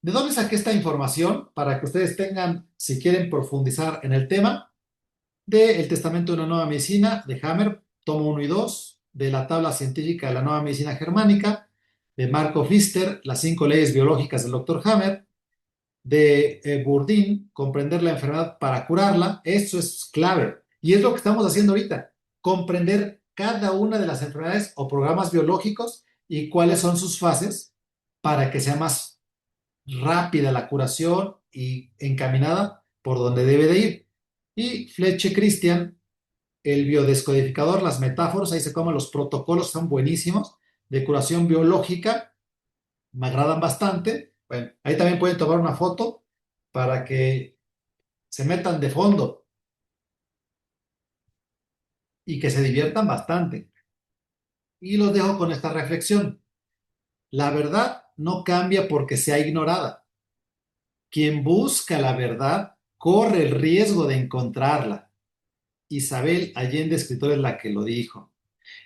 ¿De dónde saqué esta información? Para que ustedes tengan, si quieren profundizar en el tema, de El Testamento de una Nueva Medicina, de Hammer, tomo 1 y 2, de la Tabla Científica de la Nueva Medicina Germánica, de Marco Pfister, Las 5 leyes biológicas del Dr. Hammer, de Bourdin, Comprender la enfermedad para curarla. Eso es clave. Y es lo que estamos haciendo ahorita, comprender cada una de las enfermedades o programas biológicos y cuáles son sus fases para que sea más rápida la curación y encaminada por donde debe de ir. Y Fletcher Christian, el biodescodificador, las metáforas, ahí se comen los protocolos, son buenísimos, de curación biológica, me agradan bastante. Bueno, ahí también pueden tomar una foto para que se metan de fondo y que se diviertan bastante. Y los dejo con esta reflexión. La verdad no cambia porque sea ignorada. Quien busca la verdad corre el riesgo de encontrarla. Isabel Allende, escritora, es la que lo dijo.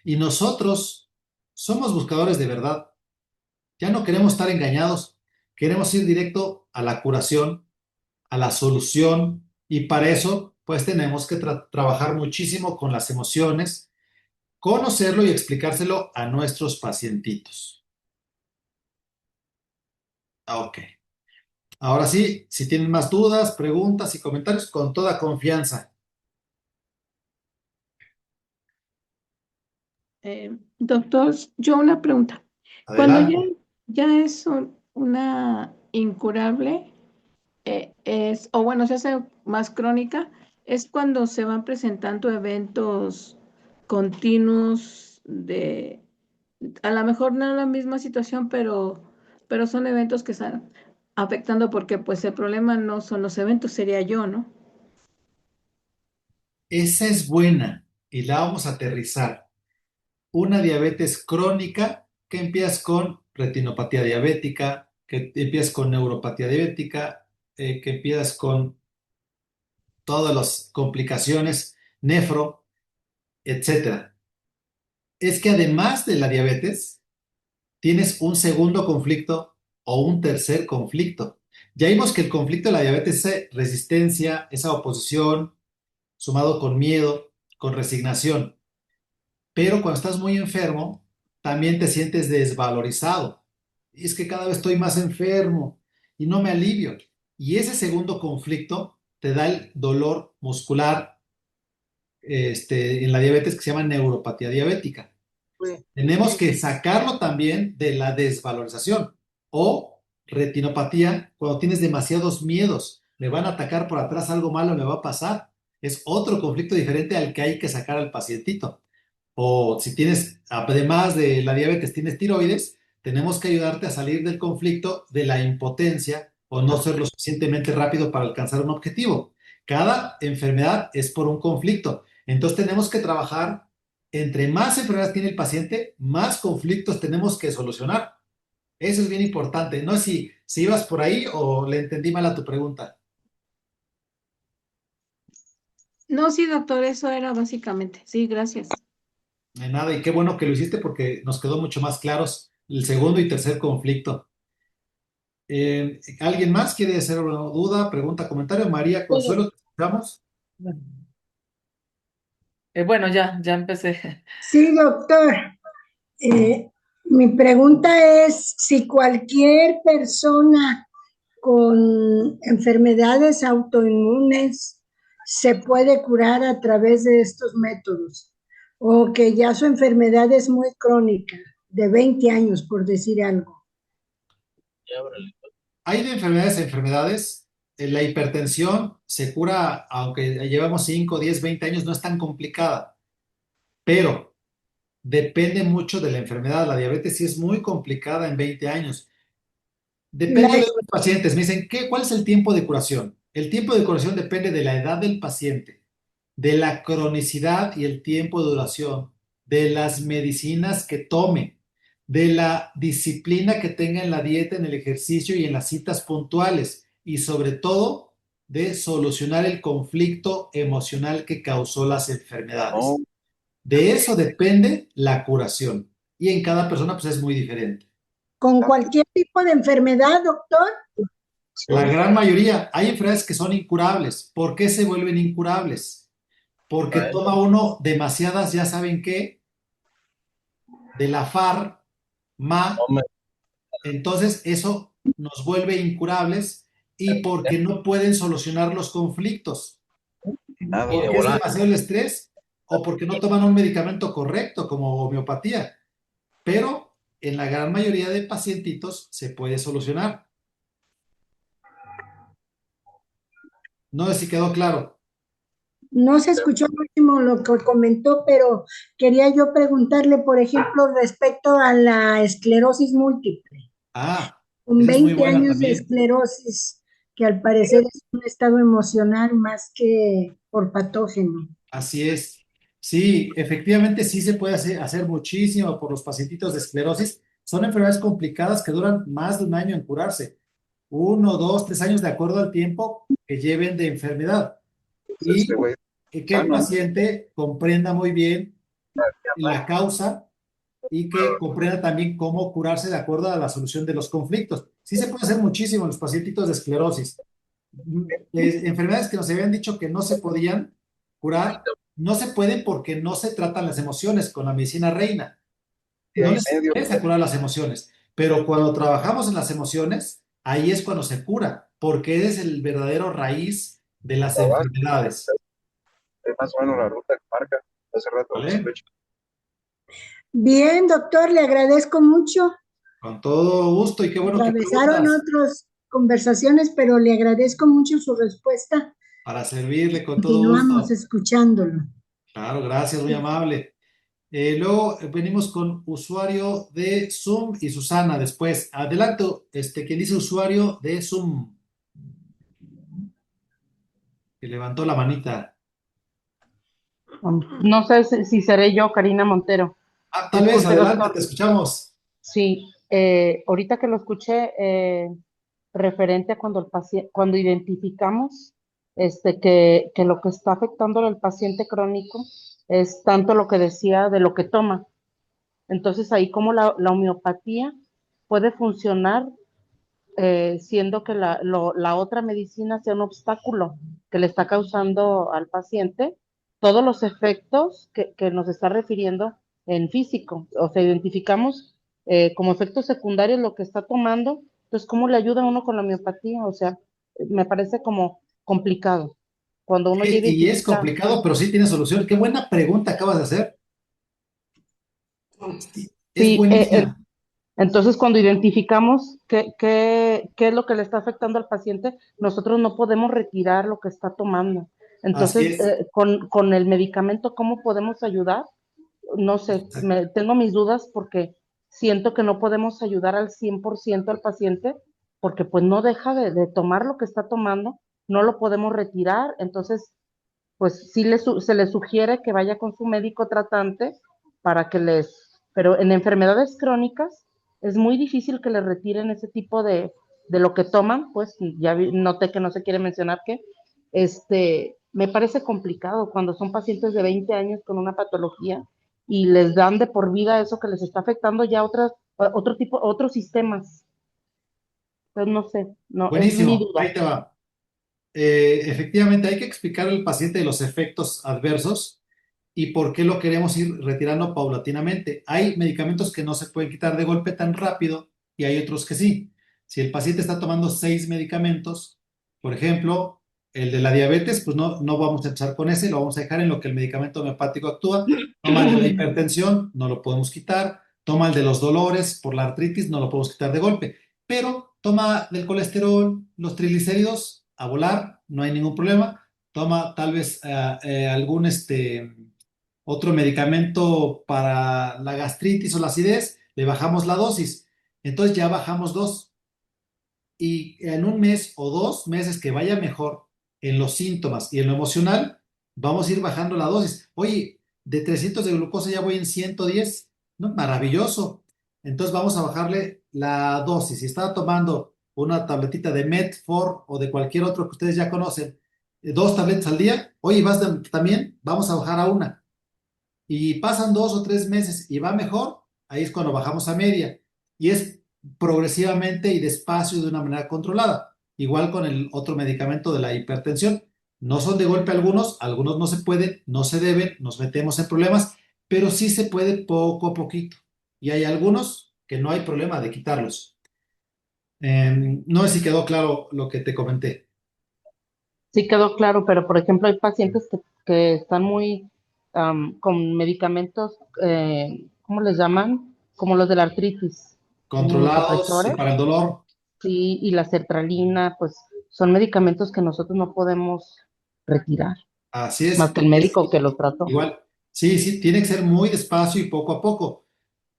Y nosotros somos buscadores de verdad. Ya no queremos estar engañados. Queremos ir directo a la curación, a la solución. Y para eso pues tenemos que trabajar muchísimo con las emociones, conocerlo y explicárselo a nuestros pacientitos. Ok. Ahora sí, si tienen más dudas, preguntas y comentarios, con toda confianza. Doctor, yo una pregunta. Cuando Adelante. ya es una incurable, o bueno, se hace más crónica, es cuando se van presentando eventos continuos a lo mejor no la misma situación, pero son eventos que están afectando porque pues el problema no son los eventos, sería yo, ¿no? Esa es buena y la vamos a aterrizar. Una diabetes crónica que empiezas con retinopatía diabética, que empiezas con neuropatía diabética, que empiezas con todas las complicaciones, nefro, etcétera. Es que además de la diabetes, tienes un segundo conflicto o un tercer conflicto. Ya vimos que el conflicto de la diabetes es resistencia, esa oposición, sumado con miedo, con resignación. Pero cuando estás muy enfermo, también te sientes desvalorizado. Y es que cada vez estoy más enfermo y no me alivio. Y ese segundo conflicto te da el dolor muscular en la diabetes que se llama neuropatía diabética. Tenemos que sacarlo también de la desvalorización o retinopatía cuando tienes demasiados miedos. Me van a atacar por atrás, algo malo me va a pasar. Es otro conflicto diferente al que hay que sacar al pacientito. O si tienes, además de la diabetes, tienes tiroides, tenemos que ayudarte a salir del conflicto de la impotencia o no ser lo suficientemente rápido para alcanzar un objetivo. Cada enfermedad es por un conflicto. Entonces tenemos que trabajar, entre más enfermedades tiene el paciente, más conflictos tenemos que solucionar. Eso es bien importante. No sé si ibas por ahí o le entendí mal a tu pregunta. No, sí, doctor, eso era básicamente. Sí, gracias. De nada, y qué bueno que lo hiciste porque nos quedó mucho más claros el segundo y tercer conflicto. ¿Alguien más quiere hacer una duda, pregunta, comentario? María Consuelo, ¿te escuchamos? Bueno, ya empecé. Sí, doctor. Mi pregunta es si cualquier persona con enfermedades autoinmunes se puede curar a través de estos métodos, o que ya su enfermedad es muy crónica, de 20 años, por decir algo. Hay de enfermedades a enfermedades. La hipertensión se cura, aunque llevamos 5, 10, 20 años, no es tan complicada, pero depende mucho de la enfermedad. La diabetes sí es muy complicada en 20 años. Depende, yo La, le digo a los pacientes, me dicen, ¿cuál es el tiempo de curación? El tiempo de curación depende de la edad del paciente, de la cronicidad y el tiempo de duración, de las medicinas que tome, de la disciplina que tenga en la dieta, en el ejercicio y en las citas puntuales, y sobre todo de solucionar el conflicto emocional que causó las enfermedades. De eso depende la curación, y en cada persona pues es muy diferente. con cualquier tipo de enfermedad, doctor. La gran mayoría, hay enfermedades que son incurables. ¿Por qué se vuelven incurables? Porque toma uno demasiadas, ya saben qué, de la FAR, MA, entonces eso nos vuelve incurables y porque no pueden solucionar los conflictos, porque es demasiado el estrés o porque no toman un medicamento correcto como homeopatía, pero en la gran mayoría de pacientitos se puede solucionar. No sé si quedó claro. No se escuchó el último lo que comentó, pero quería yo preguntarle, por ejemplo, respecto a la esclerosis múltiple. Ah, Con esa es muy 20 buena años de también. esclerosis, que al parecer es un estado emocional más que por patógeno. Así es. Sí, efectivamente sí se puede hacer muchísimo por los pacientitos de esclerosis. Son enfermedades complicadas que duran más de un año en curarse. 1, 2, 3 años de acuerdo al tiempo que lleven de enfermedad. Y que el paciente comprenda muy bien la causa y que comprenda también cómo curarse de acuerdo a la solución de los conflictos. Sí se puede hacer muchísimo en los pacientitos de esclerosis. Enfermedades que nos habían dicho que no se podían curar, no se pueden porque no se tratan las emociones con la medicina reina. No les interesa curar las emociones, pero cuando trabajamos en las emociones, ahí es cuando se cura, porque es el verdadero raíz de las enfermedades. Es más o menos la ruta que marca hace rato. ¿Vale? Bien, doctor, le agradezco mucho. Con todo gusto y qué bueno que Atravesaron preguntas otras conversaciones, pero le agradezco mucho su respuesta. para servirle con todo Continuamos gusto. escuchándolo. Claro, gracias, muy amable. Luego venimos con usuario de Zoom y Susana después. Adelante, quien dice usuario de Zoom, que levantó la manita. No sé si seré yo, Karina Montero. Tal vez, Disculpe, adelante, doctor. te escuchamos. Sí, ahorita que lo escuché, referente a cuando cuando identificamos que lo que está afectando al paciente crónico es tanto lo que decía de lo que toma. Entonces ahí como la homeopatía puede funcionar siendo que la otra medicina sea un obstáculo que le está causando al paciente todos los efectos que nos está refiriendo en físico. O sea, identificamos como efectos secundarios lo que está tomando. Entonces, ¿cómo le ayuda a uno con la homeopatía? O sea, me parece como complicado. Cuando uno ya Y es identifica. complicado, pero sí tiene solución. Qué buena pregunta acabas de hacer. Sí, es Sí, buenísima. entonces, cuando identificamos qué es lo que le está afectando al paciente, nosotros no podemos retirar lo que está tomando. Así Entonces, es. con el medicamento, ¿cómo podemos ayudar? No sé, tengo mis dudas porque siento que no podemos ayudar al 100% al paciente porque pues no deja de tomar lo que está tomando, no lo podemos retirar, entonces pues sí se le sugiere que vaya con su médico tratante para que pero en enfermedades crónicas es muy difícil que le retiren ese tipo de lo que toman, pues ya noté que no se quiere mencionar que, me parece complicado cuando son pacientes de 20 años con una patología y les dan de por vida eso que les está afectando ya otros sistemas. Entonces no sé, no, es mi Buenísimo. duda. Ahí te va. Efectivamente, hay que explicar al paciente los efectos adversos y por qué lo queremos ir retirando paulatinamente. Hay medicamentos que no se pueden quitar de golpe tan rápido y hay otros que sí. Si el paciente está tomando 6 medicamentos, por ejemplo, el de la diabetes, pues no vamos a empezar con ese, lo vamos a dejar en lo que el medicamento homeopático actúa. Toma el de la hipertensión, no lo podemos quitar. Toma el de los dolores por la artritis, no lo podemos quitar de golpe. Pero toma del colesterol, los triglicéridos, a volar, no hay ningún problema. Toma tal vez algún otro medicamento para la gastritis o la acidez, le bajamos la dosis. Entonces ya bajamos dos. Y en un mes o 2 meses que vaya mejor en los síntomas y en lo emocional, vamos a ir bajando la dosis. Oye, de 300 de glucosa ya voy en 110, ¿no? Maravilloso. Entonces vamos a bajarle la dosis. Si estaba tomando una tabletita de Metfor o de cualquier otro que ustedes ya conocen, 2 tabletas al día, oye, también, vamos a bajar a una. Y pasan 2 o 3 meses y va mejor, ahí es cuando bajamos a media. Y es progresivamente y despacio de una manera controlada. Igual con el otro medicamento de la hipertensión. No son de golpe algunos no se pueden, no se deben, nos metemos en problemas, pero sí se puede poco a poquito. Y hay algunos que no hay problema de quitarlos. No sé si quedó claro lo que te comenté. Sí quedó claro, pero por ejemplo hay pacientes que están muy con medicamentos, ¿cómo les llaman? Como los de la artritis, Controlados y inmunosupresores, para el dolor. sí, y la sertralina, pues son medicamentos que nosotros no podemos retirar, Así más es. que el médico que los trató. Igual. Sí, sí, tiene que ser muy despacio y poco a poco.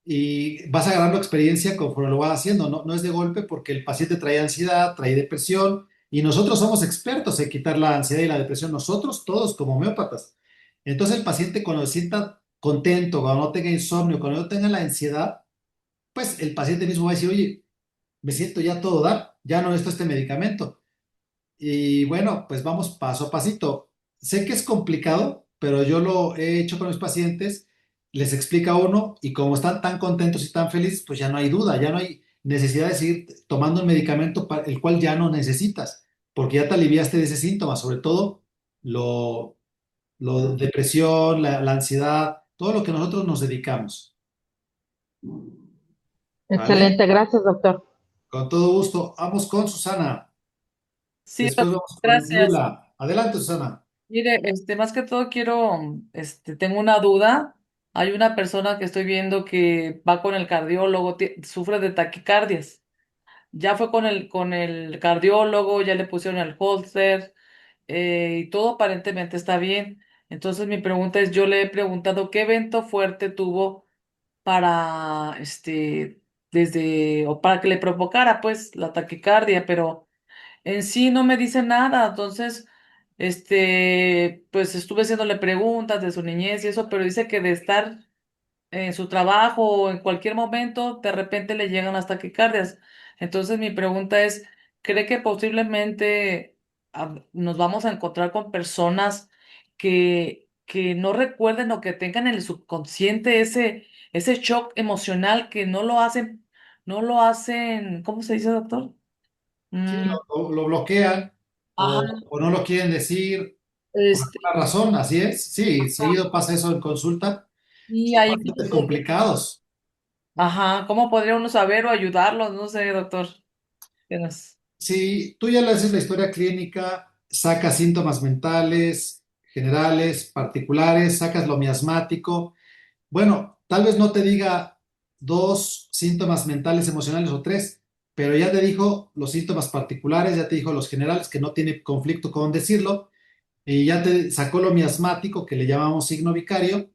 Y vas agarrando experiencia conforme lo vas haciendo, no es de golpe porque el paciente trae ansiedad, trae depresión y nosotros somos expertos en quitar la ansiedad y la depresión, nosotros todos como homeópatas. Entonces el paciente cuando se sienta contento, cuando no tenga insomnio, cuando no tenga la ansiedad, pues el paciente mismo va a decir, oye, me siento ya todo dar, ya no necesito este medicamento. Y bueno, pues vamos paso a pasito. Sé que es complicado, pero yo lo he hecho con mis pacientes, les explica uno y como están tan contentos y tan felices, pues ya no hay duda, ya no hay necesidad de seguir tomando un medicamento para el cual ya no necesitas. porque ya te aliviaste de ese síntoma, sobre todo lo, depresión, la ansiedad, todo lo que nosotros nos dedicamos, ¿vale? Excelente, gracias, doctor. Con todo gusto. Vamos con Susana. Sí, Después doctor, vamos con gracias. Lula. Adelante, Susana. Mire, más que todo tengo una duda. Hay una persona que estoy viendo que va con el cardiólogo, sufre de taquicardias. Ya fue con el cardiólogo, ya le pusieron el holter, y todo aparentemente está bien. Entonces mi pregunta es, yo le he preguntado qué evento fuerte tuvo para, o para que le provocara pues la taquicardia, pero en sí no me dice nada. Entonces, pues estuve haciéndole preguntas de su niñez y eso, pero dice que de estar en su trabajo o en cualquier momento, de repente le llegan las taquicardias. Entonces, mi pregunta es, ¿cree que posiblemente nos vamos a encontrar con personas que no recuerden o que tengan en el subconsciente ese shock emocional que no lo hacen, ¿cómo se dice, doctor? Sí, Mm, lo bloquean ajá, o no lo quieren decir por este, alguna razón, así es. Sí, seguido pasa eso en consulta. y Son ahí, pacientes complicados. ajá, ¿cómo podría uno saber o ayudarlos? No sé, doctor. Tienes- Si tú ya le haces la historia clínica, sacas síntomas mentales, generales, particulares, sacas lo miasmático. Bueno, tal vez no te diga dos síntomas mentales, emocionales o tres, pero ya te dijo los síntomas particulares, ya te dijo los generales, que no tiene conflicto con decirlo, y ya te sacó lo miasmático, que le llamamos signo vicario.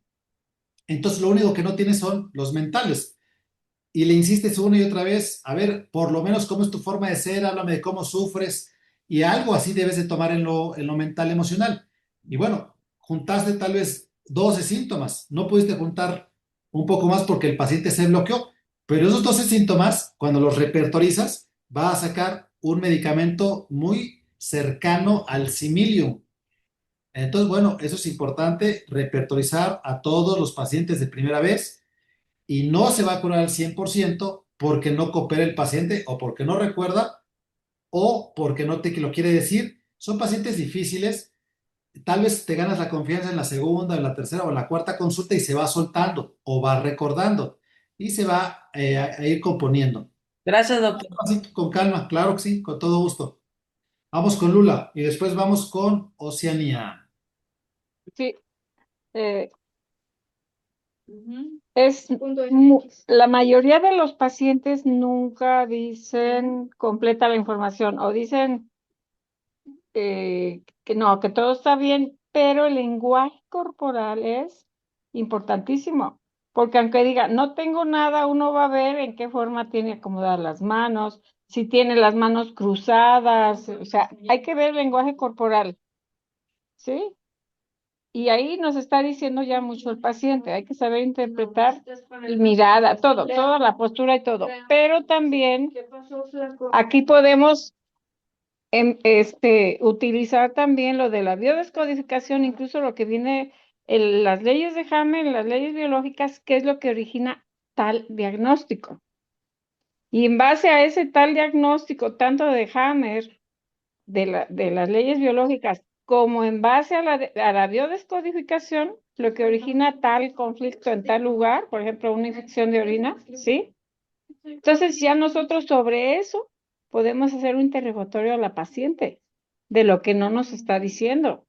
Entonces, lo único que no tiene son los mentales. Y le insistes una y otra vez, a ver, por lo menos cómo es tu forma de ser, háblame de cómo sufres, y algo así debes de tomar en lo mental emocional. Y bueno, juntaste tal vez 12 síntomas, no pudiste juntar un poco más porque el paciente se bloqueó, pero esos 12 síntomas, cuando los repertorizas, va a sacar un medicamento muy cercano al similium. Entonces, bueno, eso es importante, repertorizar a todos los pacientes de primera vez y no se va a curar al 100% porque no coopera el paciente o porque no recuerda o porque no te lo quiere decir. Son pacientes difíciles. Tal vez te ganas la confianza en la segunda, en la tercera o en la cuarta consulta y se va soltando o va recordando y se va a ir componiendo. Gracias, doctor. Así, con calma, claro que sí, con todo gusto. Vamos con Lula y después vamos con Oceanía. Sí, eh, la mayoría de los pacientes nunca dicen completa la información o dicen que no, que todo está bien, pero el lenguaje corporal es importantísimo, porque aunque diga no tengo nada, uno va a ver en qué forma tiene acomodadas las manos, si tiene las manos cruzadas, o sea, hay que ver el lenguaje corporal, ¿sí? Y ahí nos está diciendo ya mucho el paciente, hay que saber interpretar y mirada, todo, toda la postura y todo. Pero también aquí podemos utilizar también lo de la biodescodificación, incluso lo que viene en las leyes de Hammer, las leyes biológicas, que es lo que origina tal diagnóstico. Y en base a ese tal diagnóstico, tanto de Hammer, de las leyes biológicas, como en base a la biodescodificación, lo que origina tal conflicto en tal lugar, por ejemplo, una infección de orina, ¿sí? Entonces ya nosotros sobre eso podemos hacer un interrogatorio a la paciente de lo que no nos está diciendo,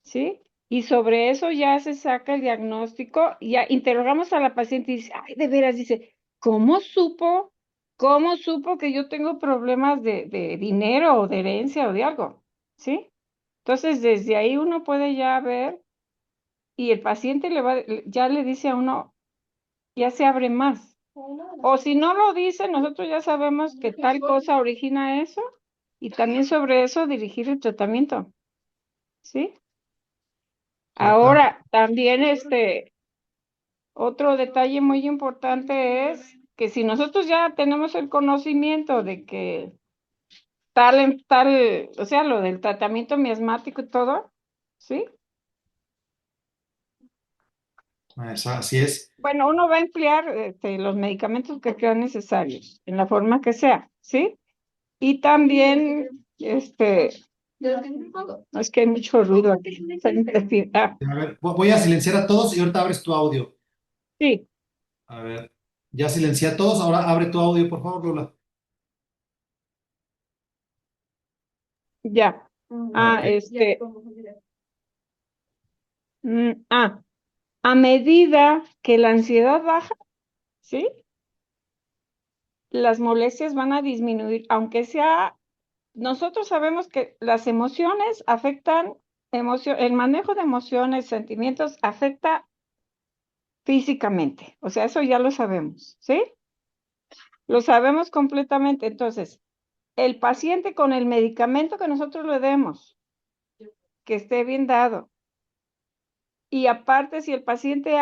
¿sí? Y sobre eso ya se saca el diagnóstico, y ya interrogamos a la paciente y dice, ay, de veras, dice, ¿cómo supo? ¿Cómo supo que yo tengo problemas de dinero o de herencia o de algo? ¿Sí? Entonces, desde ahí uno puede ya ver y el paciente ya le dice a uno, ya se abre más. O si no lo dice, nosotros ya sabemos que tal cosa origina eso y también sobre eso dirigir el tratamiento, ¿sí? Ahora, también otro detalle muy importante es que si nosotros ya tenemos el conocimiento de que o sea, lo del tratamiento miasmático y todo, ¿sí? Así es. Bueno, uno va a emplear los medicamentos que sean necesarios, en la forma que sea, ¿sí? Y también Este, no, es que hay mucho ruido aquí. A ver, voy a silenciar a todos y ahorita abres tu audio. Sí, A ver, ya silencié a todos, ahora abre tu audio, por favor, Lola. ya. Ok. Ah, a medida que la ansiedad baja, ¿sí? Las molestias van a disminuir, aunque sea, nosotros sabemos que las emociones afectan, el manejo de emociones, sentimientos afecta físicamente, o sea, eso ya lo sabemos, ¿sí? Lo sabemos completamente. Entonces, el paciente con el medicamento que nosotros le demos, que esté bien dado, y aparte si el paciente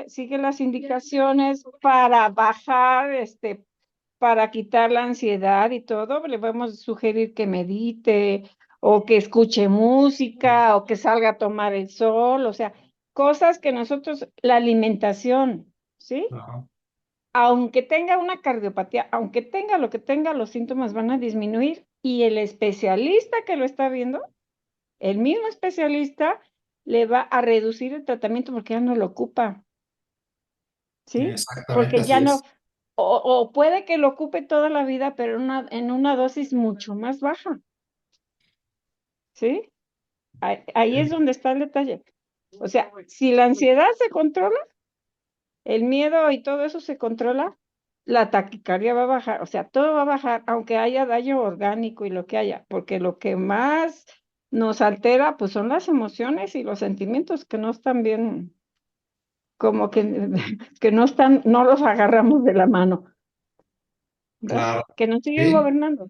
sigue las indicaciones para bajar, para quitar la ansiedad y todo, le podemos sugerir que medite o que escuche música o que salga a tomar el sol, o sea, cosas que nosotros, la alimentación, ¿sí? Ajá. Aunque tenga una cardiopatía, aunque tenga lo que tenga, los síntomas van a disminuir y el especialista que lo está viendo, el mismo especialista, le va a reducir el tratamiento porque ya no lo ocupa, ¿sí? Exactamente, Porque ya así no, es. o puede que lo ocupe toda la vida, pero en una dosis mucho más baja, ¿sí? Ahí es donde está el detalle. O sea, si la ansiedad se controla, el miedo y todo eso se controla, la taquicardia va a bajar, o sea, todo va a bajar, aunque haya daño orgánico y lo que haya, porque lo que más nos altera, pues son las emociones y los sentimientos que no están bien, como que, que no están, no los agarramos de la mano, ¿verdad? Claro. Que nos siguen Sí, gobernando.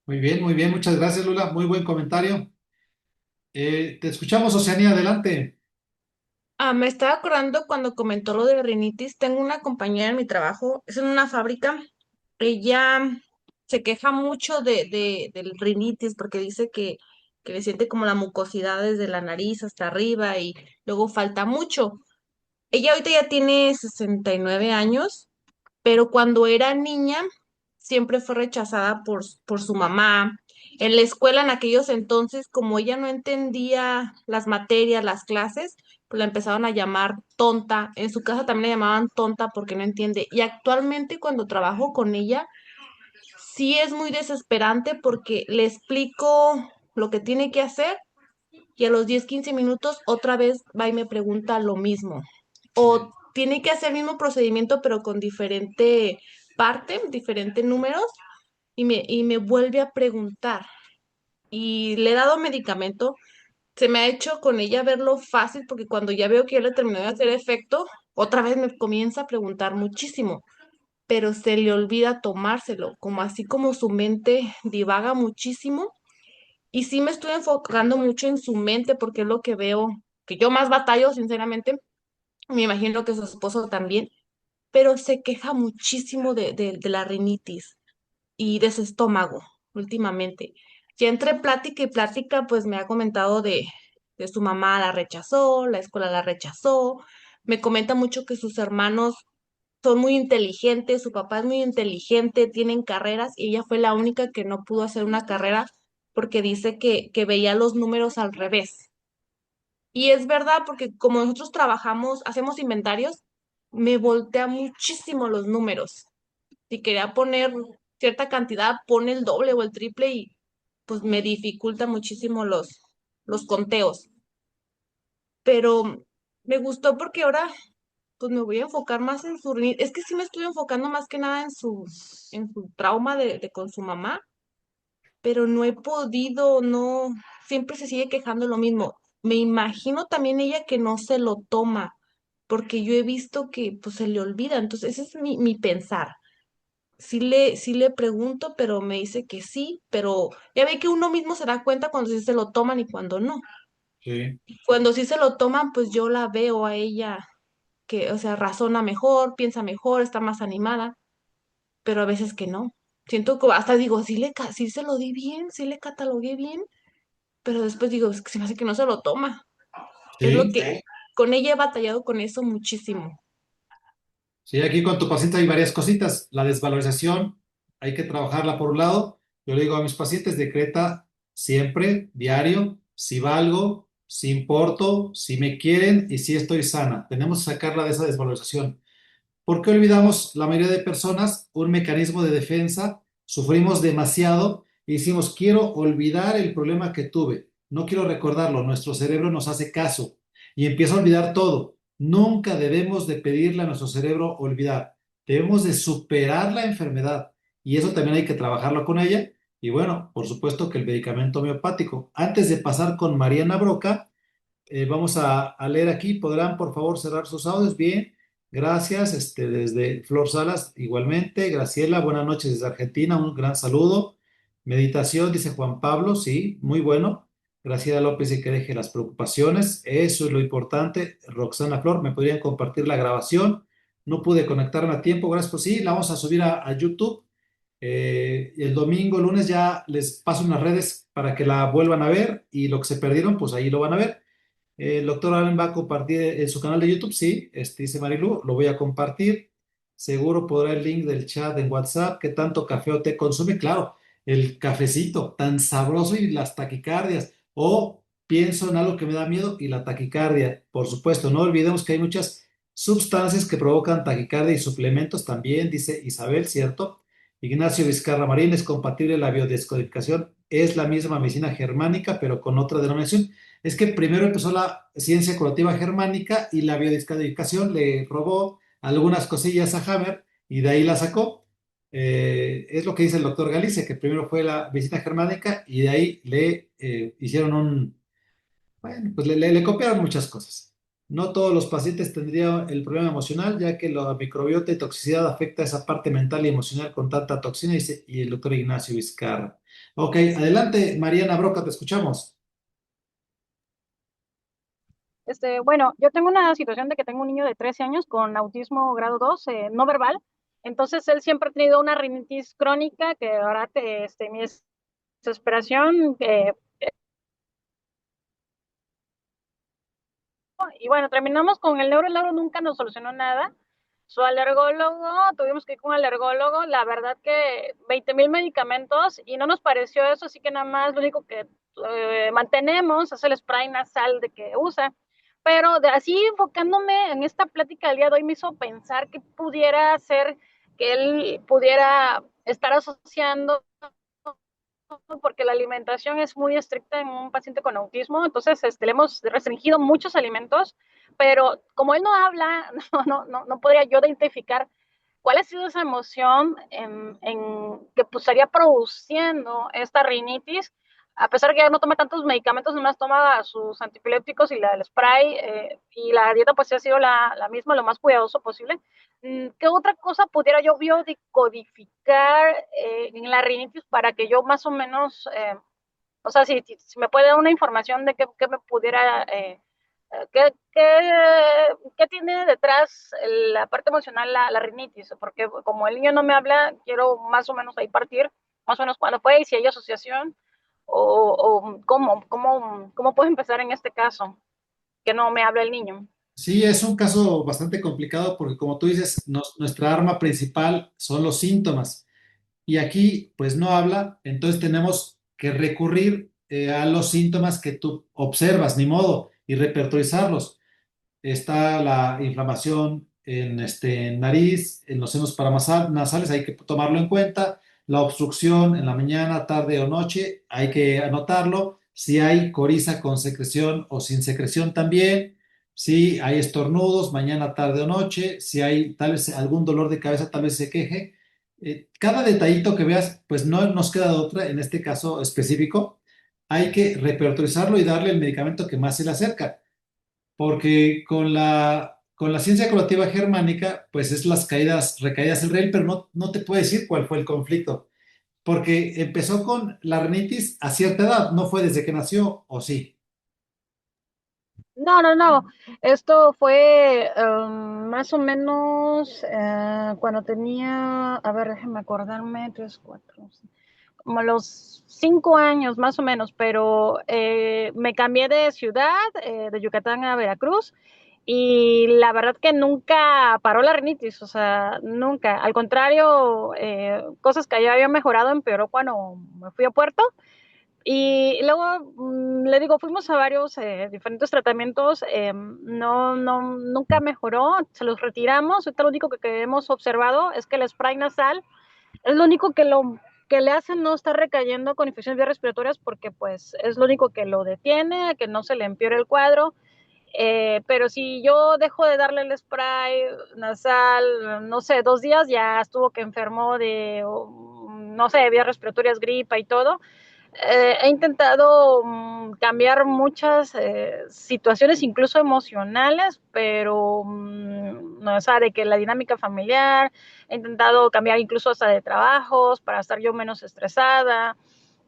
muy bien, muchas gracias, Lula. Muy buen comentario. Te escuchamos, Oceanía, adelante. Me estaba acordando cuando comentó lo de rinitis. Tengo una compañera en mi trabajo, es en una fábrica. Ella se queja mucho del rinitis porque dice que le siente como la mucosidad desde la nariz hasta arriba y luego falta mucho. Ella ahorita ya tiene 69 años, pero cuando era niña siempre fue rechazada por su mamá. En la escuela en aquellos entonces, como ella no entendía las materias, las clases, pues la empezaron a llamar tonta. En su casa también la llamaban tonta porque no entiende. Y actualmente cuando trabajo con ella, sí es muy desesperante porque le explico lo que tiene que hacer y a los 10 15 minutos otra vez va y me pregunta lo mismo. O tiene que hacer el mismo procedimiento pero con diferente parte, diferentes números y me vuelve a preguntar. Y le he dado medicamento, se me ha hecho con ella verlo fácil porque cuando ya veo que ya le terminó de hacer efecto, otra vez me comienza a preguntar muchísimo, pero se le olvida tomárselo, como así como su mente divaga muchísimo. Y sí me estoy enfocando mucho en su mente porque es lo que veo, que yo más batallo, sinceramente. Me imagino que su esposo también, pero se queja muchísimo de la rinitis y de su estómago últimamente. Ya entre plática y plática, pues me ha comentado de su mamá la rechazó, la escuela la rechazó. Me comenta mucho que sus hermanos son muy inteligentes, su papá es muy inteligente, tienen carreras y ella fue la única que no pudo hacer una carrera porque dice que veía los números al revés. Y es verdad, porque como nosotros trabajamos, hacemos inventarios, me voltea muchísimo los números. Si quería poner cierta cantidad, pone el doble o el triple y pues me dificulta muchísimo los conteos. Pero me gustó porque ahora pues me voy a enfocar más en su... Es que sí me estoy enfocando más que nada en su trauma de con su mamá, pero no he podido, no, siempre se sigue quejando lo mismo. Me imagino también ella que no se lo toma, porque yo he visto que pues se le olvida, entonces ese es mi pensar. Sí le pregunto, pero me dice que sí, pero ya ve que uno mismo se da cuenta cuando sí se lo toman y cuando no. Sí, Cuando sí se lo toman, pues yo la veo a ella que, o sea, razona mejor, piensa mejor, está más animada, pero a veces que no. Siento que hasta digo, sí se lo di bien, sí le catalogué bien, pero después digo, es que se me hace que no se lo toma. Es lo sí. que con ella he batallado con eso muchísimo. Sí, aquí con tu paciente hay varias cositas. La desvalorización, hay que trabajarla por un lado. Yo le digo a mis pacientes, decreta siempre, diario, si valgo, si importo, si me quieren y si estoy sana. Tenemos que sacarla de esa desvalorización. ¿Por qué olvidamos la mayoría de personas un mecanismo de defensa? Sufrimos demasiado y decimos, quiero olvidar el problema que tuve, no quiero recordarlo. Nuestro cerebro nos hace caso y empieza a olvidar todo. Nunca debemos de pedirle a nuestro cerebro olvidar. Debemos de superar la enfermedad y eso también hay que trabajarlo con ella. Y bueno, por supuesto que el medicamento homeopático. Antes de pasar con Mariana Broca, vamos a leer aquí. ¿Podrán, por favor, cerrar sus audios? Bien, gracias. Desde Flor Salas, igualmente. Graciela, buenas noches desde Argentina, un gran saludo. Meditación, dice Juan Pablo, sí, muy bueno. Graciela López dice que deje las preocupaciones, eso es lo importante. Roxana Flor, ¿me podrían compartir la grabación? No pude conectarme a tiempo, gracias por sí, la vamos a subir a YouTube. El domingo, lunes ya les paso unas redes para que la vuelvan a ver y lo que se perdieron, pues ahí lo van a ver. El doctor Allen va a compartir en su canal de YouTube, sí, dice Marilu, lo voy a compartir. Seguro podrá el link del chat en WhatsApp. ¿Qué tanto café o té consume? Claro, el cafecito tan sabroso y las taquicardias. O pienso en algo que me da miedo y la taquicardia. Por supuesto, no olvidemos que hay muchas sustancias que provocan taquicardia y suplementos también, dice Isabel, ¿cierto? Ignacio Vizcarra Marín, es compatible la biodescodificación. Es la misma medicina germánica, pero con otra denominación. Es que primero empezó la ciencia curativa germánica y la biodescodificación le robó algunas cosillas a Hammer y de ahí la sacó. Es lo que dice el doctor Galicia, que primero fue la medicina germánica y de ahí le hicieron bueno, pues le copiaron muchas cosas. No todos los pacientes tendrían el problema emocional, ya que la microbiota y toxicidad afecta esa parte mental y emocional con tanta toxina, dice, y el doctor Ignacio Vizcarra. Ok, adelante, Mariana Broca, te escuchamos. Bueno, yo tengo una situación de que tengo un niño de 13 años con autismo grado 2, no verbal. Entonces, él siempre ha tenido una rinitis crónica que ahora mi desesperación. Y bueno, terminamos con el neuro nunca nos solucionó nada. Su alergólogo, tuvimos que ir con un alergólogo, la verdad que 20,000 medicamentos y no nos pareció eso, así que nada más lo único que mantenemos es el spray nasal de que usa. Pero así enfocándome en esta plática del día de hoy me hizo pensar que pudiera ser que él pudiera estar asociando, porque la alimentación es muy estricta en un paciente con autismo, entonces le hemos restringido muchos alimentos, pero como él no habla, no podría yo identificar cuál ha sido esa emoción que pues, estaría produciendo esta rinitis, a pesar que ya no toma tantos medicamentos, nomás toma sus antiepilépticos y el spray, y la dieta pues ha sido la misma, lo más cuidadoso posible. ¿Qué otra cosa pudiera yo biodecodificar en la rinitis para que yo más o menos, o sea, si me puede dar una información de qué me pudiera, qué tiene detrás la parte emocional la rinitis? Porque como el niño no me habla, quiero más o menos ahí partir, más o menos cuándo fue y si hay asociación o cómo puedo empezar en este caso, que no me habla el niño. Sí, es un caso bastante complicado porque como tú dices, nuestra arma principal son los síntomas y aquí pues no habla, entonces tenemos que recurrir a los síntomas que tú observas, ni modo, y repertorizarlos. Está la inflamación en nariz, en los senos paranasales, hay que tomarlo en cuenta. La obstrucción en la mañana, tarde o noche, hay que anotarlo. Si hay coriza con secreción o sin secreción también. Si hay estornudos, mañana, tarde o noche. Si hay tal vez algún dolor de cabeza, tal vez se queje. Cada detallito que veas, pues no nos queda de otra en este caso específico. Hay que repertorizarlo y darle el medicamento que más se le acerca porque con la ciencia curativa germánica, pues es las caídas, recaídas del rey, pero no te puedo decir cuál fue el conflicto, porque empezó con la rinitis a cierta edad, no fue desde que nació, ¿o sí? No. Esto fue más o menos cuando tenía, a ver, déjenme acordarme, 3, 4, como los 5 años más o menos, pero me cambié de ciudad, de Yucatán a Veracruz, y la verdad que nunca paró la rinitis, o sea, nunca. Al contrario, cosas que ya había mejorado empeoró cuando me fui a Puerto. Y luego, le digo, fuimos a varios diferentes tratamientos, nunca mejoró, se los retiramos. Ahorita lo único que hemos observado es que el spray nasal es lo único que le hace no estar recayendo con infecciones vías respiratorias, porque pues es lo único que lo detiene, que no se le empeore el cuadro. Pero si yo dejo de darle el spray nasal, no sé, 2 días, ya estuvo que enfermó de, no sé, vías respiratorias, gripa y todo. He intentado cambiar muchas situaciones, incluso emocionales, pero no, o sea, de que la dinámica familiar, he intentado cambiar incluso hasta de trabajos para estar yo menos estresada,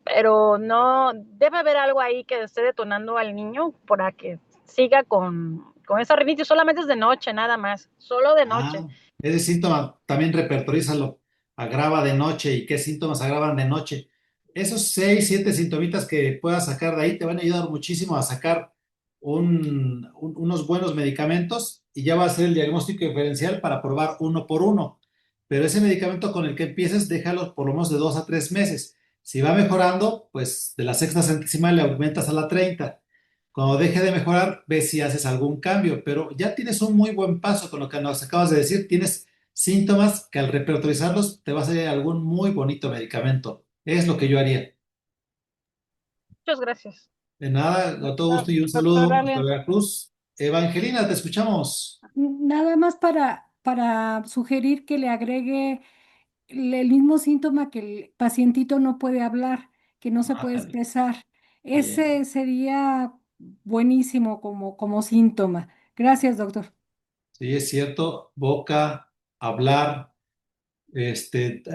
pero no, debe haber algo ahí que esté detonando al niño para que siga con esa rinitis. Solamente es de noche, nada más, solo de noche. Ese síntoma también repertorízalo. Agrava de noche. ¿Y qué síntomas agravan de noche? Esos 6, 7 sintomitas que puedas sacar de ahí te van a ayudar muchísimo a sacar unos buenos medicamentos y ya va a ser el diagnóstico diferencial para probar uno por uno. Pero ese medicamento con el que empieces, déjalo por lo menos de 2 a 3 meses. Si va mejorando, pues de la sexta centésima le aumentas a la 30. Cuando deje de mejorar, ve si haces algún cambio, pero ya tienes un muy buen paso con lo que nos acabas de decir. Tienes síntomas que al repertorizarlos te va a salir algún muy bonito medicamento. Es lo que yo haría. Muchas gracias. De nada, a todo gusto y un Doctora saludo hasta Leon. Veracruz. Evangelina, te escuchamos. Nada más para sugerir que le agregue el mismo síntoma que el pacientito no puede hablar, que no se puede Ándale, expresar. bien. Ese sería buenísimo como síntoma. Gracias, doctor. Sí, es cierto, boca, hablar,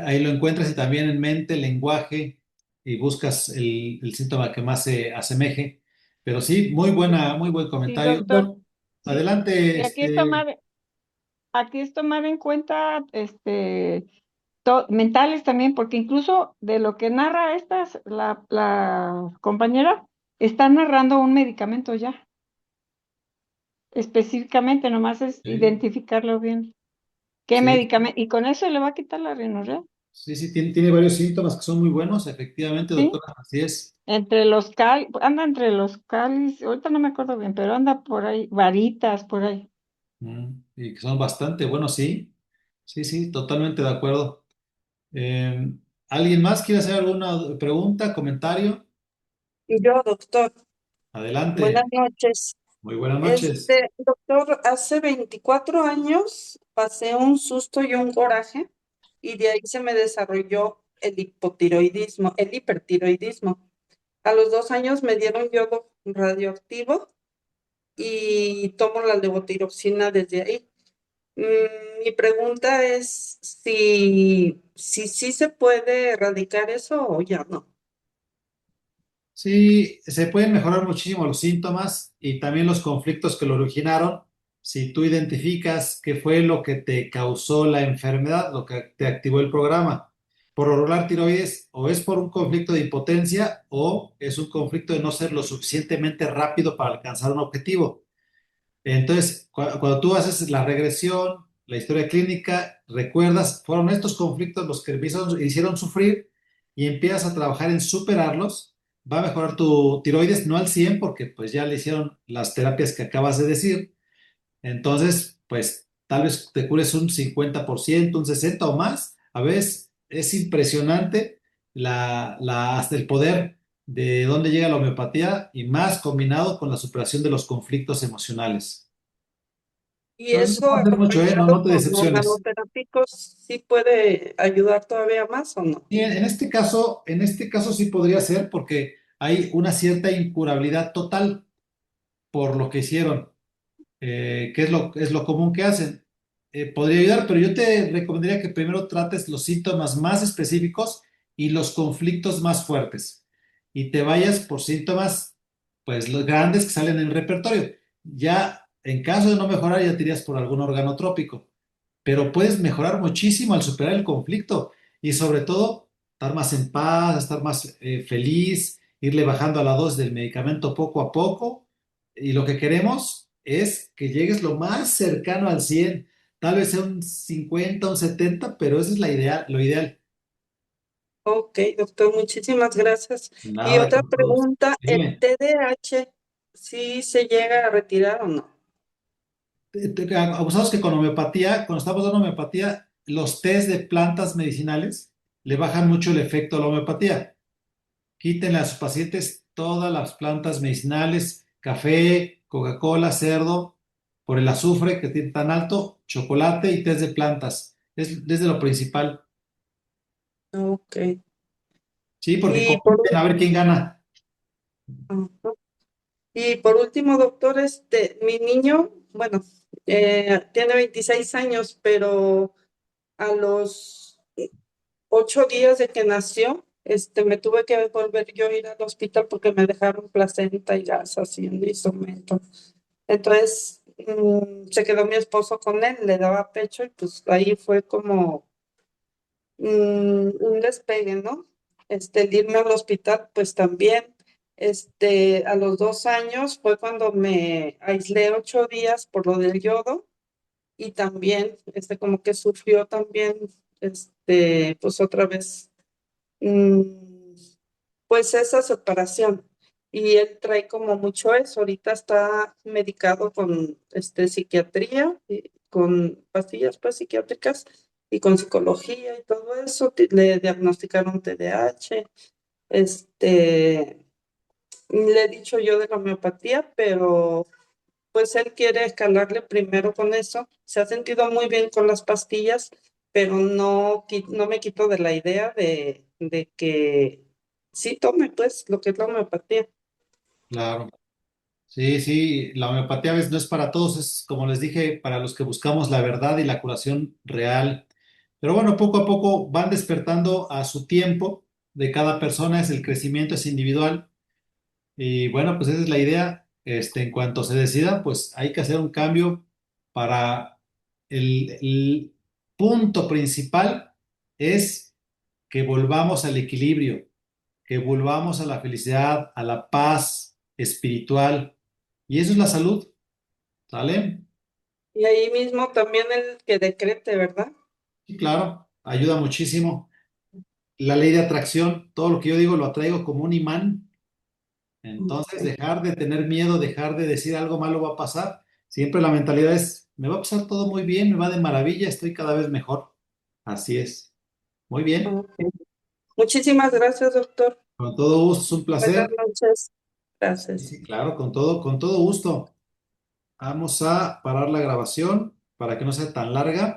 ahí lo encuentras y también en mente, lenguaje, y buscas el síntoma que más se asemeje. Pero sí, muy buen Sí, comentario. doctor. Sí. Adelante, Y aquí es tomar en cuenta mentales también, porque incluso de lo que narra la compañera, está narrando un medicamento ya, específicamente, nomás es sí, identificarlo bien. ¿Qué sí, medicamento? Y con eso le va a quitar la rinorrea. sí, tiene varios síntomas que son muy buenos, efectivamente, Sí, doctora, así es. anda entre los cáliz, ahorita no me acuerdo bien, pero anda por ahí, varitas por ahí. Y que son bastante buenos, sí, sí, totalmente de acuerdo. Eh, ¿Alguien más quiere hacer alguna pregunta, comentario? Y yo, doctor, buenas Adelante, noches. muy buenas noches. Doctor, hace 24 años pasé un susto y un coraje y de ahí se me desarrolló el hipotiroidismo, el hipertiroidismo. A los 2 años me dieron yodo radioactivo y tomo la levotiroxina desde ahí. Mi pregunta es si se puede erradicar eso o ya no. Sí, se pueden mejorar muchísimo los síntomas y también los conflictos que lo originaron. Si tú identificas qué fue lo que te causó la enfermedad, lo que te activó el programa. Por lo regular, tiroides o es por un conflicto de impotencia o es un conflicto de no ser lo suficientemente rápido para alcanzar un objetivo. Entonces, cuando tú haces la regresión, la historia clínica, recuerdas, fueron estos conflictos los que hicieron sufrir y empiezas a trabajar en superarlos, va a mejorar tu tiroides, no al 100 porque pues ya le hicieron las terapias que acabas de decir. Entonces, pues tal vez te cures un 50%, un 60% o más. A veces es impresionante hasta el poder de dónde llega la homeopatía y más combinado con la superación de los conflictos emocionales. Y No eso va a hacer mucho, ¿eh? No, acompañado no te con decepciones. hormonoterápicos, ¿sí puede ayudar todavía más o no? Y en este caso sí podría ser porque hay una cierta incurabilidad total por lo que hicieron. Que es lo común que hacen. Podría ayudar, pero yo te recomendaría que primero trates los síntomas más específicos y los conflictos más fuertes y te vayas por síntomas, pues los grandes que salen en el repertorio. Ya en caso de no mejorar, ya te irías por algún organotrópico, pero puedes mejorar muchísimo al superar el conflicto y sobre todo estar más en paz, estar más feliz, irle bajando a la dosis del medicamento poco a poco y lo que queremos es que llegues lo más cercano al 100, tal vez sea un 50, un 70, pero esa es la idea, lo ideal. Ok, doctor, muchísimas gracias. Y Nada, otra con todos. pregunta, ¿el Dime, TDAH sí se llega a retirar o no? abusados que con homeopatía, cuando estamos dando homeopatía, los tés de plantas medicinales le bajan mucho el efecto a la homeopatía. Quítenle a sus pacientes todas las plantas medicinales, café, Coca-Cola, cerdo, por el azufre que tiene tan alto, chocolate y tés de plantas. Es desde lo principal. Ok. Sí, porque Y por, compiten a ver quién gana. ajá. Y por último, doctor, mi niño, bueno, tiene 26 años, pero a los 8 días de que nació, me tuve que volver yo a ir al hospital porque me dejaron placenta y gasas y un instrumento. Entonces, se quedó mi esposo con él, le daba pecho y pues ahí fue como un despegue, ¿no? El irme al hospital, pues también, a los 2 años fue cuando me aislé 8 días por lo del yodo y también, como que sufrió también, pues otra vez, mm, pues esa separación. Y él trae como mucho eso. Ahorita está medicado con psiquiatría, y con pastillas pues, psiquiátricas y con psicología y todo eso. Le diagnosticaron TDAH. Le he dicho yo de la homeopatía, pero pues él quiere escalarle primero con eso. Se ha sentido muy bien con las pastillas, pero no me quito de la idea de que sí tome pues lo que es la homeopatía. Claro. Sí, sí, la homeopatía a veces no es para todos, es como les dije, para los que buscamos la verdad y la curación real. Pero bueno, poco a poco van despertando a su tiempo de cada persona, es el crecimiento, es individual. Y bueno, pues esa es la idea. En cuanto se decida, pues hay que hacer un cambio para el punto principal es que volvamos al equilibrio, que volvamos a la felicidad, a la paz espiritual. Y eso es la salud, ¿sale? Y ahí mismo también el que decrete, ¿verdad? Sí, claro, ayuda muchísimo. La ley de atracción, todo lo que yo digo lo atraigo como un imán. Entonces, Ok. dejar de tener miedo, dejar de decir algo malo va a pasar. Siempre la mentalidad es, me va a pasar todo muy bien, me va de maravilla, estoy cada vez mejor. Así es. Muy bien. Ok. Muchísimas gracias, doctor. Con todo gusto, es un Buenas placer. noches. Sí, Gracias. sí, claro, con todo gusto. Vamos a parar la grabación para que no sea tan larga.